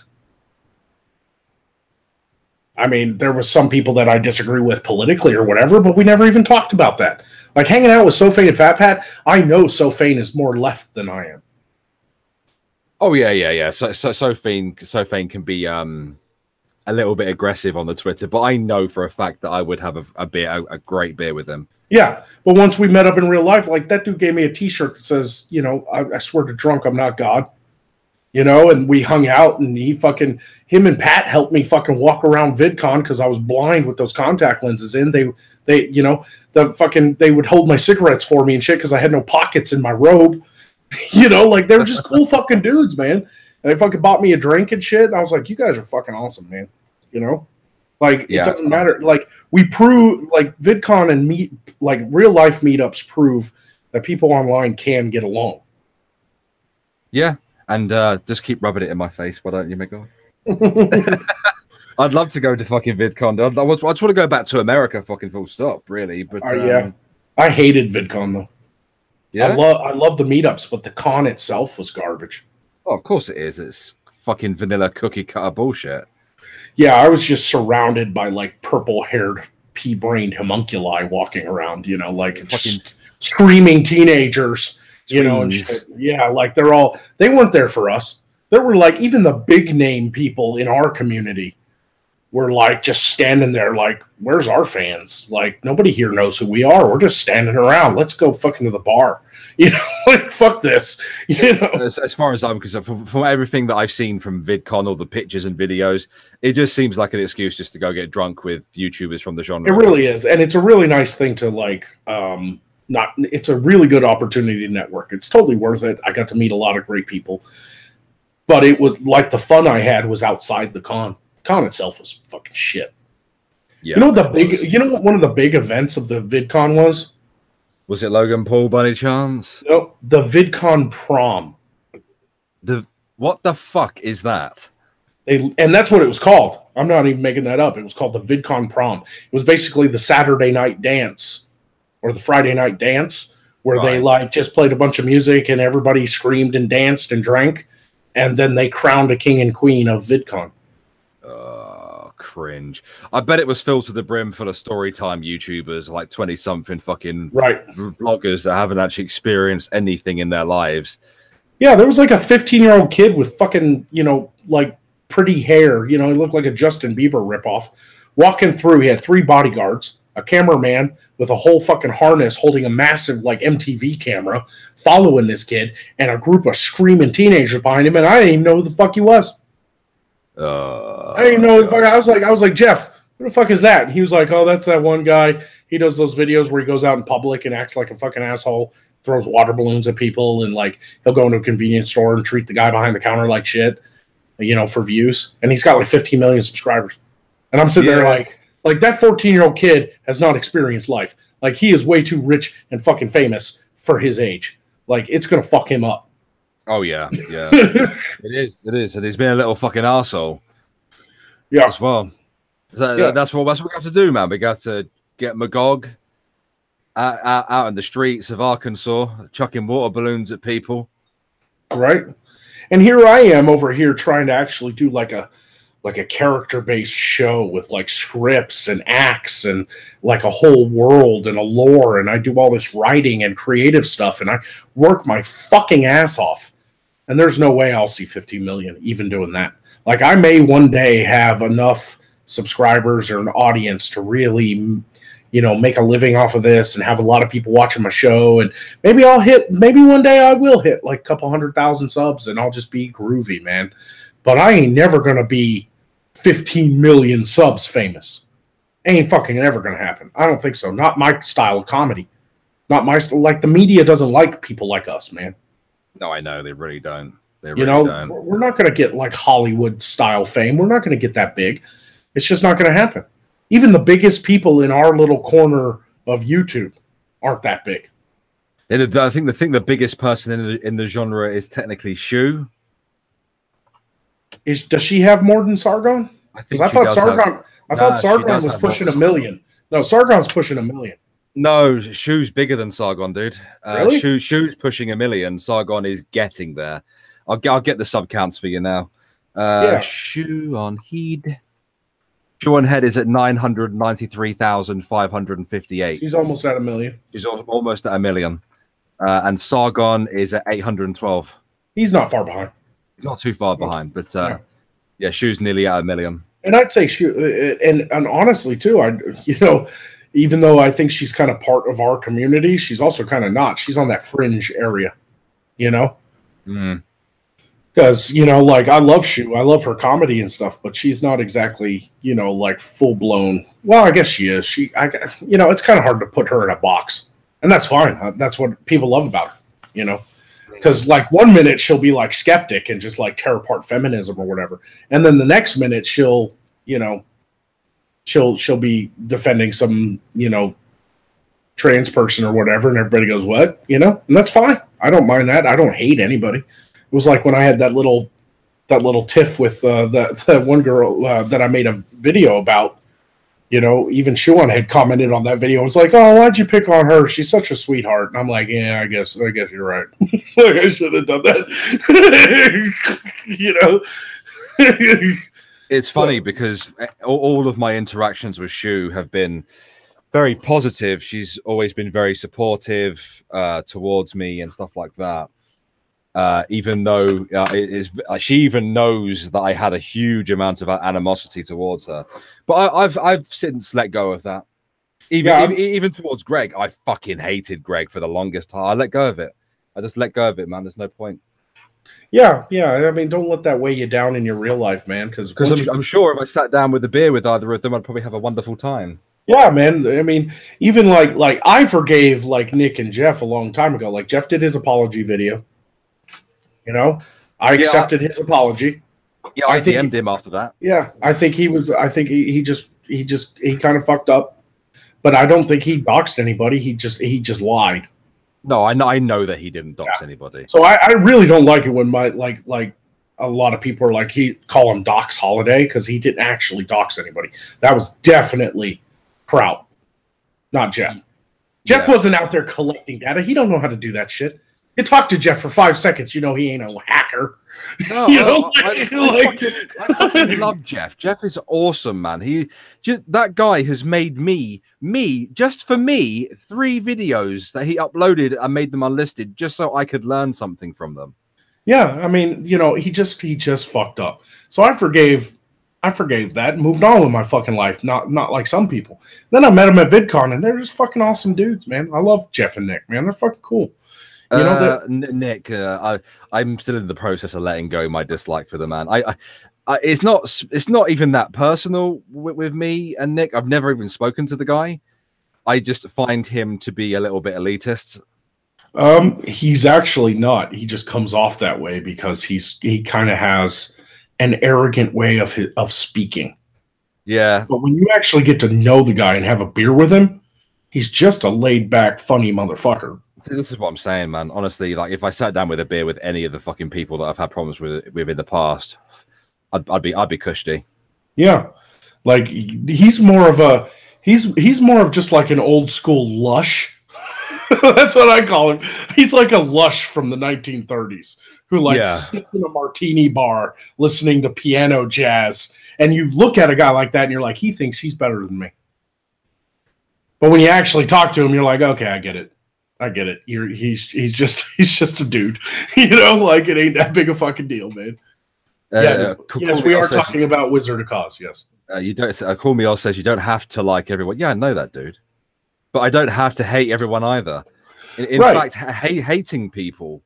I mean, there was some people that I disagree with politically or whatever, but we never even talked about that. Like hanging out with Sofane and Fat Pat, I know Sofane is more left than I am. Oh yeah. So Sofane can be a little bit aggressive on the Twitter, but I know for a fact that I would have a great beer with him. Yeah, but once we met up in real life, like that dude gave me a T-shirt that says, you know, I swear to drunk, I'm not God. You know, and we hung out, and him and Pat helped me fucking walk around VidCon because I was blind with those contact lenses in. They, you know, they would hold my cigarettes for me and shit because I had no pockets in my robe. You know, like they were just cool fucking dudes, man. And they fucking bought me a drink and shit. And I was like, you guys are fucking awesome, man. You know, like it doesn't matter. Like we prove, like VidCon and like real life meetups prove that people online can get along. Yeah. And just keep rubbing it in my face, why don't you, Magog? I'd love to go to fucking VidCon. I just want to go back to America, fucking full stop, really. But yeah, I hated VidCon though. Yeah, I love the meetups, but the con itself was garbage. Oh, of course it is. It's fucking vanilla cookie cutter bullshit. Yeah, I was just surrounded by like purple-haired, pea-brained homunculi walking around. You know, like fucking screaming teenagers. You know, and shit. Yeah, like they weren't there for us. There were like even the big name people in our community were like just standing there like, where's our fans? Like nobody here knows who we are. We're just standing around. Let's go fucking to the bar. You know, like fuck this. You know, as far as I'm concerned, from everything that I've seen from VidCon, all the pictures and videos, it just seems like an excuse just to go get drunk with YouTubers from the genre. It really is, and it's a really nice thing to like. It's a really good opportunity to network. It's totally worth it. I got to meet a lot of great people, but it would like the fun I had was outside the con. The con itself was fucking shit. Yeah, you know what one of the big events of the VidCon was? Was it Logan Paul by any chance? No, the VidCon prom. What the fuck is that? And that's what it was called. I'm not even making that up. It was called the VidCon prom. It was basically the Saturday night dance. Or the Friday night dance, where they like just played a bunch of music and everybody screamed and danced and drank, and then they crowned a king and queen of VidCon. Cringe. I bet it was filled to the brim full of storytime YouTubers, like 20-something fucking vloggers that haven't actually experienced anything in their lives. Yeah, there was like a 15-year-old kid with fucking, you know, like pretty hair. You know, he looked like a Justin Bieber ripoff. Walking through, he had 3 bodyguards. A cameraman with a whole fucking harness holding a massive like MTV camera following this kid and a group of screaming teenagers behind him, and I didn't even know who the fuck he was. I didn't even know who the fuck. I was like, Jeff, who the fuck is that? And he was like, oh, that's that one guy. He does those videos where he goes out in public and acts like a fucking asshole, throws water balloons at people, and like he'll go into a convenience store and treat the guy behind the counter like shit, you know, for views. And he's got like 15 million subscribers. And I'm sitting there like that 14-year-old kid has not experienced life. Like he is way too rich and fucking famous for his age. Like it's gonna fuck him up. Oh yeah. It is, and he's been a little fucking arsehole. Yeah, as well. So that's what we have to do, man. We got to get Magog out in the streets of Arkansas, chucking water balloons at people. Right, and here I am over here trying to actually do like a character-based show with like scripts and acts and like a whole world and a lore, and I do all this writing and creative stuff, and I work my fucking ass off. And there's no way I'll see 15 million even doing that. Like I may one day have enough subscribers or an audience to really make a living off of this and have a lot of people watching my show. And maybe one day I will hit like a couple 100,000 subs and I'll just be groovy, man. But I ain't never going to be 15 million subs famous. Ain't fucking ever going to happen. I don't think so. Not my style of comedy. Not my style. Like, the media doesn't like people like us, man. No, I know. They really don't. They really don't. We're not going to get like Hollywood style fame. We're not going to get that big. It's just not going to happen. Even the biggest people in our little corner of YouTube aren't that big. And I think the biggest person in the genre is technically Shu. Does she have more than Sargon? I thought Sargon was pushing 1 million. No, Sargon's pushing 1 million. No, Shu's bigger than Sargon, dude. Really? Shu's pushing 1 million. Sargon is getting there. I'll get the sub counts for you now. Shu on Heed. Shu on Head is at 993,558. She's almost at 1 million. She's almost at 1 million. And Sargon is at 812. He's not far behind. He's not too far behind, but yeah, Shu's nearly at 1 million. And I'd say Shu, and honestly too, even though I think she's kind of part of our community, she's also kind of not. She's on that fringe area, Because, like, I love Shu. I love her comedy and stuff, but she's not exactly, like, full-blown. Well, I guess she is. It's kind of hard to put her in a box. And that's fine. That's what people love about her, Because, like, 1 minute she'll be, like, skeptic and just, like, tear apart feminism or whatever. And then the next minute she'll be defending some, trans person or whatever, and everybody goes, what? And that's fine. I don't mind that. I don't hate anybody. It was like when I had that little tiff with that one girl that I made a video about. Even Shuan had commented on that video. It's like, oh, why'd you pick on her? She's such a sweetheart. And I'm like, yeah, I guess you're right. Like, I should have done that. It's funny because all of my interactions with Shu have been very positive. She's always been very supportive towards me and stuff like that. Even though she even knows that I had a huge amount of animosity towards her, but I've since let go of that. Even towards Greg, I fucking hated Greg for the longest time. I let go of it. I just let go of it, man. There's no point. Yeah. I mean, don't let that weigh you down in your real life, man. Because I'm sure if I sat down with a beer with either of them, I'd probably have a wonderful time. Yeah, man. I mean, even like I forgave like Nick and Jeff a long time ago. Like, Jeff did his apology video. I accepted his apology. Yeah, I DM'd him after that. Yeah, I think he kind of fucked up, but I don't think he doxed anybody. He just lied. No, I know that he didn't dox anybody. So I really don't like it when my like a lot of people are like, he call him Dox Holiday, because he didn't actually dox anybody. That was definitely Kraut, not Jeff. Jeff wasn't out there collecting data. He don't know how to do that shit. You talk to Jeff for 5 seconds, he ain't a hacker. No, I fucking love Jeff. Jeff is awesome, man. That guy has made me just for me 3 videos that he uploaded and made them unlisted just so I could learn something from them. Yeah, I mean, he just fucked up. So I forgave that and moved on with my fucking life. Not like some people. Then I met them at VidCon, and they're just fucking awesome dudes, man. I love Jeff and Nick, man. They're fucking cool. Nick, I'm still in the process of letting go my dislike for the man. It's not even that personal with me and Nick. I've never even spoken to the guy. I just find him to be a little bit elitist. He's actually not. He just comes off that way because he kind of has an arrogant way of speaking. Yeah. But when you actually get to know the guy and have a beer with him, he's just a laid back, funny motherfucker. See, this is what I'm saying, man. Honestly, like, if I sat down with a beer with any of the fucking people that I've had problems with in the past, I'd be cushy. Yeah, like he's more of just like an old school lush. That's what I call him. He's like a lush from the 1930s who sits in a martini bar listening to piano jazz. And you look at a guy like that and you're like, he thinks he's better than me. But when you actually talk to him, you're like, okay, I get it. He's just a dude, like, it ain't that big a fucking deal, man. Yes, we are talking about Wizard of Cause. Yes. You don't. Cool Meal says you don't have to like everyone. Yeah, I know that, dude. but I don't have to hate everyone either. In Right. fact, hating people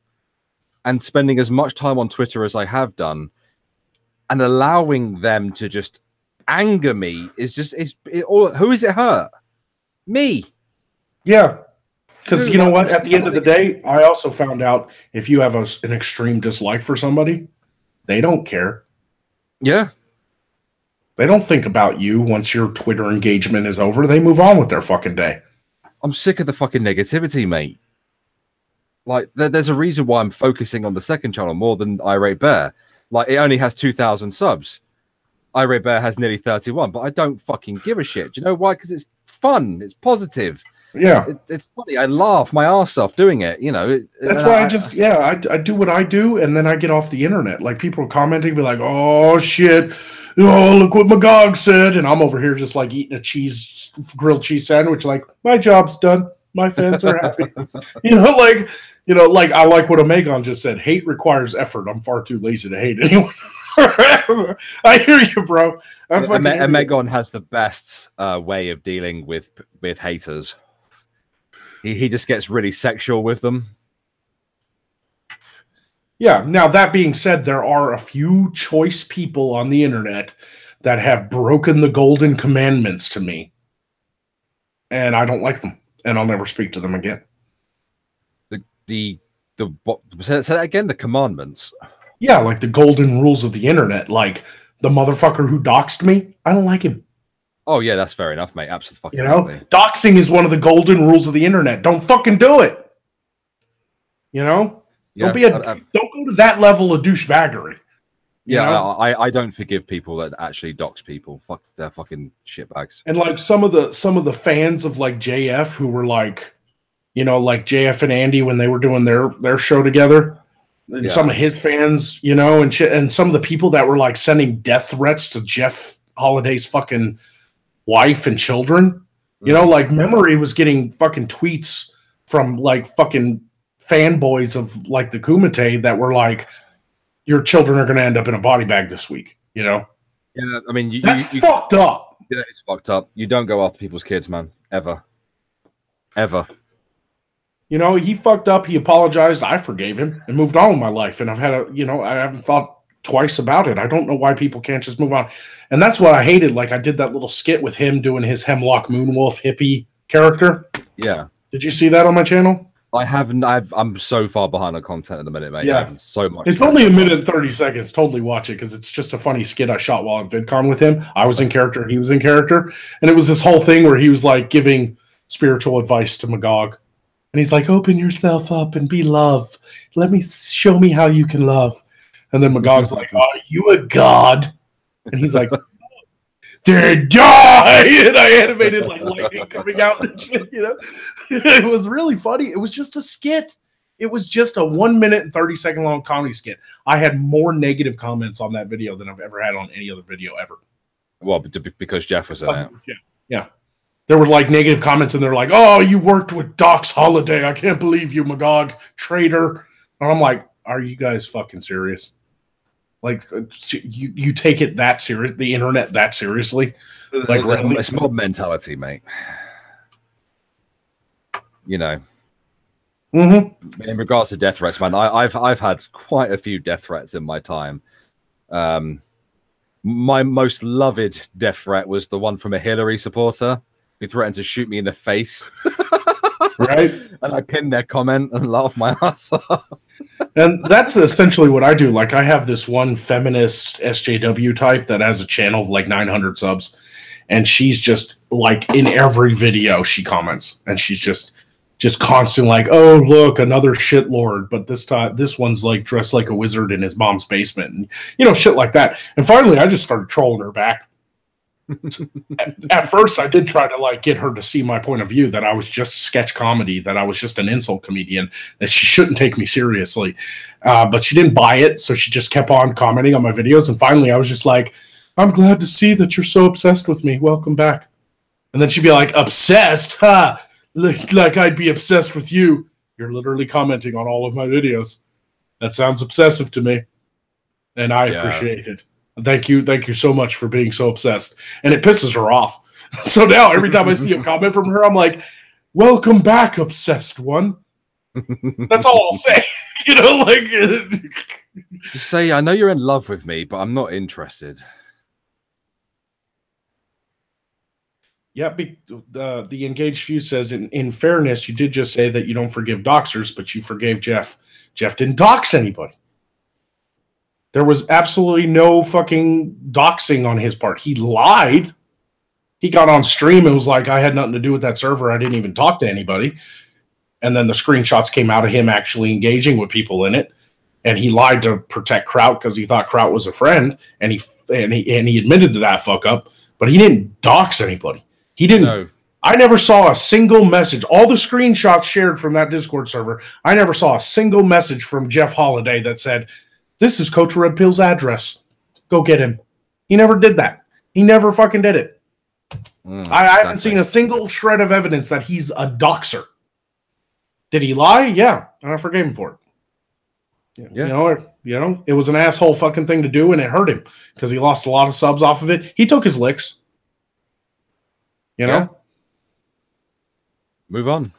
and spending as much time on Twitter as I have done and allowing them to just anger me is just who is it hurt? Me. Yeah. Because you know what? Like, At the end of the day, I also found out if you have an extreme dislike for somebody, they don't care. Yeah. They don't think about you once your Twitter engagement is over. They move on with their fucking day. I'm sick of the fucking negativity, mate. Like, there's a reason why I'm focusing on the second channel more than Irate Bear. Like, it only has 2,000 subs. Irate Bear has nearly 31, but I don't fucking give a shit. Do you know why? Because it's fun. It's positive. Yeah. It's funny. I laugh my arse off doing it, you know. That's why I do what I do, and then I get off the internet. Like, people are commenting, be like, oh, shit. Oh, look what Magog said. And I'm over here just, like, eating a grilled cheese sandwich, like, my job's done. My fans are happy. Like I like what Omegon just said. Hate requires effort. I'm far too lazy to hate anyone. I hear you, bro. Omegon has the best way of dealing with haters. He just gets really sexual with them. Yeah. Now, that being said, there are a few choice people on the internet that have broken the golden commandments to me. And I don't like them. And I'll never speak to them again. Say that again? The commandments. Yeah, like the golden rules of the internet. Like the motherfucker who doxed me. I don't like him. Oh yeah, that's fair enough, mate. Absolutely. You know, doxing is one of the golden rules of the internet. Don't fucking do it. You know, yeah, don't go to that level of douchebaggery. Yeah, I don't forgive people that actually dox people. Fuck, they're fucking shitbags. And like some of the fans of like JF who were like, you know, like JF and Andy when they were doing their show together, and some of his fans, you know, and shit, and some of the people that were like sending death threats to Jeff Holiday's fucking wife and children, you know, like Memory was getting fucking tweets from like fucking fanboys of like the Kumite that were like, your children are going to end up in a body bag this week, you know? Yeah, I mean, that's fucked up. Yeah, it's fucked up. You don't go after people's kids, man. Ever. Ever. You know, he fucked up. He apologized. I forgave him and moved on with my life. And I've had I haven't thought twice about it. I don't know why people can't just move on. And that's what I hated. Like, I did that little skit with him doing his Hemlock Moonwolf hippie character. Yeah. Did you see that on my channel? I haven't. I'm so far behind on content at the minute, mate. Yeah, so much. It's only a minute and 30 seconds. Totally watch it because it's just a funny skit I shot while at VidCon with him. I was in character, he was in character, and it was this whole thing where he was like giving spiritual advice to Magog, and he's like, "Open yourself up and be love. Show me how you can love." And then Magog's like, "Are you a god?" And he's like, "They die!" And I animated like lightning coming out and shit, you know? It was really funny. It was just a skit. It was just a 1 minute and 30-second long comedy skit. I had more negative comments on that video than I've ever had on any other video ever. Well, because Jeff was in it. Yeah. There were like negative comments and they're like, "Oh, you worked with Doc's Holiday. I can't believe you, Magog, traitor." And I'm like, are you guys fucking serious? Like, you take it that serious, the internet that seriously? Like, really? It's mob mentality, mate. You know. Mm-hmm. In regards to death threats, man, I've had quite a few death threats in my time. My most loved death threat was the one from a Hillary supporter who threatened to shoot me in the face. Right? And I pinned their comment and laughed my ass off. And that's essentially what I do. Like, I have this one feminist SJW type that has a channel of like 900 subs, and she's just like in every video she comments, and she's just constant like, "Oh, look, another shitlord, but this time this one's like dressed like a wizard in his mom's basement," and you know, shit like that. And finally, I just started trolling her back. At first, I did try to like get her to see my point of view, that I was just sketch comedy, that I was just an insult comedian, that she shouldn't take me seriously. But she didn't buy it, so she just kept on commenting on my videos. And finally, I was just like, "I'm glad to see that you're so obsessed with me. Welcome back." And then she'd be like, "Obsessed? Ha! Like I'd be obsessed with you. You're literally commenting on all of my videos. That sounds obsessive to me." And I appreciate it. Thank you so much for being so obsessed. And it pisses her off. So now every time I see a comment from her, I'm like, welcome back, obsessed one. That's all I'll say. You know, like Just say, I know you're in love with me, but I'm not interested. yeah, the engaged few says, in fairness, you did just say that you don't forgive doxers, but you forgave Jeff. Jeff didn't dox anybody. There was absolutely no fucking doxing on his part. He lied. He got on stream and was like, I had nothing to do with that server. I didn't even talk to anybody. And then the screenshots came out of him actually engaging with people in it. And he lied to protect Kraut because he thought Kraut was a friend. And he admitted to that fuck up. But he didn't dox anybody. He didn't. No. I never saw a single message. All the screenshots shared from that Discord server, I never saw a single message from Jeff Holiday that said, this is Coach Red Pill's address. Go get him. He never did that. He never fucking did it. I haven't seen a single shred of evidence that he's a doxer. Did he lie? Yeah. And I forgave him for it. Yeah. You know, it was an asshole fucking thing to do, and it hurt him because he lost a lot of subs off of it. He took his licks. You know? Yeah. Move on.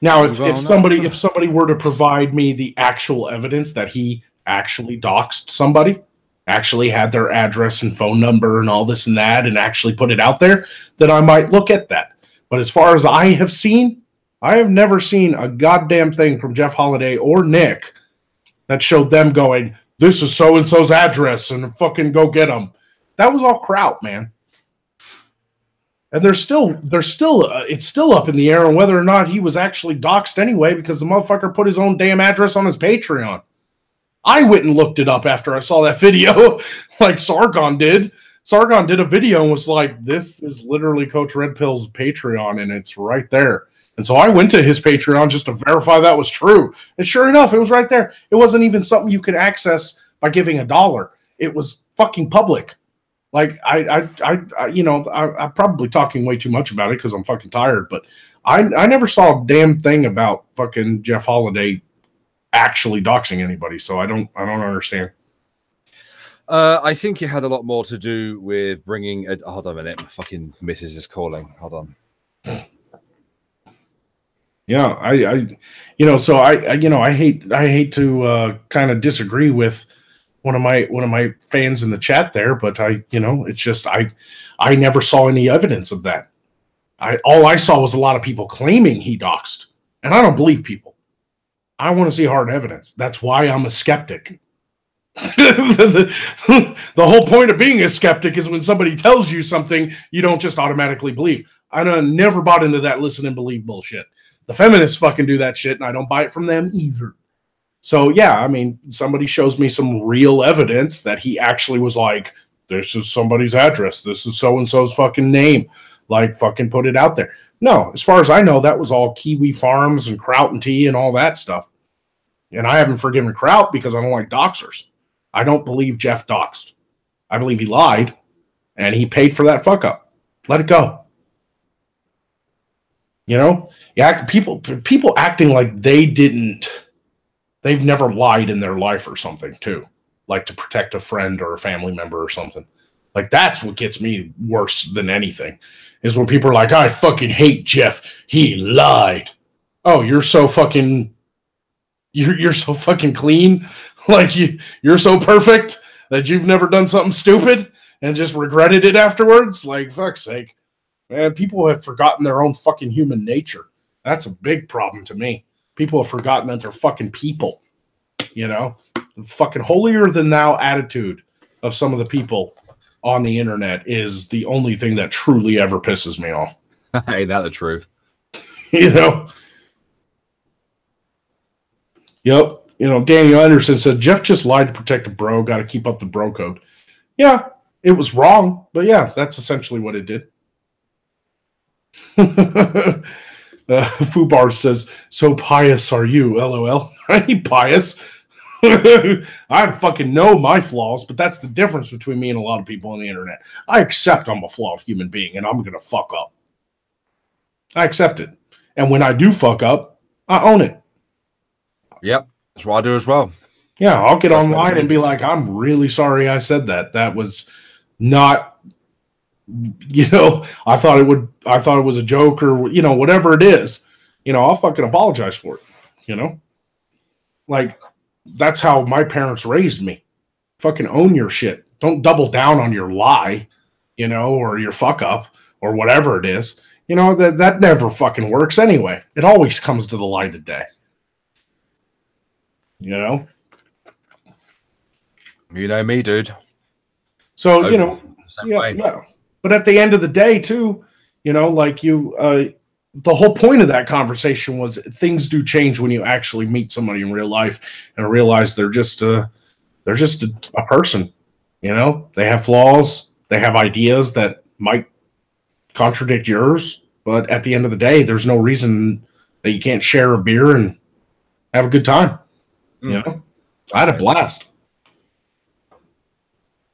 Now, if somebody were to provide me the actual evidence that he actually doxed somebody, actually had their address and phone number and all this and that, and actually put it out there, then I might look at that. But as far as I have seen, I have never seen a goddamn thing from Jeff Holiday or Nick that showed them going, this is so-and-so's address and fucking go get them. That was all Kraut, man. And it's still up in the air on whether or not he was actually doxxed anyway, because the motherfucker put his own damn address on his Patreon. I went and looked it up after I saw that video, like Sargon did. Sargon did a video and was like, this is literally Coach Red Pill's Patreon, and it's right there. And so I went to his Patreon just to verify that was true. And sure enough, it was right there. It wasn't even something you could access by giving $1. It was fucking public. Like, I'm probably talking way too much about it because I'm fucking tired, but I never saw a damn thing about fucking Jeff Holiday actually doxing anybody, so I don't understand. I think it had a lot more to do with bringing. Hold on a minute, my fucking missus is calling. Hold on. Yeah, I hate to kind of disagree with one of my fans in the chat there, but it's just I never saw any evidence of that. All I saw was a lot of people claiming he doxed, and I don't believe people. I want to see hard evidence. That's why I'm a skeptic. The whole point of being a skeptic is when somebody tells you something, you don't just automatically believe. I never bought into that listen and believe bullshit. The feminists fucking do that shit, and I don't buy it from them either. So, yeah, I mean, somebody shows me some real evidence that he actually was like, this is somebody's address. This is so-and-so's fucking name. Like, fucking put it out there. No, as far as I know, that was all Kiwi Farms and Kraut and Tea and all that stuff. And I haven't forgiven Kraut because I don't like doxers. I don't believe Jeff doxed. I believe he lied, and he paid for that fuck up. Let it go. You know? Yeah, people acting like they've never lied in their life or something, too. Like to protect a friend or a family member or something. Like, that's what gets me worse than anything, is when people are like, I fucking hate Jeff. He lied. Oh, you're so fucking clean. Like, you're so perfect that you've never done something stupid and just regretted it afterwards. Like, fuck's sake. Man, people have forgotten their own fucking human nature. That's a big problem to me. People have forgotten that they're fucking people. You know? The fucking holier than thou attitude of some of the people on the internet is the only thing that truly ever pisses me off. Ain't that the truth? You know? Yep. You know, Daniel Anderson said, Jeff just lied to protect a bro. Got to keep up the bro code. Yeah, it was wrong. But yeah, that's essentially what it did. Fubar says, so pious are you, LOL. I ain't pious. I fucking know my flaws, but that's the difference between me and a lot of people on the internet. I accept I'm a flawed human being, and I'm going to fuck up. I accept it. And when I do fuck up, I own it. Yep, that's what I do as well. Yeah, I'll get online and be like, I'm really sorry I said that. That was not you know, I thought it was a joke, or, you know, whatever it is, you know, I'll fucking apologize for it, you know? Like, that's how my parents raised me. Fucking own your shit. Don't double down on your lie, you know, or your fuck up, or whatever it is. You know, that never fucking works anyway. It always comes to the light of day. You know? You know me, dude. So, you know, yeah. But at the end of the day, too, you know, like the whole point of that conversation was things do change when you actually meet somebody in real life and realize they're just a person. You know, they have flaws, they have ideas that might contradict yours, but at the end of the day, there's no reason that you can't share a beer and have a good time. You know, I had a blast.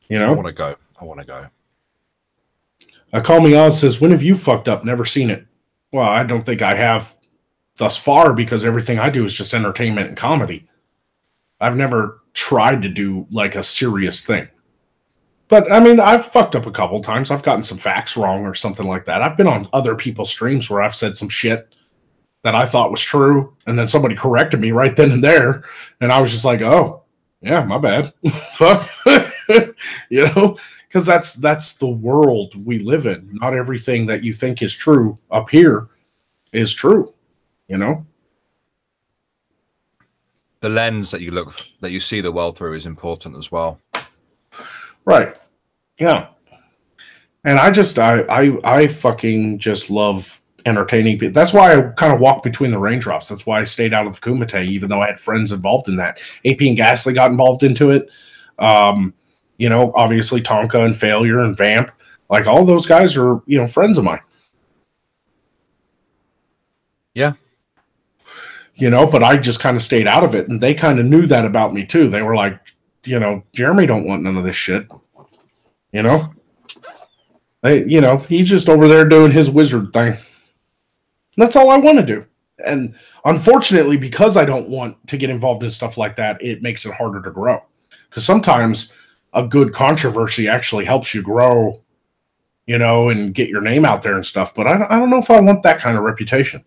You know, I want to go. Call Me Oz says, when have you fucked up? Never seen it. Well, I don't think I have thus far, because everything I do is just entertainment and comedy. I've never tried to do like a serious thing. But I mean, I've fucked up a couple times. I've gotten some facts wrong or something like that. I've been on other people's streams where I've said some shit that I thought was true, and then somebody corrected me right then and there, and I was just like, oh, yeah, my bad. Fuck. You know, because that's the world we live in. Not everything that you think is true up here is true, you know? The lens that you see the world through is important as well. Right. Yeah. And I fucking just love entertaining people. That's why I kind of walk between the raindrops. That's why I stayed out of the Kumite, even though I had friends involved in that. AP and Ghastly got involved into it. You know, obviously Tonka and Failure and Vamp. Like, all those guys are, you know, friends of mine. Yeah. You know, but I just kind of stayed out of it, and they kind of knew that about me too. They were like, you know, Jeremy don't want none of this shit. You know? You know, he's just over there doing his wizard thing. And that's all I want to do. And unfortunately, because I don't want to get involved in stuff like that, it makes it harder to grow. Because sometimes a good controversy actually helps you grow, you know, and get your name out there and stuff. But I don't know if I want that kind of reputation.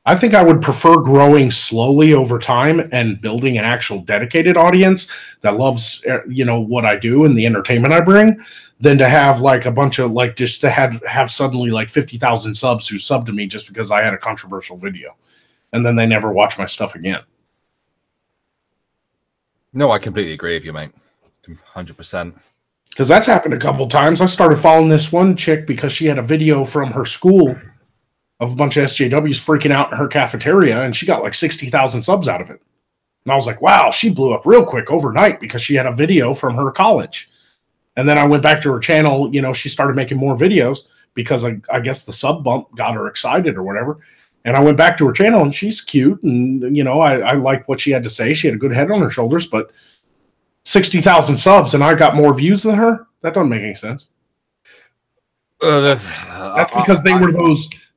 I think I would prefer growing slowly over time and building an actual dedicated audience that loves, you know, what I do and the entertainment I bring, than to have like a bunch of like, just to have suddenly like 50,000 subs who sub to me just because I had a controversial video, and then they never watch my stuff again. No, I completely agree with you, mate. 100%. Because that's happened a couple times. I started following this one chick because she had a video from her school of a bunch of SJWs freaking out in her cafeteria, and she got like 60,000 subs out of it. And I was like, wow, she blew up real quick overnight because she had a video from her college. And then I went back to her channel. You know, she started making more videos because I guess the sub bump got her excited or whatever. And I went back to her channel, and she's cute, and, you know, I like what she had to say. She had a good head on her shoulders, but 60,000 subs and I got more views than her? That doesn't make any sense. That's because they were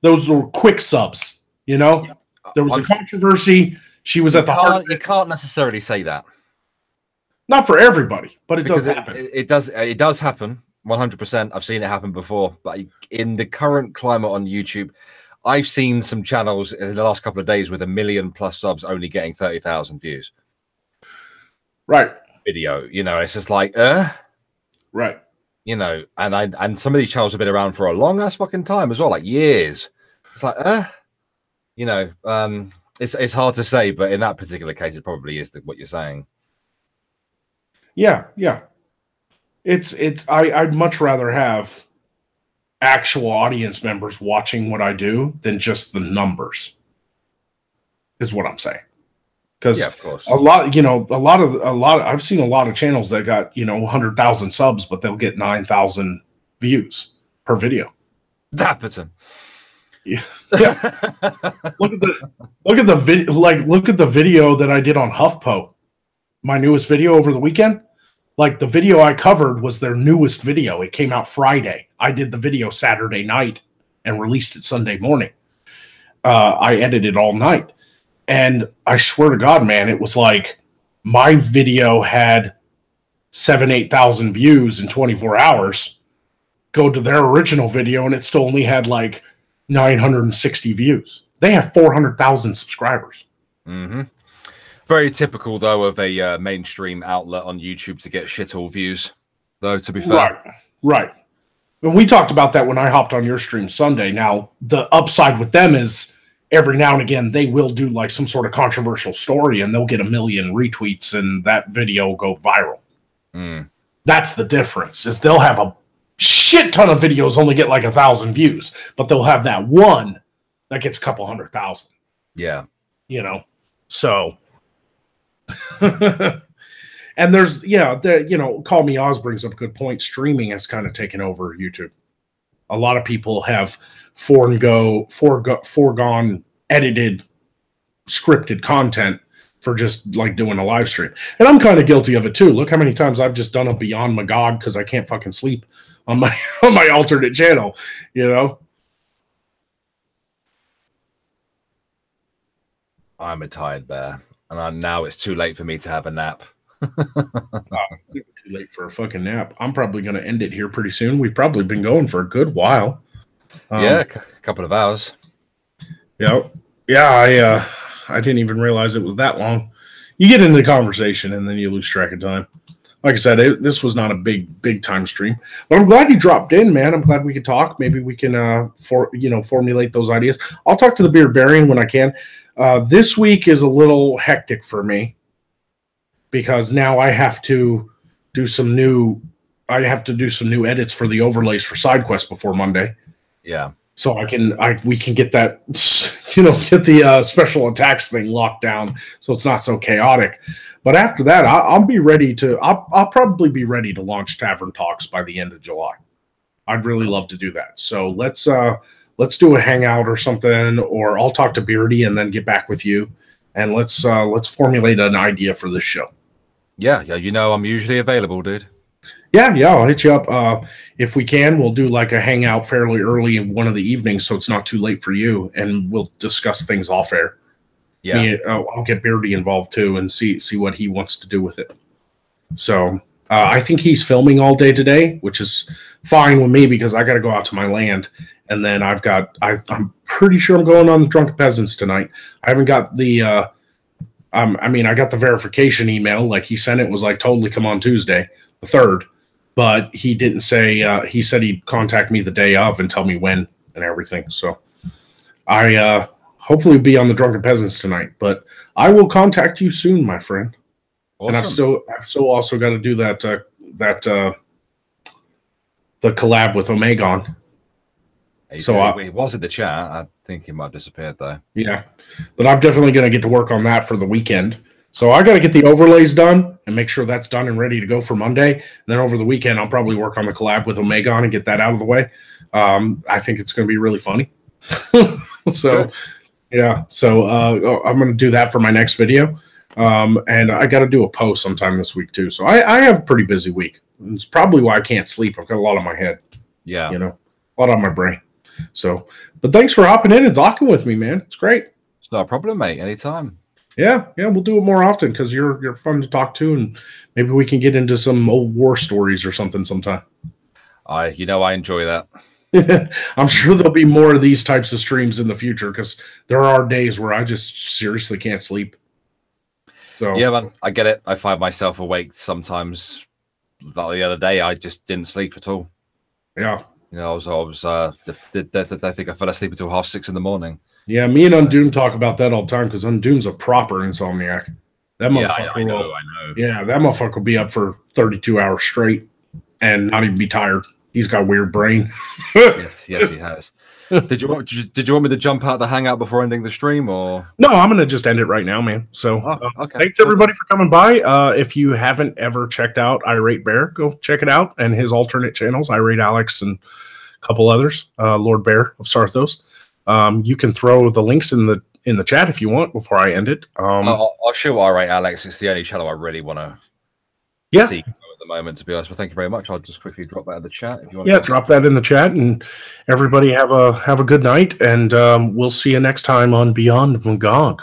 those were quick subs, you know? There was a controversy. She was at the heart. You can't necessarily say that. Not for everybody, but it does happen. It does happen. 100%. I've seen it happen before. But in the current climate on YouTube, I've seen some channels in the last couple of days with 1 million+ subs only getting 30,000 views. Right. Video, you know, it's just like, right. You know, and some of these channels have been around for a long ass fucking time as well, like years. It's like, you know, it's hard to say, but in that particular case, it probably is what you're saying. Yeah. I'd much rather have actual audience members watching what I do than just the numbers, is what I'm saying. Because yeah, of course. I've seen a lot of channels that got, you know, 100,000 subs, but they'll get 9,000 views per video. Dapperton. Yeah. Look at the video that I did on HuffPo, my newest video over the weekend. Like, the video I covered was their newest video. It came out Friday. I did the video Saturday night and released it Sunday morning. I edited all night. And I swear to God, man, it was like my video had 7,000-8,000 views in 24 hours go to their original video and it still only had like 960 views. They have 400,000 subscribers. Mm-hmm. Very typical, though, of a mainstream outlet on YouTube to get shit all views, though, to be fair. Right. And we talked about that when I hopped on your stream Sunday. Now, the upside with them is every now and again, they will do like some sort of controversial story and they'll get 1 million retweets and that video will go viral. Mm. That's the difference, is they'll have a shit ton of videos only get like 1,000 views, but they'll have that one that gets a couple 100,000. Yeah. You know, so... And there's, Call Me Oz brings up a good point. Streaming has kind of taken over YouTube. A lot of people have foregone edited, scripted content for just like doing a live stream. And I'm kind of guilty of it too. Look how many times I've just done a Beyond Magog because I can't fucking sleep on my on my alternate channel, you know. I'm a tired bear, and now it's too late for me to have a nap. Too late for a fucking nap. I'm probably going to end it here pretty soon. We've probably been going for a good while. Yeah, a couple of hours. Yeah, I didn't even realize it was that long. You get into the conversation and then you lose track of time. Like I said, this was not a big time stream, but I'm glad you dropped in, man. I'm glad we could talk. Maybe we can formulate those ideas. I'll talk to the Beardbarian when I can. This week is a little hectic for me because now I have to do some new edits for the overlays for SideQuest before Monday. Yeah. So we can get that, get the special attacks thing locked down so it's not so chaotic. But after that, I'll probably be ready to launch Tavern Talks by the end of July. I'd really love to do that. So let's do a hangout or something, or I'll talk to Beardy and then get back with you, and let's formulate an idea for this show. Yeah, I'm usually available, dude. Yeah, I'll hit you up. If we can, we'll do like a hangout fairly early in one of the evenings so it's not too late for you, and we'll discuss things off air. Yeah. I'll get Beardy involved too and see what he wants to do with it. So I think he's filming all day today, which is fine with me because I got to go out to my land. And then I'm pretty sure I'm going on the Drunken Peasants tonight. I haven't got the I got the verification email. Like he sent it, was like, totally come on Tuesday, the 3rd. But he didn't say, he said he'd contact me the day of and tell me when and everything. So I hopefully be on the Drunken Peasants tonight. But I will contact you soon, my friend. Awesome. And I've still also got to do the collab with Omegon. He was in the chat. I think he might have disappeared though. Yeah, but I'm definitely going to get to work on that for the weekend. So I got to get the overlays done and make sure that's done and ready to go for Monday. And then over the weekend, I'll probably work on the collab with Omegon and get that out of the way. I think it's going to be really funny. So, good. Yeah. So I'm going to do that for my next video. And I got to do a post sometime this week too. So I have a pretty busy week. It's probably why I can't sleep. I've got a lot on my head. Yeah. A lot on my brain. So, but thanks for hopping in and talking with me, man. It's great. It's not a problem, mate. Anytime. Yeah, we'll do it more often because you're fun to talk to, and maybe we can get into some old war stories or something sometime. I enjoy that. I'm sure there'll be more of these types of streams in the future because there are days where I just seriously can't sleep. So yeah, man, I get it. I find myself awake sometimes. Like the other day, I just didn't sleep at all. Yeah. I think I fell asleep until 6:30 in the morning. Yeah, me and Undoom talk about that all the time because Undoom's a proper insomniac. That motherfucker I know. Yeah, that motherfucker will be up for 32 hours straight and not even be tired. He's got a weird brain. yes, he has. Did you want me to jump out the hangout before ending the stream, or no? I'm gonna just end it right now, man. So okay. Thanks everybody for coming by. If you haven't ever checked out Irate Bear, go check it out, and his alternate channels, Irate Alex and a couple others, Lord Bear of Sarthos. You can throw the links in the chat if you want before I end it. I'll show Irate Alex. It's the only channel I really want to see at the moment, to be honest. But thank you very much. I'll just quickly drop that in the chat if you want. Yeah, drop that in the chat, and everybody have a good night, and we'll see you next time on Beyond Magog.